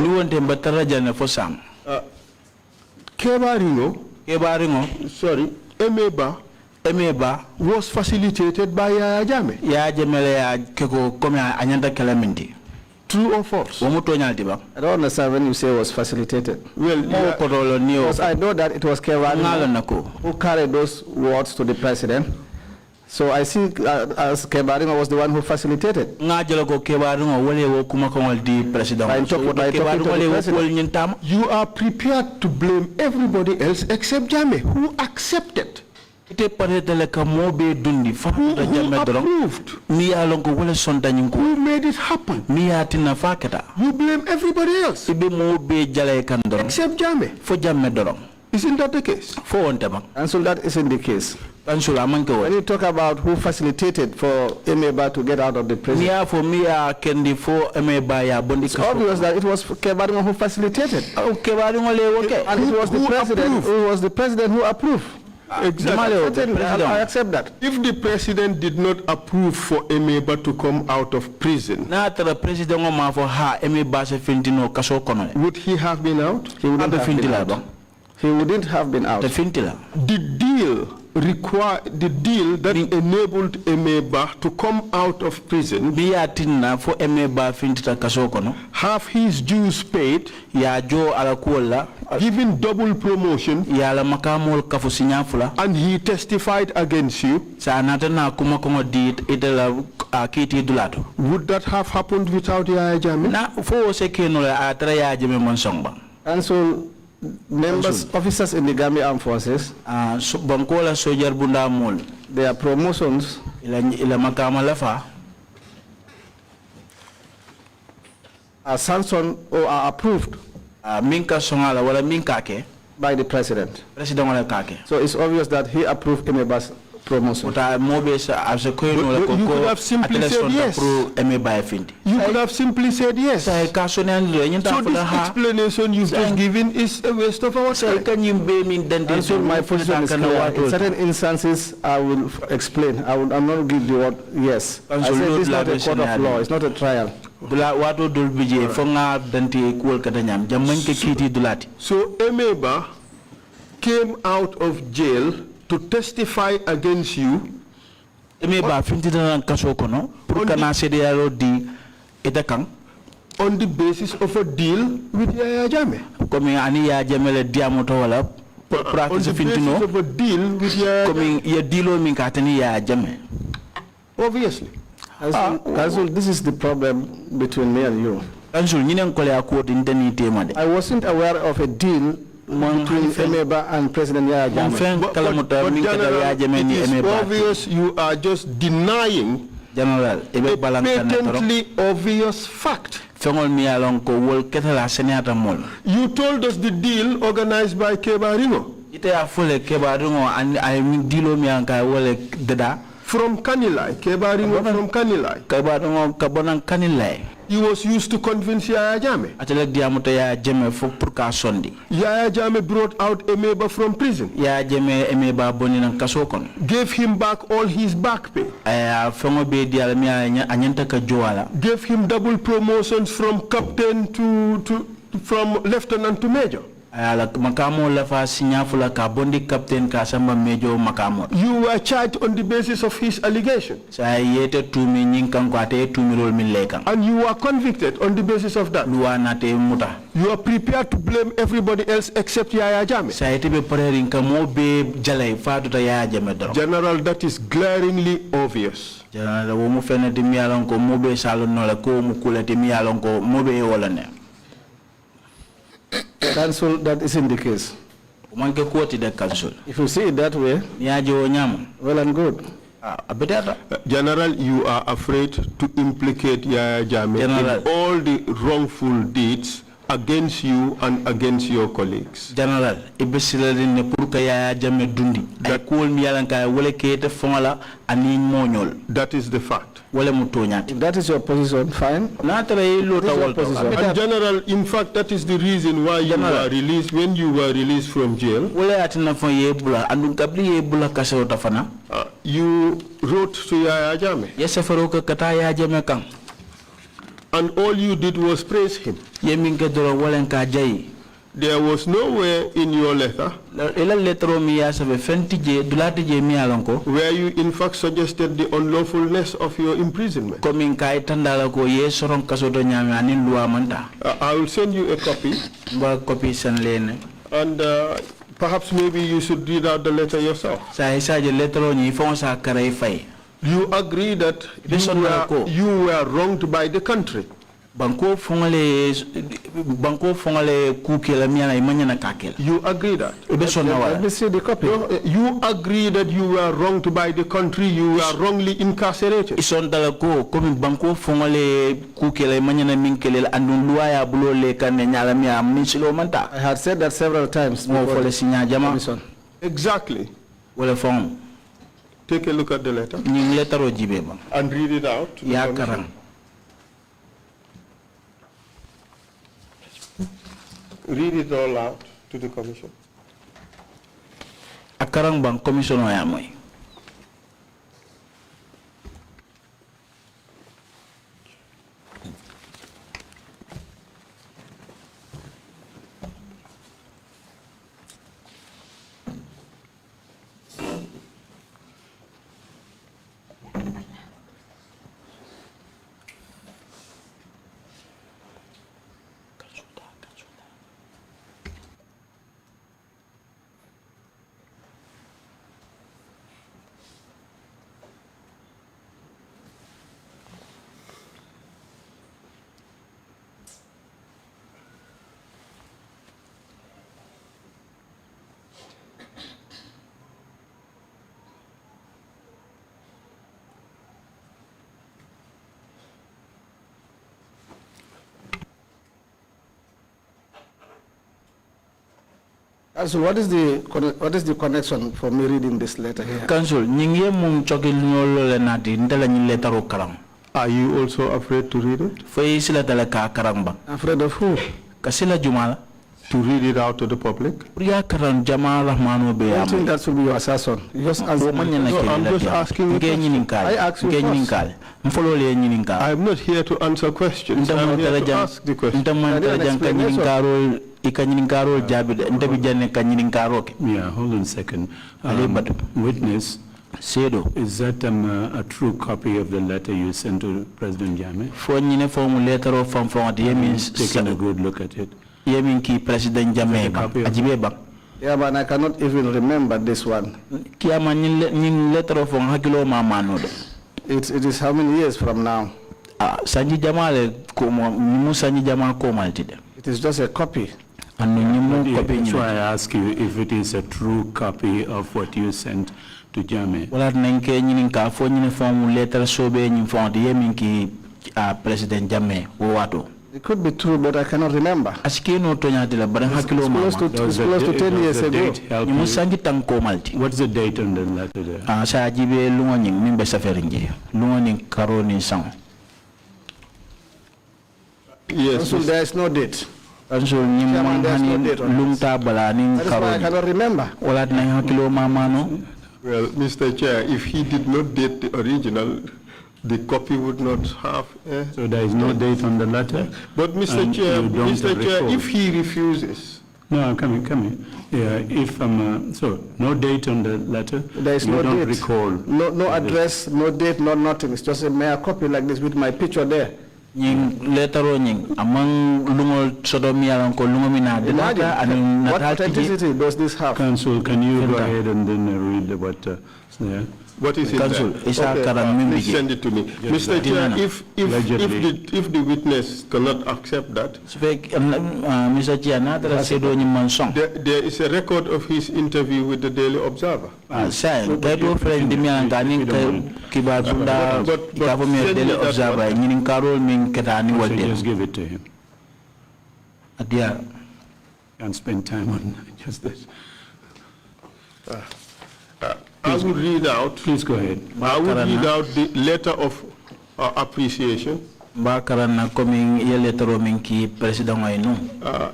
J: Sorry, Emeba was facilitated by Yaya Jammeh. True or false?
H: I don't understand when you say it was facilitated.
J: Well,
H: because I know that it was Kerr who carried those words to the president. So I see as Kerr was the one who facilitated.
J: You are prepared to blame everybody else except Jammeh, who accepted. Who approved? Who made it happen? You blame everybody else except Jammeh. Isn't that the case?
H: And so that isn't the case. When you talk about who facilitated for Emeba to get out of the prison, it's obvious that it was Kerr who facilitated. And it was the president who approved.
J: Exactly.
H: I accept that.
J: If the president did not approve for Emeba to come out of prison, would he have been out?
H: He wouldn't have been out. He wouldn't have been out.
J: The deal that enabled Emeba to come out of prison, have his dues paid, given double promotion, and he testified against you, would that have happened without Yaya Jammeh?
H: And so members, officers in the Gambia Armed Forces, their promotions are sanctioned or are approved by the president. So it's obvious that he approved Emeba's promotion.
J: You could have simply said yes. You could have simply said yes. So this explanation you've just given is a waste of our time.
H: And so my position is clear. In certain instances, I will explain. I'm not give the word yes. I say this is not a court of law. It's not a trial.
J: So Emeba came out of jail to testify against you
L: eme ba fintita kaso kono pour kana CDAO di etakang
J: on the basis of a deal with Yaya Jammeh.
L: Comme ani Yaya Jammeh le diamoto wala practice fintino
J: of a deal with Yaya
L: comme ya dealo min ka tani Yaya Jammeh.
J: Obviously.
H: Council, this is the problem between me and you. I wasn't aware of a deal between Emeba and President Yaya Jammeh.
J: But it is obvious you are just denying a patently obvious fact. You told us the deal organized by Kebaringo. From Kanilai, Kebaringo from Kanilai. He was used to convince Yaya Jammeh. Yaya Jammeh brought out Emeba from prison. Gave him back all his back pay. Gave him double promotions from captain from lieutenant to major. You were charged on the basis of his allegation. And you were convicted on the basis of that. You are prepared to blame everybody else except Yaya Jammeh. General, that is glaringly obvious.
H: Council, that isn't the case. If you see it that way, well and good.
J: General, you are afraid to implicate Yaya Jammeh in all the wrongful deeds against you and against your colleagues.
L: General,
J: that is the fact.
H: If that is your position, fine.
J: And General, in fact, that is the reason why you were released when you were released from jail. You wrote to Yaya Jammeh. And all you did was praise him. There was nowhere in your letter where you in fact suggested the unlawfulness of your imprisonment. I will send you a copy. And perhaps maybe you should read out the letter yourself. You agree that you were wronged by the country. You agree that?
H: Let me see the copy.
J: You agree that you were wronged by the country, you were wrongly incarcerated.
H: I had said that several times.
J: Exactly. Take a look at the letter and read it out to the commission. Read it all out to the commission.
L: Akarang bang commission ayamoy.
H: So what is the connection for me reading this letter here?
J: Are you also afraid to read it?
H: Afraid of who?
J: To read it out to the public?
H: I don't think that should be your assassin. Just answer.
J: I'm just asking you. I ask you first. I'm not here to answer questions. I'm here to ask the question.
K: Yeah, hold on a second. Witness, Is that a true copy of the letter you sent to President Jammeh? Taking a good look at it.
H: President Jammeh. Yeah, but I cannot even remember this one. It is how many years from now? It is just a copy.
K: That's why I ask you if it is a true copy of what you sent to Jammeh.
H: President Jammeh. It could be true, but I cannot remember. It's close to 10 years ago.
K: What's the date on the letter there?
H: Yes, there is no date. There's no date on this. That is why I cannot remember.
J: Well, Mr. Chair, if he did not date the original, the copy would not have.
K: So there is no date on the letter.
J: But Mr. Chair, if he refuses.
K: No, I'm coming. Yeah, if so no date on the letter.
H: There is no date.
K: Recall.
H: No address, no date, no nothing. It's just a mere copy like this with my picture there.
L: Letter among Lumol Sodomia and Columina.
H: What authenticity does this have?
K: Council, can you go ahead and then read what there?
J: What is it?
L: Council,
J: please send it to me.
K: Yes,
J: Mr. Chair, if the witness cannot accept that, there is a record of his interview with the Daily Observer.
K: Just give it to him. Can't spend time on just this.
J: I will read out.
K: Please go ahead.
J: I will read out the letter of appreciation.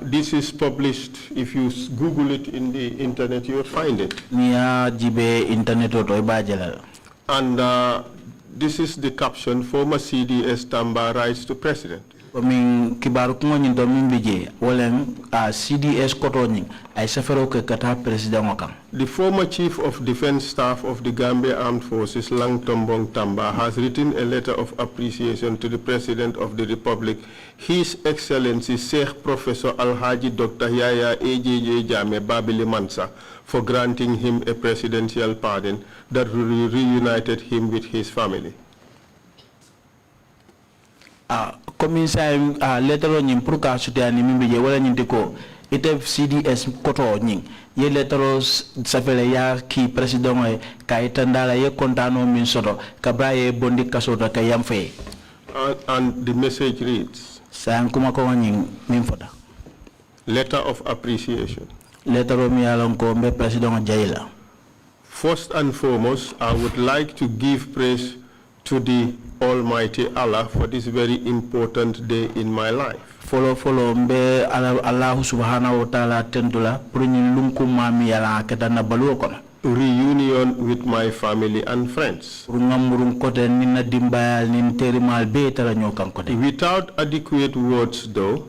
J: This is published. If you Google it in the internet, you will find it. And this is the caption: former CDS Tamba writes to President.
L: CDS Kotoning, I suffer President.
J: The former Chief of Defense Staff of the Gambia Armed Forces, Tombong Tamba, has written a letter of appreciation to the President of the Republic, His Excellency Sheikh Professor Alhaji Dr. Yaya AJJ Jammeh Babili Mansa, for granting him a presidential pardon that reunited him with his family.
L: Letter on Yimpuka Sutiani Mimbi, wala Nintiko, itef CDS Koto Ning, ye letteros Safeleya ki President Kaitandala ye Contano Minsoto, Kabraye Bondi Kasota Kayamfe.
J: And the message reads:
L: Sankumako Ning Minfoda.
J: Letter of appreciation.
L: Letter of Mialonko, President Jaila.
J: First and foremost, I would like to give praise to the Almighty Allah for this very important day in my life.
L: Follow mbe Allah subhanahu wa ta'ala tendula prunin lunku mami yala ketana baluokona.
J: Reunion with my family and friends.
L: Without
J: adequate words though,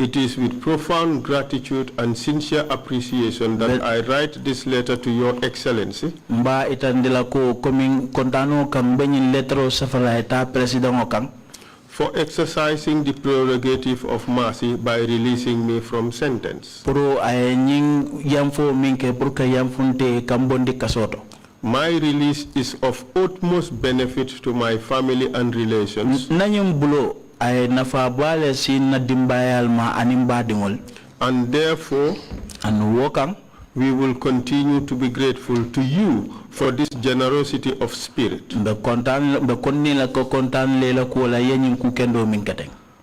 J: it is with profound gratitude and sincere appreciation that I write this letter to Your Excellency. For exercising the prerogative of mercy by releasing me from sentence. My release is of utmost benefit to my family and relations. And therefore, we will continue to be grateful to you for this generosity of spirit.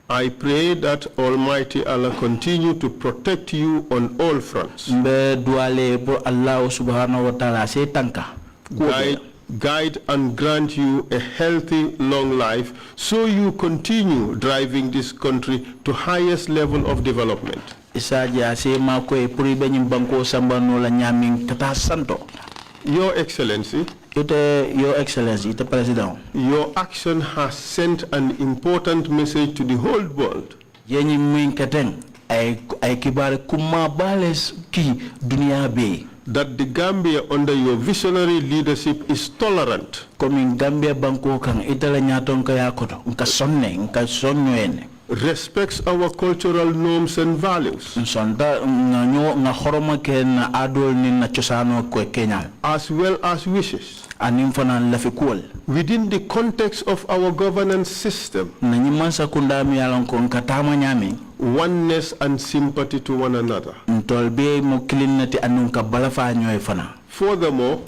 J: I pray that Almighty Allah continue to protect you on all fronts. Guide and grant you a healthy, long life so you continue driving this country to highest level of development. Your Excellency,
L: the President,
J: your action has sent an important message to the whole world. that the Gambia under your visionary leadership is tolerant.
L: Gambia banko kan itala nyatonka yakoto nka sonne nka sonyoene.
J: Respects our cultural norms and values.
L: As
J: well as wishes. Within the context of our governance system. Oneness and sympathy to one another. Furthermore,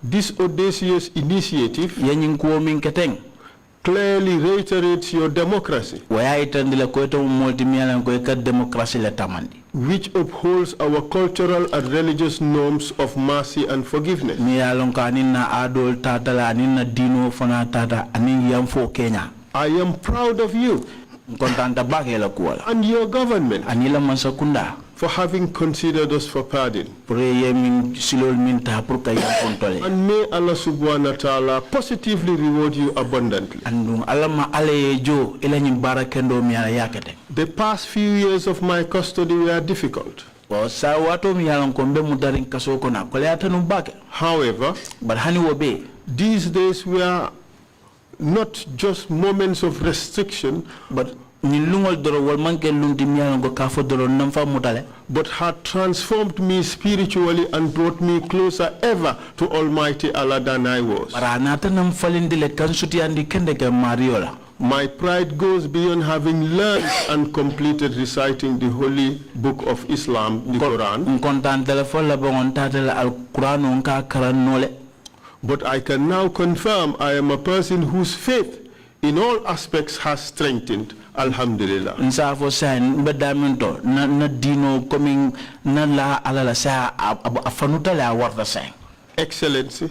J: this audacious initiative clearly reiterates your democracy, which upholds our cultural and religious norms of mercy and forgiveness. I am proud of you and your government for having considered us for pardon. And may Allah subhanahu wa ta'ala positively reward you abundantly. The past few years of my custody were difficult. However, these days were not just moments of restriction, but had transformed me spiritually and brought me closer ever to Almighty Allah than I was. My pride goes beyond having learned and completed reciting the holy book of Islam, the Quran. But I can now confirm I am a person whose faith in all aspects has strengthened. Alhamdulillah. Excellency,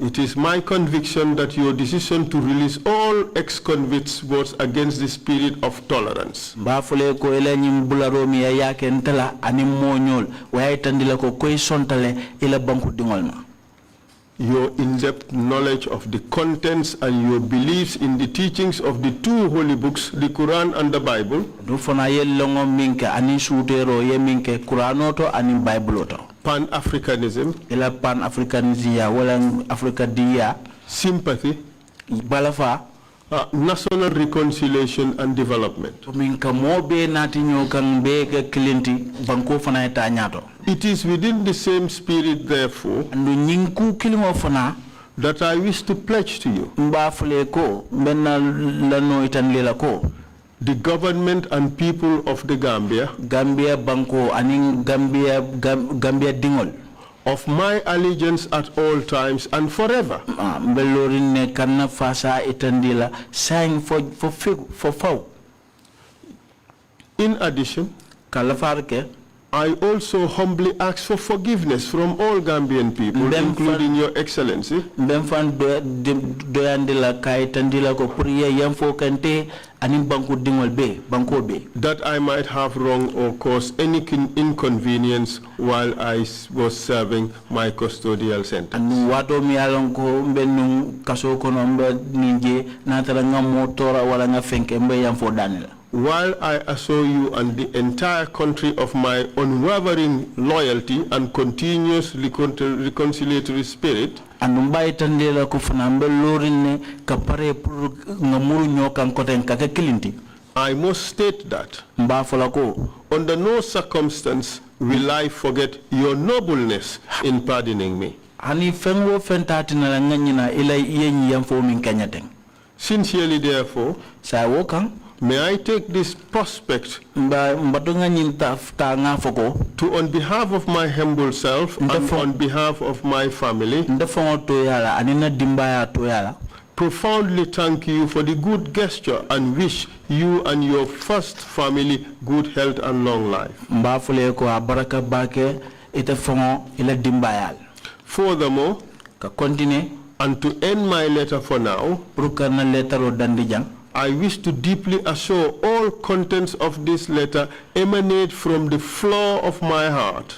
J: it is my conviction that your decision to release all ex-convicts was against the spirit of tolerance. Your in-depth knowledge of the contents and your beliefs in the teachings of the two holy books, the Quran and the Bible, Pan-Africanism, sympathy, national reconciliation and development. It is within the same spirit, therefore, that I wish to pledge to you the government and people of the Gambia, of my allegiance at all times and forever. In addition, I also humbly ask for forgiveness from all Gambian people, including your Excellency, that I might have wronged or caused any inconvenience while I was serving my custodial sentence. While I assure you and the entire country of my unwavering loyalty and continuous reconciliatory spirit, I must state that under no circumstance will I forget your nobleness in pardoning me. Sincerely, therefore, may I take this prospect to, on behalf of my humble self and on behalf of my family, profoundly thank you for the good gesture and wish you and your first family good health and long life. Furthermore, and to end my letter for now, I wish to deeply assure all contents of this letter emanate from the floor of my heart.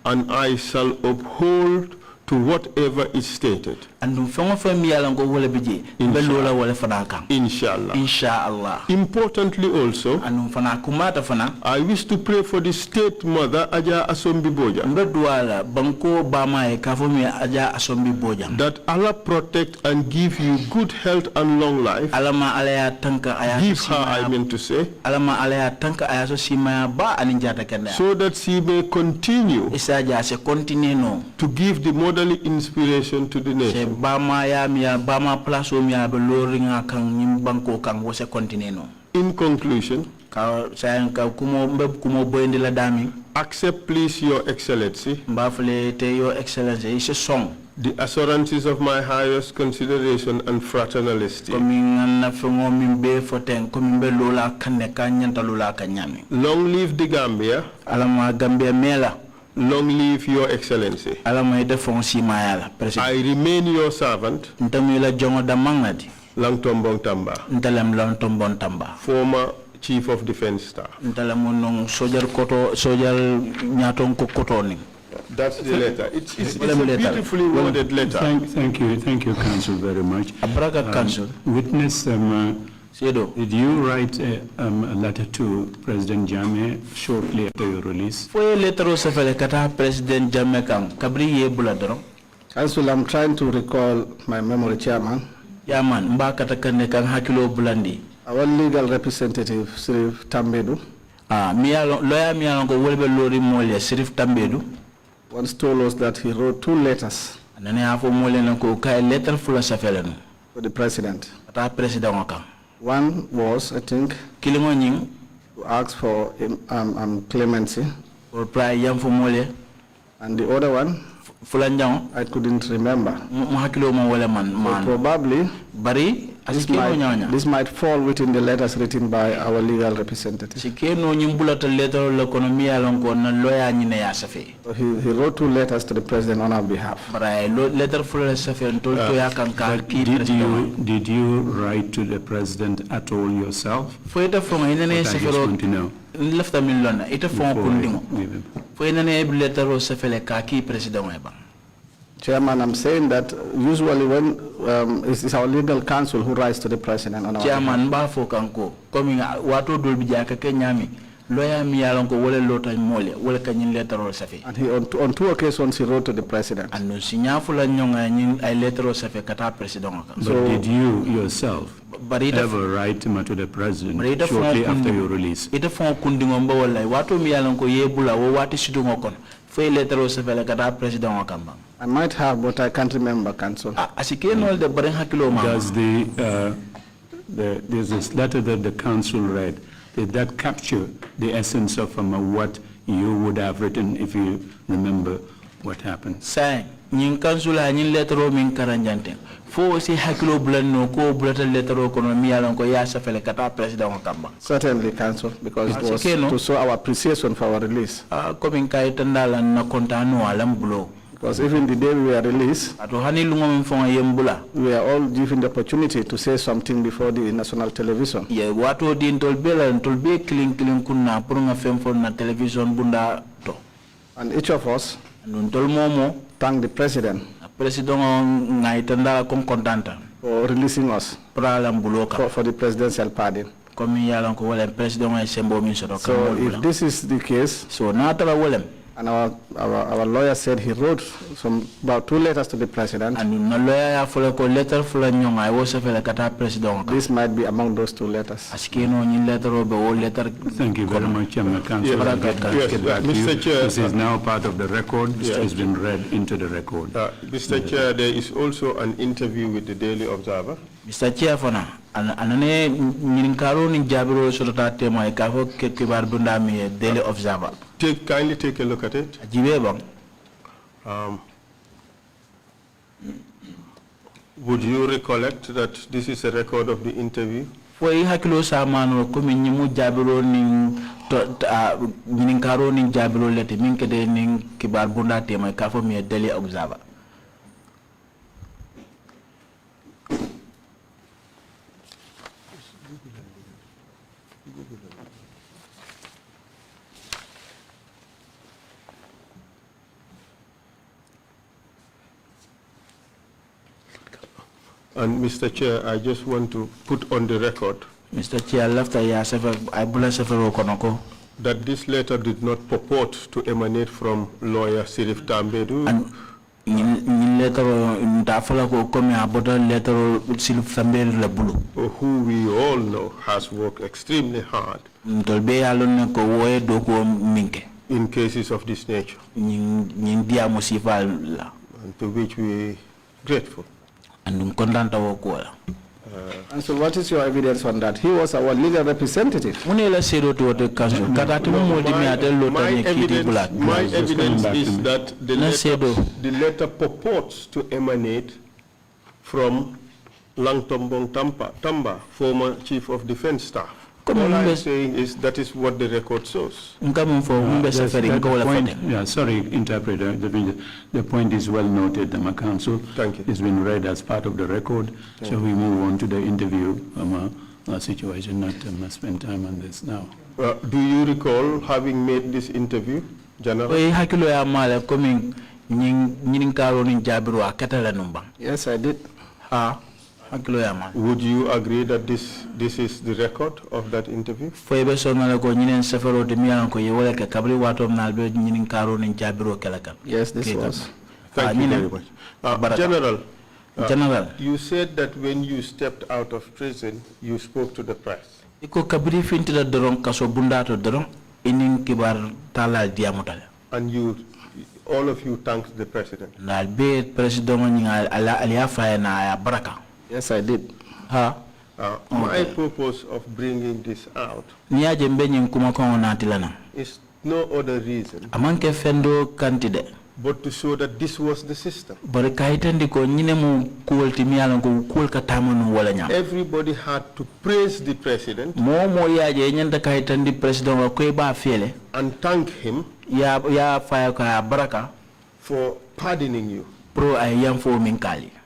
J: And I shall uphold to whatever is stated.
L: andu fongo fo mi yalla ngo wala bije be lola wala fana kan inshallah
J: Importantly also,
L: andu fana kumata fana
J: I wish to pray for the state mother Aja Asombi Boja,
L: mbedwala banko bama e kafo mi Aja Asombi Boja,
J: that Allah protect and give you good health and long life.
L: alama alaya tanka aya
J: Give her, I mean to say,
L: alama alaya tanka aya so sima ba aninjata kenda,
J: so that she may continue
L: isaja se continue no
J: to give the motherly inspiration to the nation.
L: bama ya mi bama place o mi be loringa kan nyim banko kan wo se continue no.
J: In conclusion,
L: ka sayan ka kumo mbeb kumo boyndi la dami,
J: accept please your excellency
L: mbafle te your excellency is a song
J: the assurances of my highest consideration and fraternal esteem.
L: komi nganna fengo min be foten komi be lola kanne ka nyanta lola ka nyami.
J: Long live the Gambia.
L: Alama Gambia mela.
J: Long live your excellency.
L: Alama ide fonsi mayala president.
J: I remain your servant.
L: Ntamila jongo da mangadi.
J: Lang Tombong Tamba.
L: Ntalam lang Tombong Tamba.
J: Former Chief of Defense Staff.
L: Ntalamunong soldier nyaton ko kotoni.
J: That's the letter. It's a beautifully worded letter.
K: Thank you, Council, very much.
L: Abraga Council.
K: Witness, did you write a letter to President Jammeh shortly after your release?
L: For a letter of kata President Jammeh kam kabri ye buladoro.
H: Council, I'm trying to recall my memory, Chairman.
L: Yaman mba kata kane kan hakilo bulandi.
H: Our legal representative, Sirif Tambedu.
L: Lawyer miyalo wolbe lori molya Sirif Tambedu
H: once told us that he wrote 2 letters
L: anane afo molya nako kay letter fula safelano
H: for the president.
L: ata president waka.
H: One was, I think,
L: kilingo nying
H: to ask for clemency.
L: For prior yam for molya,
H: and the other one I couldn't remember. Probably this might fall within the letters written by our legal representative. So he wrote 2 letters to the president on our behalf.
K: Did you write to the president at all yourself? I just want to know.
H: Chairman, I'm saying that usually when it's our legal counsel who writes to the president on our
L: Chairman, lawyer mi yalonko wole lota mole wole kanyin letter or safi.
H: And he on 2 occasions he wrote to the president.
L: And no signafula nyonga nyin ay letter or safi kata president.
K: But did you yourself ever write to the president shortly after your release?
L: Ita fon kundingo mba wala watu mi yalonko yebula wo wati sidungo kon. Fe letter or safi kata president wakamba.
H: I might have, but I can't remember, counsel.
L: Asikeno the baren hakilo mama.
K: Does there's this letter that the council read? Did that capture the essence of what you would have written if you remember what happened?
L: Saying, nyin kansula nyin letero min karanjante. Fo si hakilo blano ko blata letero kono mi alon ko ya safele kata president wakamba.
H: Certainly, counsel, because it was to show our appreciation for our release.
L: Coming kai tandala na kontano alam bulo.
H: Because even the day we were released, we were all given the opportunity to say something before the national television. And each of us thanked the president for releasing us for the presidential pardon. So if this is the case, and our lawyer said he wrote about 2 letters to the president. And this might be among those 2 letters.
K: Thank you very much, Council.
J: Mr. Chair,
K: this is now part of the record. It has been read into the record.
J: Mr. Chair, there is also an interview with the Daily Observer.
L: Mr. Chair, anane ninkaro ni jabiro sotata tema ikafo kibar bunda mi Daily Observer.
J: Kindly take a look at it. Would you recollect that this is a record of the interview?
L: Foi hakilo samano ko min nyimu jabiro ni ninkaro ni jabiro lete min kede ni kibar bunda tema ikafo mi Daily Observer.
J: And Mr. Chair, I just want to put on the record
L: Mr. Chair, left I bless Konoko
J: that this letter did not purport to emanate from lawyer Sirif Tambedu.
L: And letter
J: who we all know has worked extremely hard in cases of this nature, and to which we are grateful.
H: And so what is your evidence on that? He was our legal representative.
J: My evidence is that the letter purports to emanate from Tombong Tamba, former Chief of Defense Staff. All I'm saying is that is what the record shows.
K: Sorry, interpreter. The point is well noted, the Council.
J: Thank you.
K: It's been read as part of the record. So we move on to the interview situation, not spend time on this now.
J: Do you recall having made this interview, General?
H: Yes, I did.
J: Would you agree that this is the record of that interview?
H: Yes, this was.
J: Thank you very much. General, you said that when you stepped out of prison, you spoke to the press. And all of you thanked the president.
H: Yes, I did.
J: My purpose of bringing this out is no other reason but to show that this was the system. Everybody had to praise the president and thank him for pardoning you,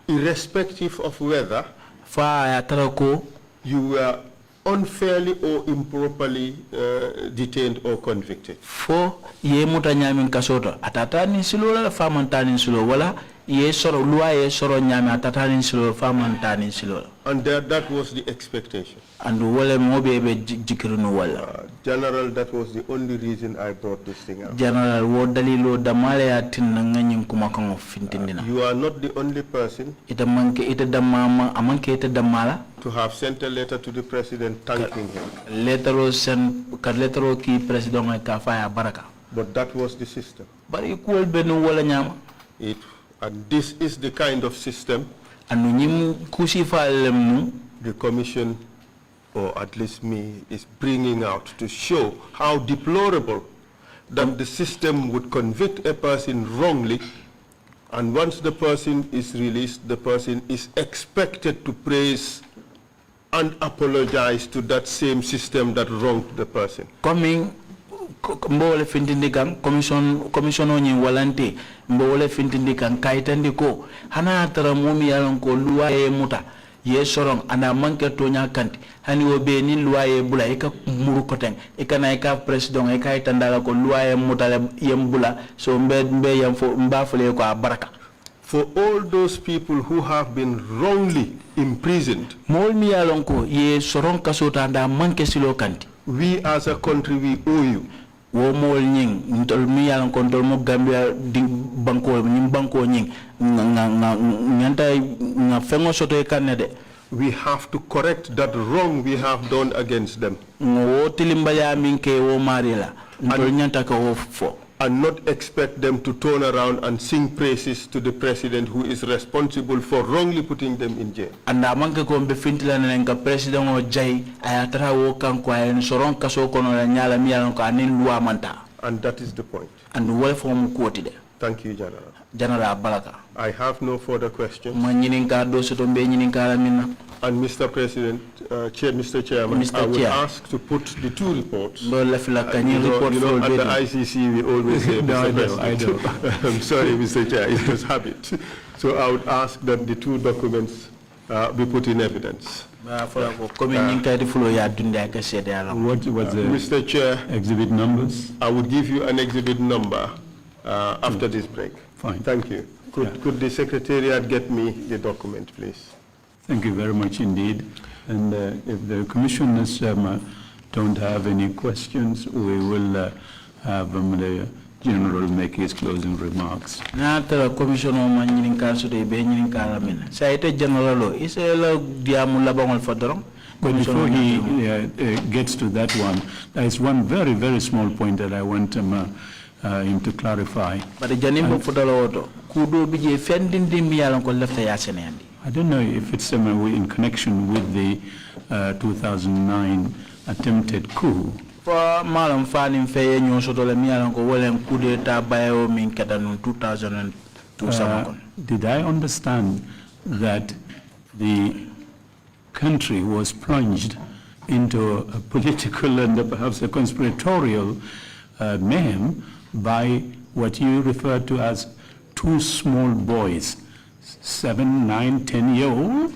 J: irrespective of whether you were unfairly or improperly detained or convicted. And that was the expectation. General, that was the only reason I brought this thing out. You are not the only person to have sent a letter to the president thanking him. But that was the system. And this is the kind of system the commission, or at least me, is bringing out to show how deplorable that the system would convict a person wrongly, and once the person is released, the person is expected to praise and apologize to that same system that wronged the person.
L: Mbole fintindikan commission onyi walante mbole fintindikan kaitandiko hana tara mumi yalon ko luwaye muta ye sorong ana manke tonya kanti hani obe ni luwaye bula eka muru koten ekana eka president eka itandala ko luwaye muta yembula so mbe yamfo mbafule ko baraka.
J: For all those people who have been wrongly imprisoned,
L: molmi yalon ko ye sorong kasota anda manke silo kanti,
J: we as a country, we owe you.
L: We have to
J: correct that wrong we have done against them. And not expect them to turn around and sing praises to the president who is responsible for wrongly putting them in jail.
L: And
J: that is the point. Thank you, General. I have no further questions. And Mr. President, Mr. Chairman, I would ask to put the two reports. You know, at the ICC we always say, I know. I'm sorry, Mr. Chair, it's just habit. So I would ask that the two documents be put in evidence. Mr. Chair,
K: exhibit numbers?
J: I would give you an exhibit number after this break.
K: Fine.
J: Thank you. Could the Secretariat get me the document, please?
K: Thank you very much indeed. And if the commissioners don't have any questions, we will have the General make his closing remarks.
L: Nata commissioner manyining kanso de benyining karamin. Saite general is a diamula bangol fodorong.
K: But before he gets to that one, there is one very, very small point that I want him to clarify.
L: But the janimbo fodolo kudo bije fending dimbialon ko lefta yasenendi.
K: I don't know if it's in connection with the 2009 attempted coup.
L: Malam fanim feye nyo soto le mialon ko wolem coup d'etat bayo min kedanun 2002
K: Did I understand that the country was plunged into a political and perhaps a conspiratorial mayhem by what you referred to as two small boys, 7, 9, 10-year-old,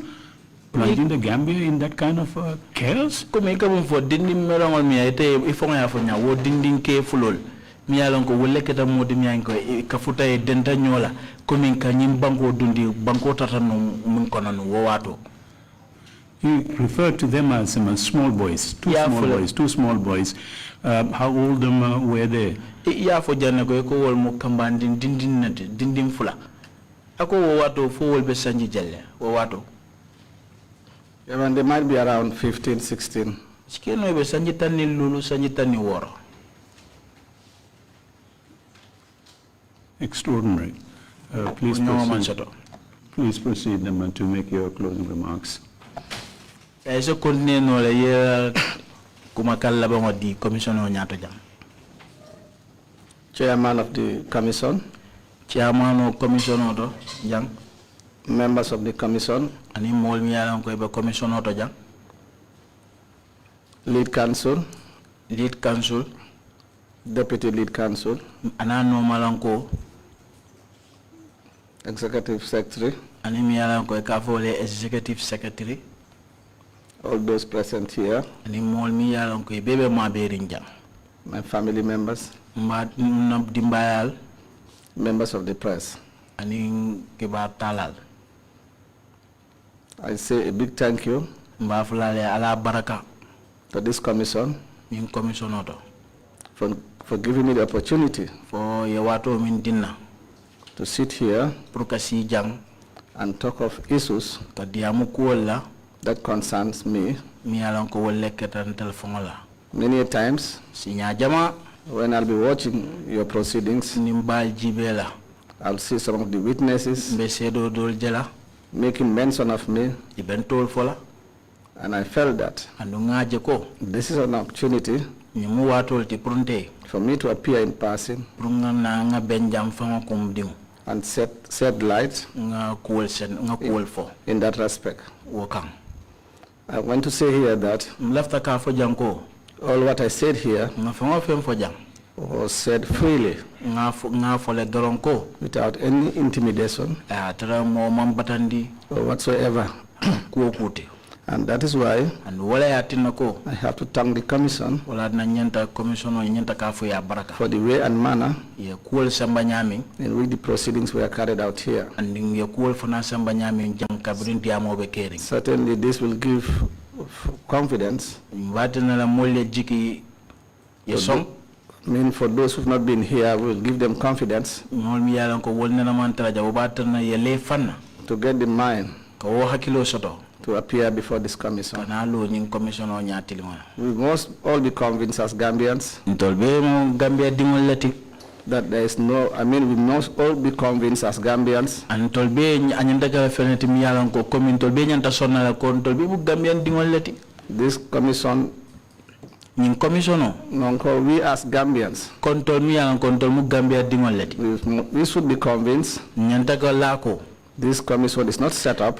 K: plunging the Gambia in that kind of chaos?
L: Come come for dinding merong mi ite ifonga afonya wo dinding ke fulol mi alon ko wolle keta modi mi anko kafuta e denta nyola comme kanyim banko dundi banko tatano mun konan wo wato.
K: You refer to them as small boys, two small boys. How old were they?
L: Ya fo janne ko wol mo kambandin dindin nati dindin fula ako wo wato fo wol be sanji jalle wo wato.
H: Yeah, and they might be around 15, 16.
K: Extraordinary. Please proceed to make your closing remarks.
H: Chairman of the Commission.
L: Chairman of Commission Young.
H: Members of the Commission.
L: Ani mol mi yalan ko be commission auto jang.
H: Lead Counsel.
L: Lead Counsel.
H: Deputy Lead Counsel.
L: Ana no malanko.
H: Executive Secretary.
L: Ani mi yalan ko ka fole Executive Secretary.
H: All those present here.
L: Ani mol mi yalan ko bebe ma be rinjang.
H: My family members.
L: Ma dimbayal.
H: Members of the press.
L: Ani kibar talal.
H: I say a big thank you to this commission for giving me the opportunity to sit here and talk of issues that concerns me. Many times when I'll be watching your proceedings, I'll see some of the witnesses making mention of me, and I felt that this is an opportunity for me to appear in person and shed light in that respect. I want to say here that all what I said here was said freely, without any intimidation or whatsoever. And that is why I have to thank the Commission for the way and manner in which the proceedings were carried out here. Certainly this will give confidence for those who have not been here, we will give them confidence to get the mind to appear before this commission. We must all be convinced as Gambians that there is no, we must all be convinced as Gambians this commission, we as Gambians, we should be convinced this commission is not set up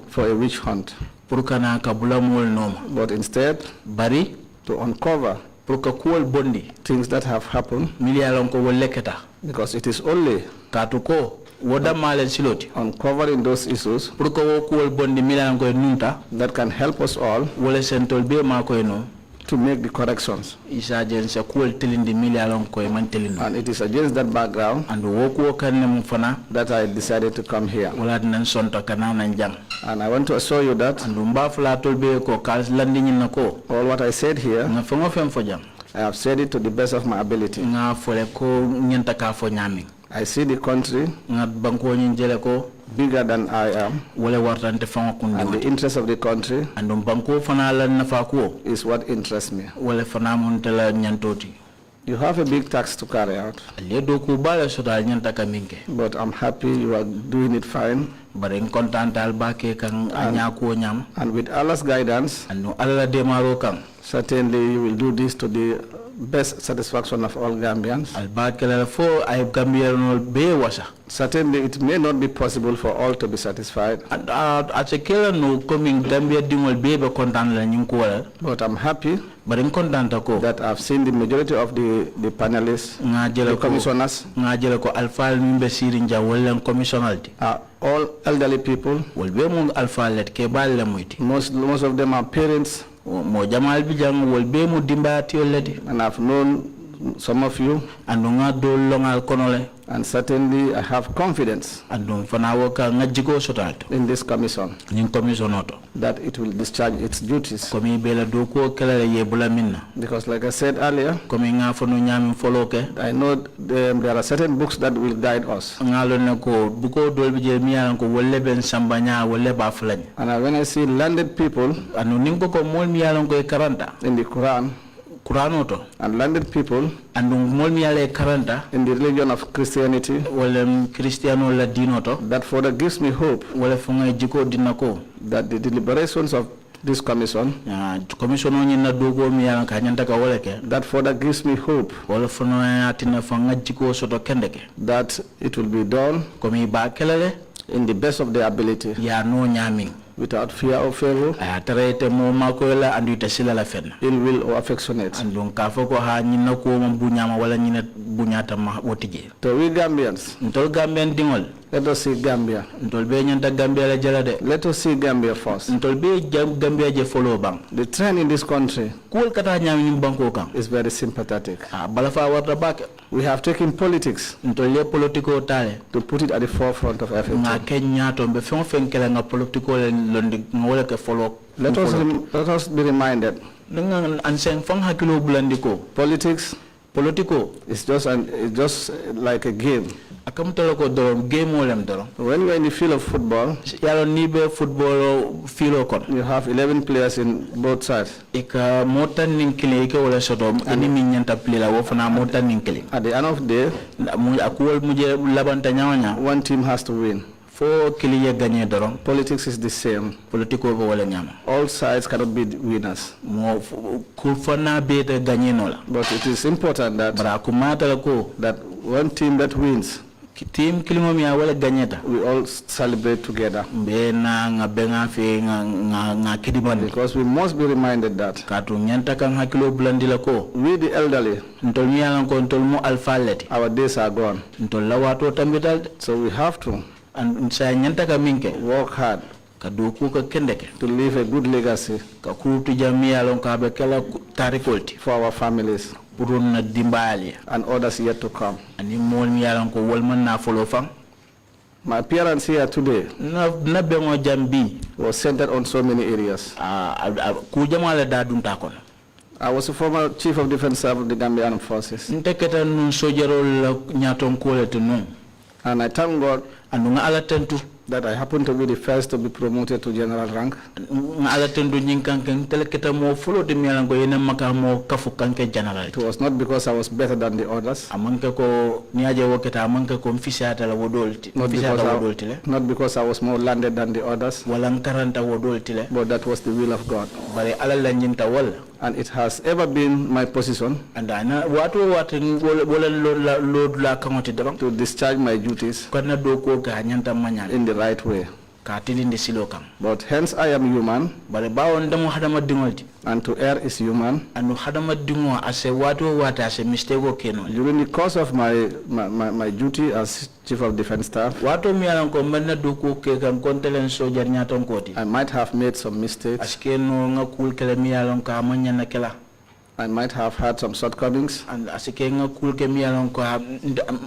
H: for a witch hunt, but instead to uncover things that have happened, because it is only uncovering those issues that can help us all to make the corrections. And it is against that background that I decided to come here. And I want to assure you that all what I said here, I have said it to the best of my ability. I see the country bigger than I am, and the interest of the country is what interests me. You have a big task to carry out, but I'm happy you are doing it fine. And with Allah's guidance, certainly you will do this to the best satisfaction of all Gambians. Certainly it may not be possible for all to be satisfied, but I'm happy that I've seen the majority of the panelists, the commissioners, are all elderly people. Most of them are parents, and I've known some of you, and certainly I have confidence in this commission that it will discharge its duties. Because like I said earlier, I know there are certain books that will guide us. And when I see landed people in the Quran, and landed people in the religion of Christianity, that further gives me hope that the deliberations of this commission, that further gives me hope that it will be done in the best of their ability, without fear or favor, ill will or affectionate. So we Gambians, let us see Gambia. Let us see Gambia first. The trend in this country is very sympathetic. We have taken politics to put it at the forefront of everything. Let us be reminded, politics is just like a game. When we are in the field of football, you have 11 players in both sides. At the end of the day, one team has to win. Politics is the same. All sides cannot be winners. But it is important that one team that wins, we all celebrate together. Because we must be reminded that we the elderly, our days are gone. So we have to work hard to leave a good legacy for our families and others yet to come. My appearance here today was centered on so many areas. I was a former Chief of Defense Staff of the Gambian Armed Forces. And I thank God that I happened to be the first to be promoted to general rank. It was not because I was better than the others. Not because I was more landed than the others. But that was the will of God. And it has ever been my position to discharge my duties in the right way. But hence I am human, and to err is human. During the course of my duty as Chief of Defense Staff, I might have made some mistakes. I might have had some shortcomings.
L: And asikenga kulke miyalon ko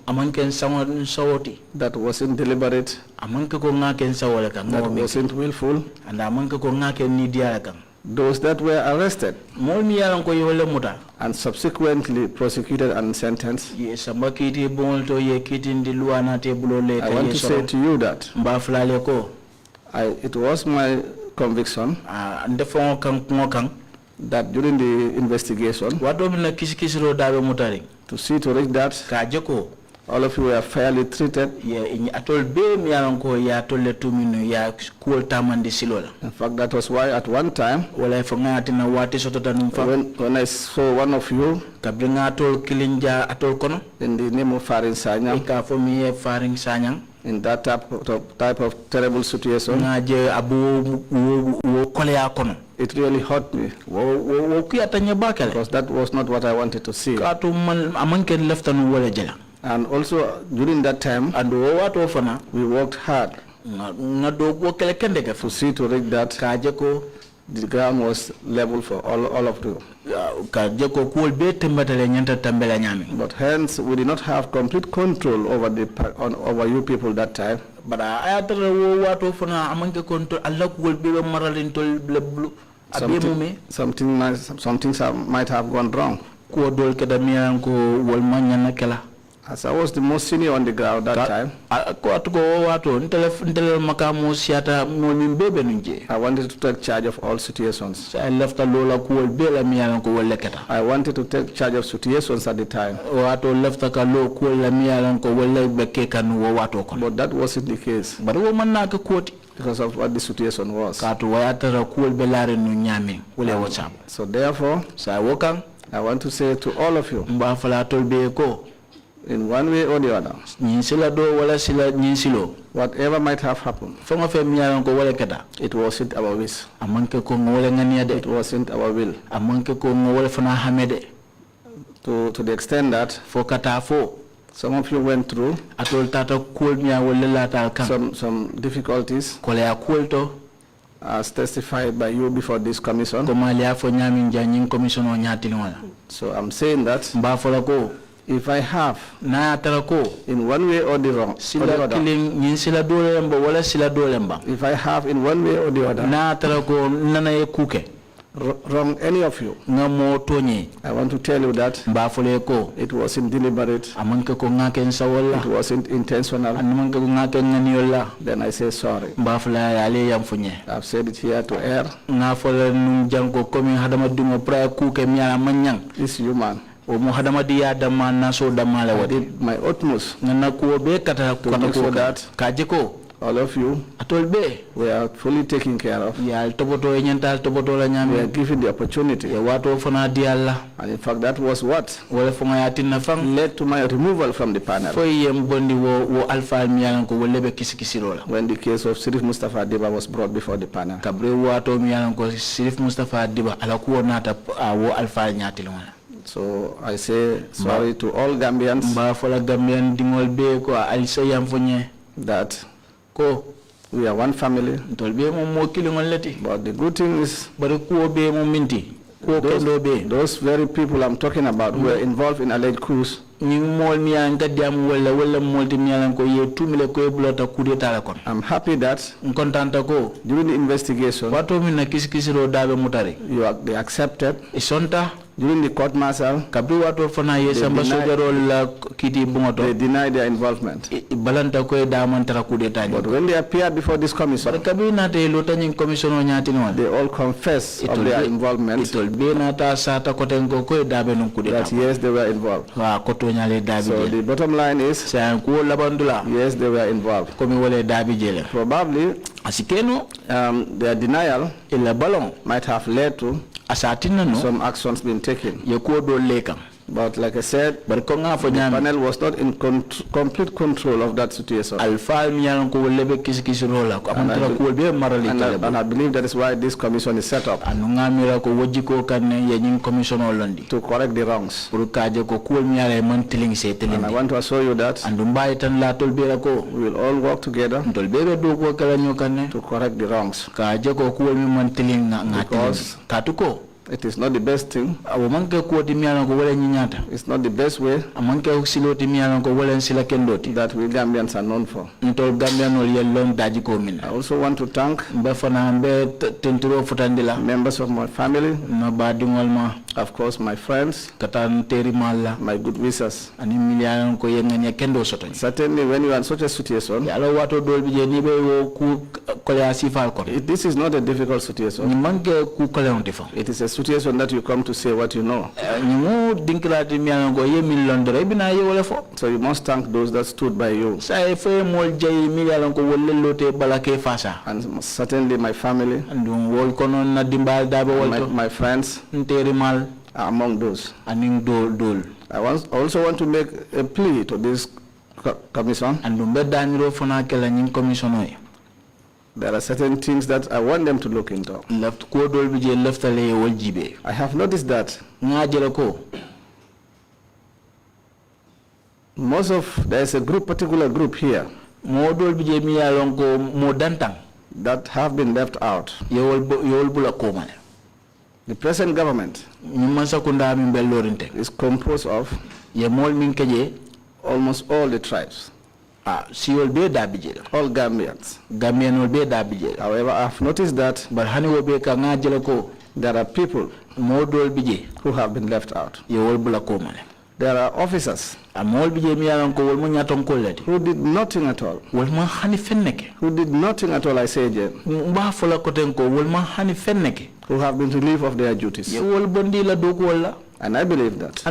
L: amanken sawoti.
H: That wasn't deliberate.
L: Amanke ko ngaken sawole kan.
H: That wasn't willful.
L: And amanke ko ngaken nidia kan.
H: Those that were arrested
L: and
H: subsequently prosecuted and sentenced, I want to say to you that it was my conviction that during the investigation, to see to it that all of you were fairly treated. In fact, that was why at one time, when I saw one of you in the name of Faring Sanyang, in that type of terrible situation, it really hurt me, because that was not what I wanted to see. And also during that time, we worked hard to see to it that the ground was level for all of you. But hence, we did not have complete control over over you people that time. But some things might have gone wrong. As I was the most senior on the ground that time, I wanted to take charge of all situations. I wanted to take charge of situations at the time. But that wasn't the case, because of what the situation was. So therefore, I want to say to all of you, in one way or the other, whatever might have happened, it wasn't our wish. It wasn't our will. To the extent that some of you went through some difficulties, as testified by you before this commission. So I'm saying that if I have, in one way or the other, if I have in one way or the other, wrong any of you, I want to tell you that it wasn't deliberate, it wasn't intentional. Then I say sorry. I've said it here to err. This human, I did my utmost to make sure that all of you were fully taken care of. We are given the opportunity. And in fact, that was what led to my removal from the panel. When the case of Sirif Mustafa Diba was brought before the panel. So I say sorry to all Gambians that we are one family. But the good thing is, those very people I'm talking about who were involved in alleged coups, I'm happy that during the investigation, they accepted. During the court martial, they denied their involvement. But when they appeared before this commission, they all confessed of their involvement. That yes, they were involved. So the bottom line is, yes, they were involved. Probably, their denial might have led to some actions being taken. But like I said, the panel was not in complete control of that situation. And I believe that is why this commission is set up, to correct the wrongs. And I want to assure you that we will all work together to correct the wrongs. Because It is not the best thing.
L: It's
H: not the best way that we Gambians are known for. I also want to thank members of my family, of course my friends, my good wishes. Certainly when you are in such a situation, this is not a difficult situation. It is a situation that you come to say what you know. So you must thank those that stood by you. And certainly my family, my friends are among those. I also want to make a plea to this commission. There are certain things that I want them to look into. I have noticed that there's a particular group here that have been left out. The present government is composed of almost all the tribes. All Gambians. However, I have noticed that there are people who have been left out. There are officers who did nothing at all. Who did nothing at all, I say again. Who have been relieved of their duties. And I believe that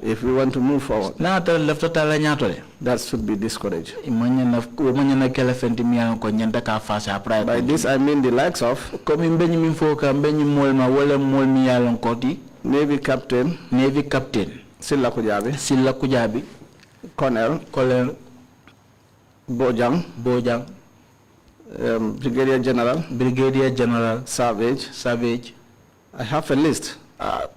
H: if we want to move forward, that should be discouraged. By this I mean the likes of Navy Captain Silla Kujabi, Colonel Bojang, Brigadier General Savage. I have a list. I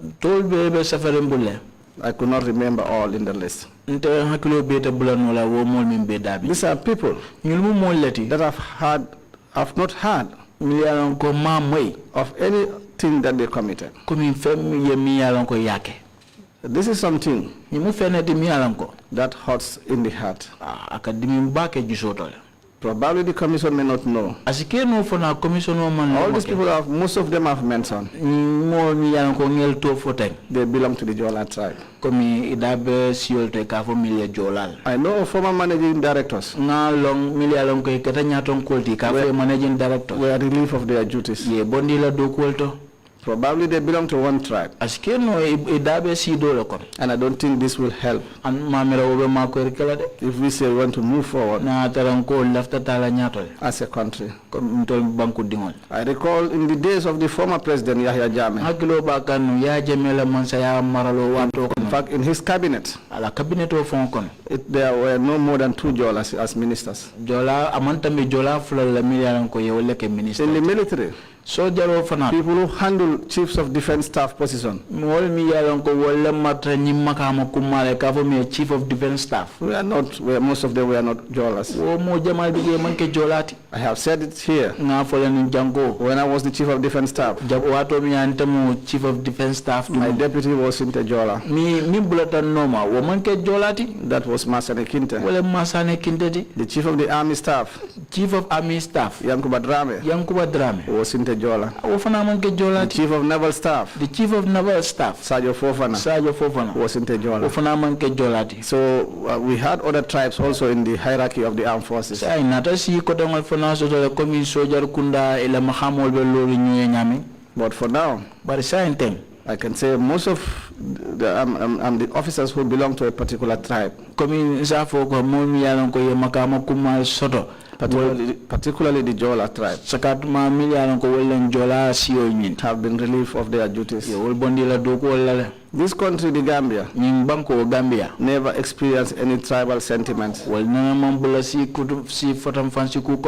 H: could not remember all in the list. These are people that have not had of anything that they committed. This is something that hurts in the heart. Probably the commission may not know. All these people most of them have mentioned. They belong to the Jola tribe. I know of former managing directors were relieved of their duties. Probably they belong to one tribe. And I don't think this will help. If we say we want to move forward as a country. I recall in the days of the former president Yahya Jammeh. In fact, in his cabinet, there were no more than 2 Jolas as ministers. In the military, people who handle chiefs of defense staff position. Chief of defense staff. Most of them were not Jolas. I have said it here. When I was the chief of defense staff, chief of defense staff, my deputy was Inte Jola. That was Masane Kinte. The chief of the army staff, Yankuba Drame, was Inte Jola. The chief of naval staff, Sajo Fofana, was Inte Jola. So we had other tribes also in the hierarchy of the armed forces. But for now, I can say most of the officers who belong to a particular tribe, particularly the Jola tribe, have been relieved of their duties. This country, the Gambia, never experienced any tribal sentiments.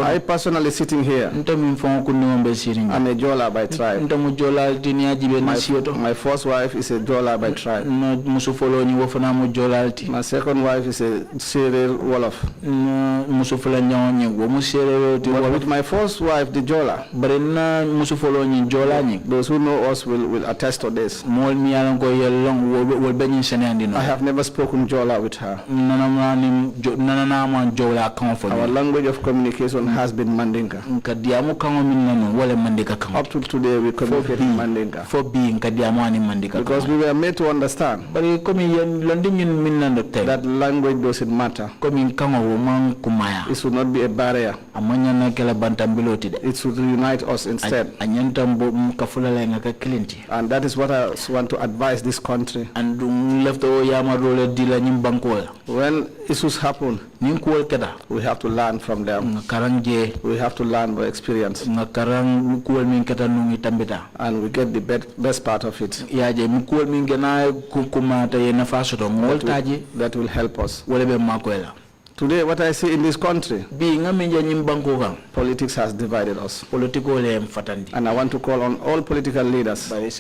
H: I personally sitting here, I'm a Jola by tribe. My first wife is a Jola by tribe. My second wife is a Serer Wolof. But with my first wife, the Jola, those who know us will attest to this. I have never spoken Jola with her. Our language of communication has been Mandinka. Up to today, we communicate in Mandinka. Because we were made to understand that language doesn't matter. It should not be a barrier. It should unite us instead. And that is what I want to advise this country. When issues happen, we have to learn from them. We have to learn by experience. And we get the best part of it. That will help us. Today, what I see in this country, politics has divided us. And I want to call on all political leaders to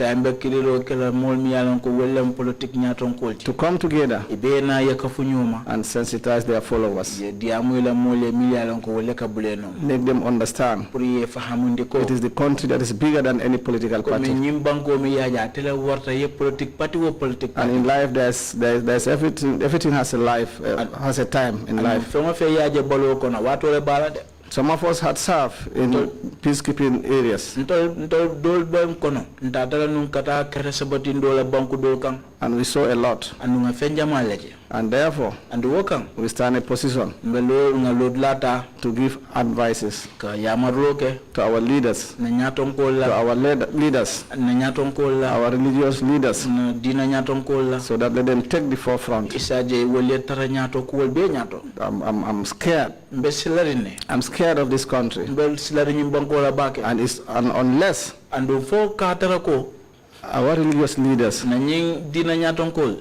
H: come together and sensitize their followers. Make them understand it is the country that is bigger than any political party. And in life, there's everything has a life, has a time in life. Some of us had served in peacekeeping areas. And we saw a lot. And therefore, we stand in a position to give advices to our leaders, our religious leaders, so that let them take the forefront. I'm scared. I'm scared of this country. And unless our religious leaders,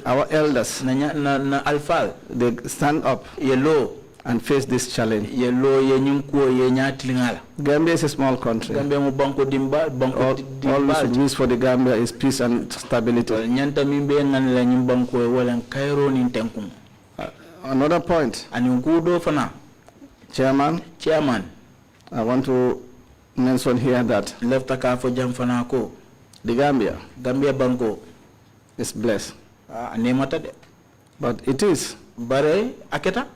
H: our elders, they stand up and face this challenge. Gambia is a small country. All we should wish for the Gambia is peace and stability. Another point. Chairman, I want to mention here that the Gambia is blessed. But it is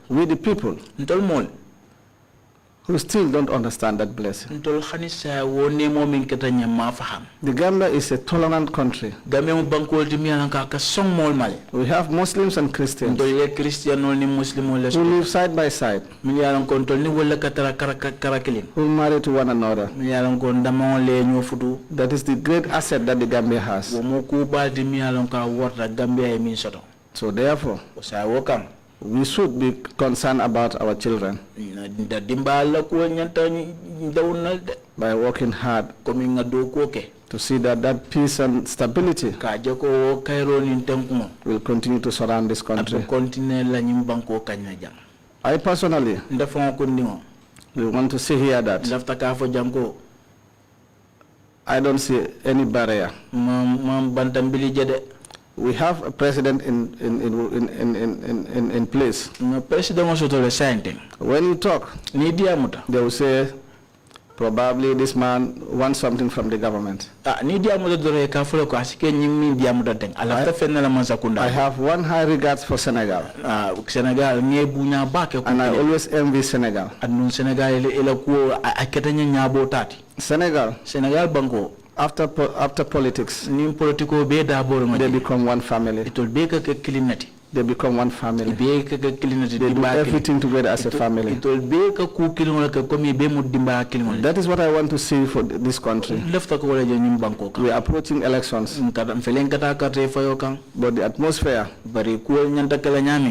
H: we the people who still don't understand that blessing. The Gambia is a tolerant country. We have Muslims and Christians who live side by side, who marry to one another. That is the great asset that the Gambia has. So therefore, we should be concerned about our children by working hard to see that peace and stability will continue to surround this country. I personally want to say here that I don't see any barrier. We have a president in place. When you talk, they will say, probably this man wants something from the government. I have one high regards for Senegal. And I always envy Senegal. Senegal Bango. After politics, they become one family. They become one family. They do everything together as a family. That is what I want to see for this country. We are approaching elections, but the atmosphere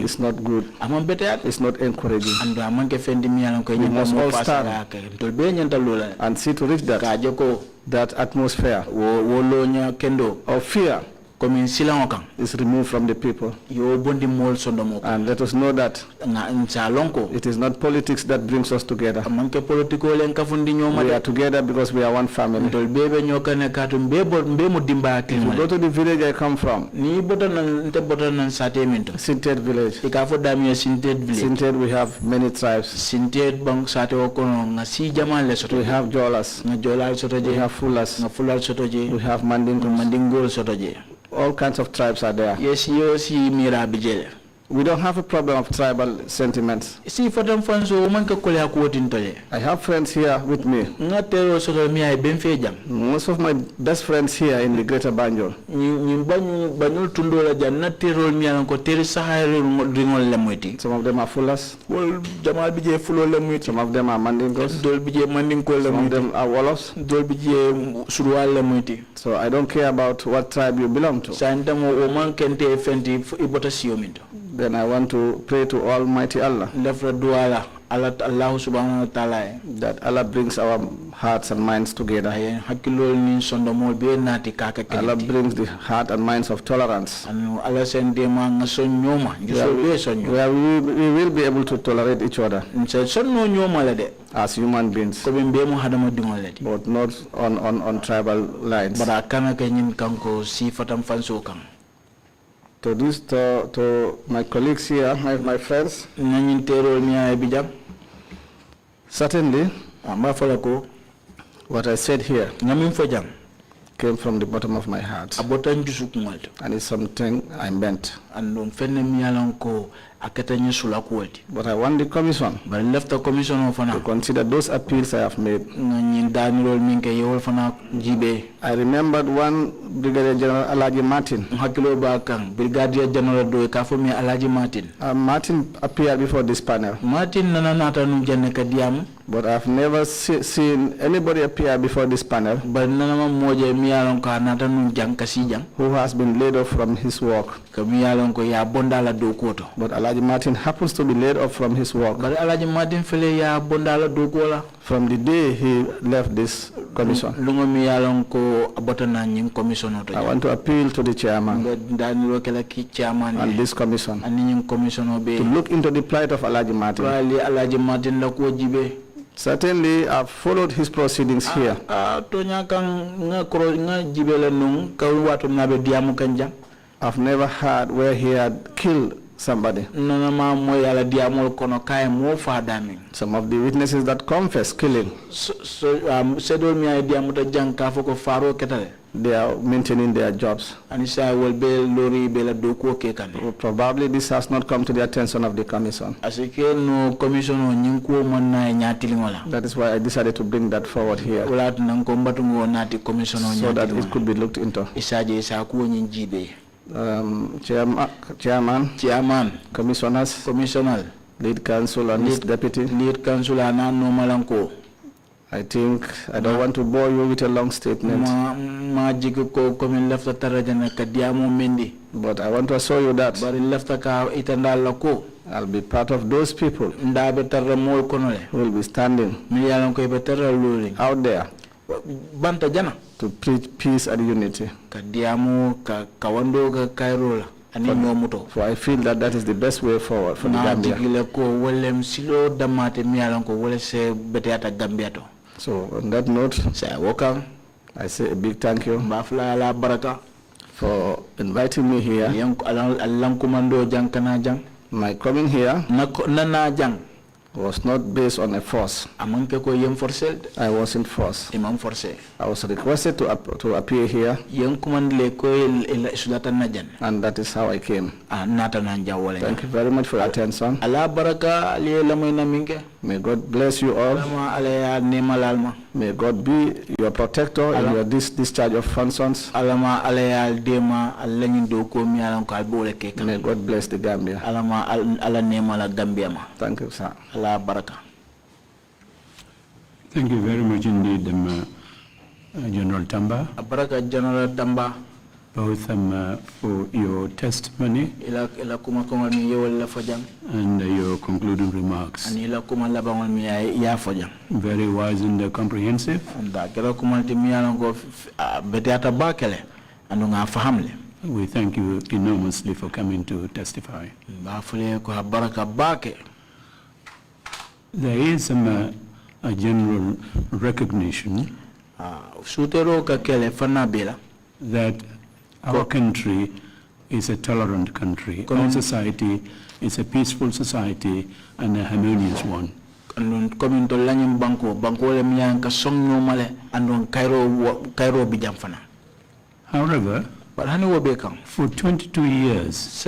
H: is not good. It's not encouraging. We must all stand and see to reach that atmosphere of fear is removed from the people. And let us know that it is not politics that brings us together. We are together because we are one family. If you go to the village I come from, Sintet village. Sintet, we have many tribes. We have Jolas. We have Fulas. We have Mandingos. All kinds of tribes are there. We don't have a problem of tribal sentiments. I have friends here with me. Most of my best friends here in the Greater Banjul. Some of them are Fullers. Some of them are Mandingos. Some of them are Wolofs. So I don't care about what tribe you belong to. Then I want to pray to Almighty Allah that Allah brings our hearts and minds together. Allah brings the heart and minds of tolerance, where we will be able to tolerate each other as human beings, but not on tribal lines. To my colleagues here, my friends, certainly, what I said here came from the bottom of my heart, and it's something I meant. But I want the commission to consider those appeals I have made. I remembered one Brigadier General Alaji Martin. Martin appeared before this panel. But I've never seen anybody appear before this panel who has been laid off from his work. But Alaji Martin happens to be laid off from his work from the day he left this commission. I want to appeal to the chairman and this commission to look into the plight of Alaji Martin. Certainly, I've followed his proceedings here. I've never heard where he had killed somebody. Some of the witnesses that confess killing, they are maintaining their jobs. Probably this has not come to the attention of the commission. That is why I decided to bring that forward here, so that it could be looked into. Chairman, commissioners, lead counsel and lead deputy. I think I don't want to bore you with a long statement, but I want to assure you that I'll be part of those people who will be standing out there to preach peace and unity. For I feel that that is the best way forward for the Gambia. So on that note, I say a big thank you for inviting me here. My coming here was not based on a force. I wasn't forced. I was requested to appear here, and that is how I came. Thank you very much for your attention. May God bless you all. May God be your protector in your discharge of functions. May God bless the Gambia. Thank you, sir.
K: Thank you very much indeed, General Tamba.
G: General Tamba.
K: Both for your testimony and your concluding remarks. Very wise and comprehensive. We thank you enormously for coming to testify. There is a general recognition that our country is a tolerant country. Our society is a peaceful society and a harmonious one. However, for 22 years,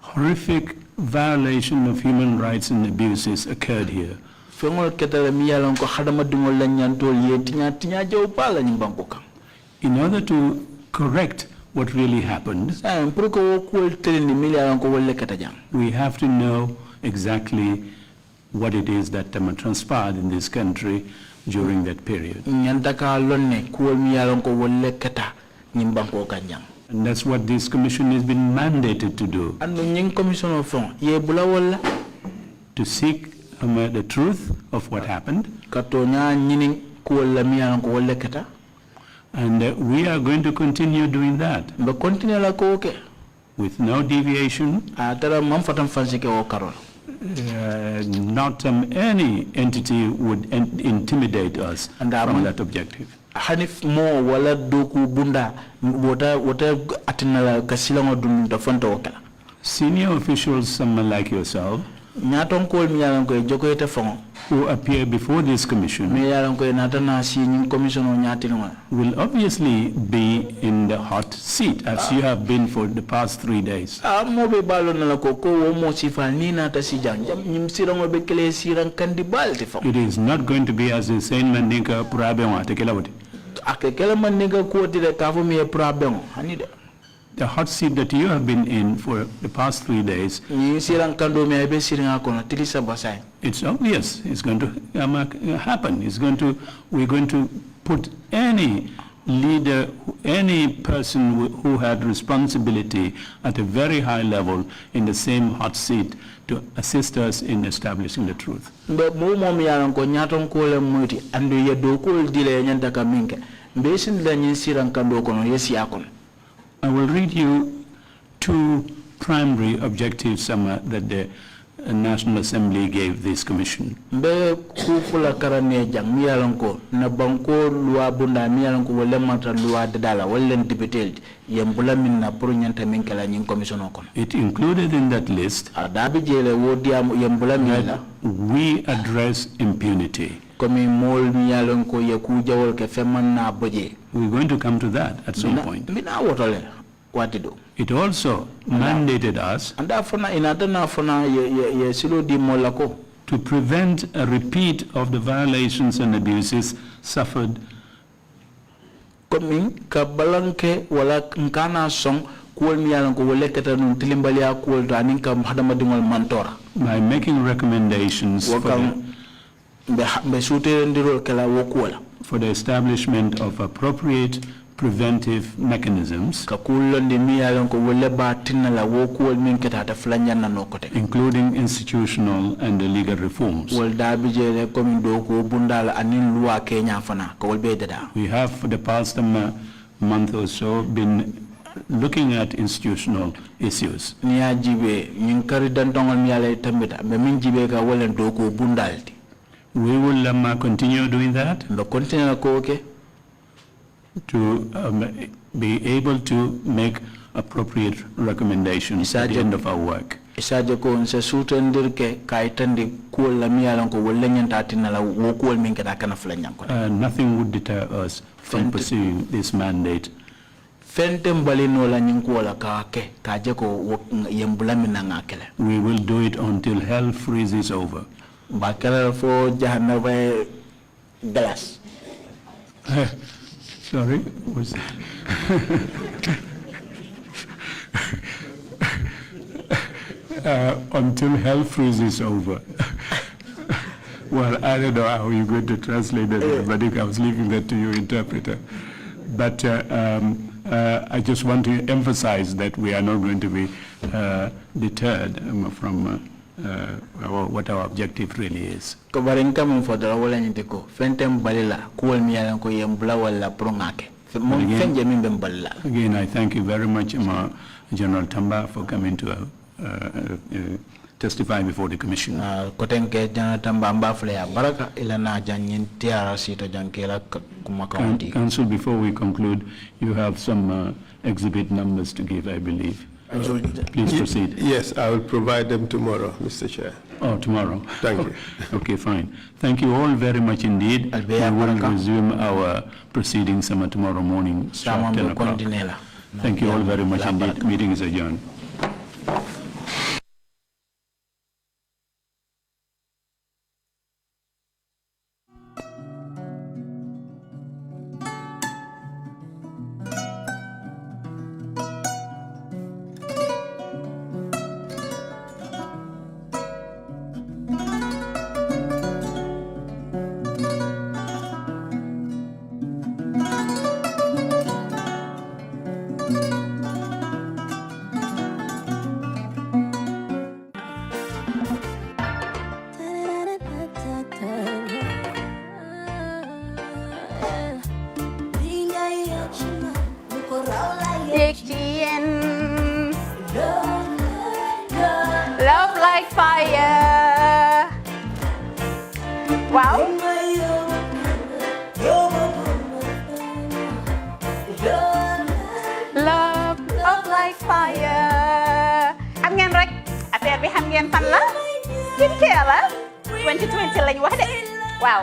K: horrific violation of human rights and abuses occurred here. In order to correct what really happened, we have to know exactly what it is that transpired in this country during that period. And that's what this commission has been mandated to do. To seek the truth of what happened. And we are going to continue doing that. With no deviation. Not any entity would intimidate us from that objective. Hanif mo wala doku bunda wata atinala kasila ngodun fonto wakala. Senior officials, someone like yourself, who appear before this commission, will obviously be in the hot seat, as you have been for the past 3 days. It is not going to be as a sane mandinka purabe tekelawati. The hot seat that you have been in for the past 3 days, it's obvious it's going to happen. We're going to put any leader, any person who had responsibility at a very high level in the same hot seat to assist us in establishing the truth. I will read you 2 primary objectives that the National Assembly gave this commission. The It included in that list that we address impunity. We're going to come to that at some point. It also mandated us to prevent a repeat of the violations and abuses suffered by making recommendations for the establishment of appropriate preventive mechanisms, including institutional and legal reforms. We have for the past month or so been looking at institutional issues. We will continue doing that to be able to make appropriate recommendations at the end of our work. Nothing would deter us from pursuing this mandate. We will do it until hell freezes over. Sorry, was until hell freezes over. Well, I don't know how you're going to translate that, but I was leaving that to your interpreter. But I just want to emphasize that we are not going to be deterred from what our objective really is. Again, I thank you very much, General Tamba, for coming to testify before the Commission. Council, before we conclude, you have some exhibit numbers to give, I believe. Please proceed.
J: Yes, I will provide them tomorrow, Mr. Chair.
K: Oh, tomorrow.
J: Thank you.
K: Okay, fine. Thank you all very much indeed. We will resume our proceedings tomorrow morning, sharp 10 o'clock. Thank you all very much indeed. Meeting is adjourned.
M: Love like fire. Wow. Love like fire. Xam ngeen rek affaire bi xam ngeen fan la? Skincare la. 2020 lañ wax de. Wow.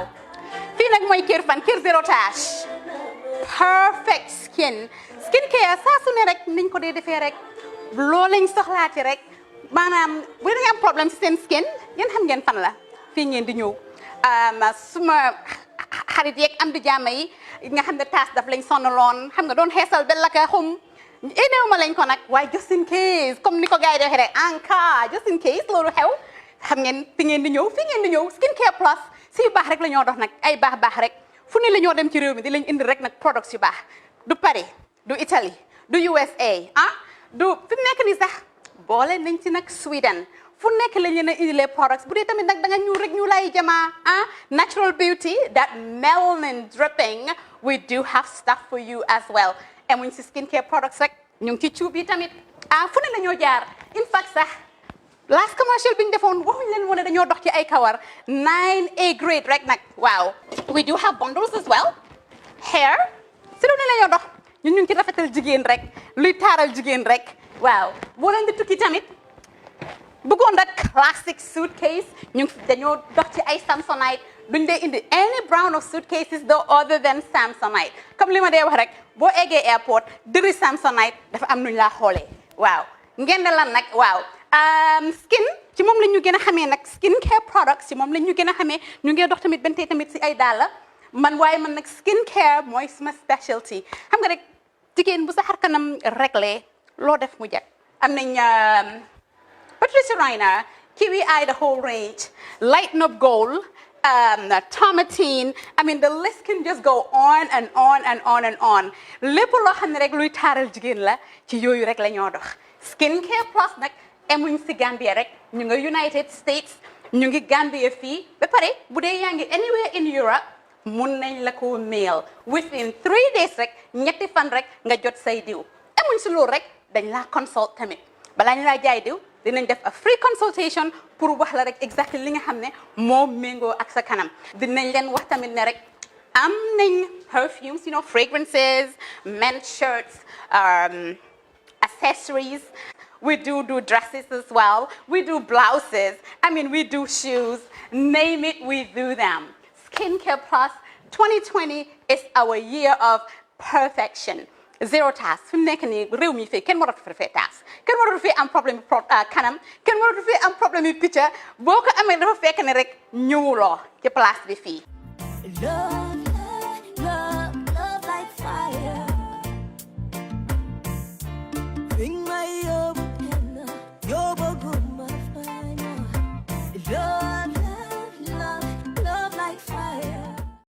M: Fii nag mooy Kerr fan Kerr zero tache. Perfect skin. Skincare saa su ne rek niñ ko dee defee rek loo lañ soxlaati rek maanaam bu ngeen am problème ci seen skin yéen xam ngeen fan la fii ngeen di ñëw suma xarit yeeg am di jàmm yi nga xam ne taas daf lañ sonaloon xam nga doon xeesal bel la ka xum éneew ma lañ ko nag waaye just in case comme ni ko gars yi di waxee rek en cas just in case loolu xew xam ngeen fi ngeen di ñëw Skincare Plus si yu baax rek la ñoo dox nag ay baax rek fu ne la ñoo dem ci réew mi di lañ indi rek nag products yu baax du Paris du Italie du USA du fi mu nekk nii sax boole nañ ci nag Sweden fu nekk lañ leen a indilee products bu dee tamit nag da nga ñuul rek ñu lay jamaa natural beauty that melanin dripping we do have stuff for you as well emuñ si skincare products rek ñu ngi ci cuub yi tamit fu ne la ñoo jaar in fact sax last commercial bi ñu defoon waxuñ leen woon ne dañoo dox ci ay kawar 9A grade rek nag waaw we do have bundles as well hair si lu ne la ñoo dox ñun ñu ngi ci rafetal jigéen rek luy taaral jigéen rek waaw boo leen di tukki tamit bëggoon rek classic suitcase ñu dañoo dox ci ay Samsonite duñ dee indi any brand of suitcases though other than Samsonite comme li ma dee wax rek boo eggee airport dëri Samsonite dafa am nuñ laa xoolee waaw ngeen ne lan nag waaw skin ci moom la ñu gën a xamee nag skincare products ci moom la ñu gën a xamee ñu ngi dox tamit bentey tamit si ay dàlla man waaye man nag skincare mooy suma specialty xam nga rek jigéen bu sa xar kanam réglé loo def mu jag am nañ Patricia Reiner Kiwi Eye the whole range Lighten Up Gold Tomatine I mean the list can just go on and on and on and on lépp loo xam ne rek luy taaral jigéen la ci yooyu rek la ñoo dox Skincare Plus nag emuñ si Gambia rek ñu ngi United States ñu ngi Gambia fii ba pare bu dee yaa ngi anywhere in Europe mun nañ la ko mail within 3 days rek ñetti fan rek nga jot say diw emuñ si loolu rek dañ laa consult tamit balaa ñu laa jaay diw dinañ def a free consultation pour wax la rek exactly li nga xam ne moo méngoo ak sa kanam dinañ leen wax tamit ne rek am nañ perfumes fragrances men's shirts accessories we do dresses as well we do blouses I mean we do shoes name it we do them Skincare Plus 2020 is our year of perfection zero task fi mu nekk nii réew mi fii kenn waratu fi task kenn waratu fi am problème kanam kenn waratu fi am problème yu picca boo ko amee dafa fekk ne rek ñëwuloo ci place bi fii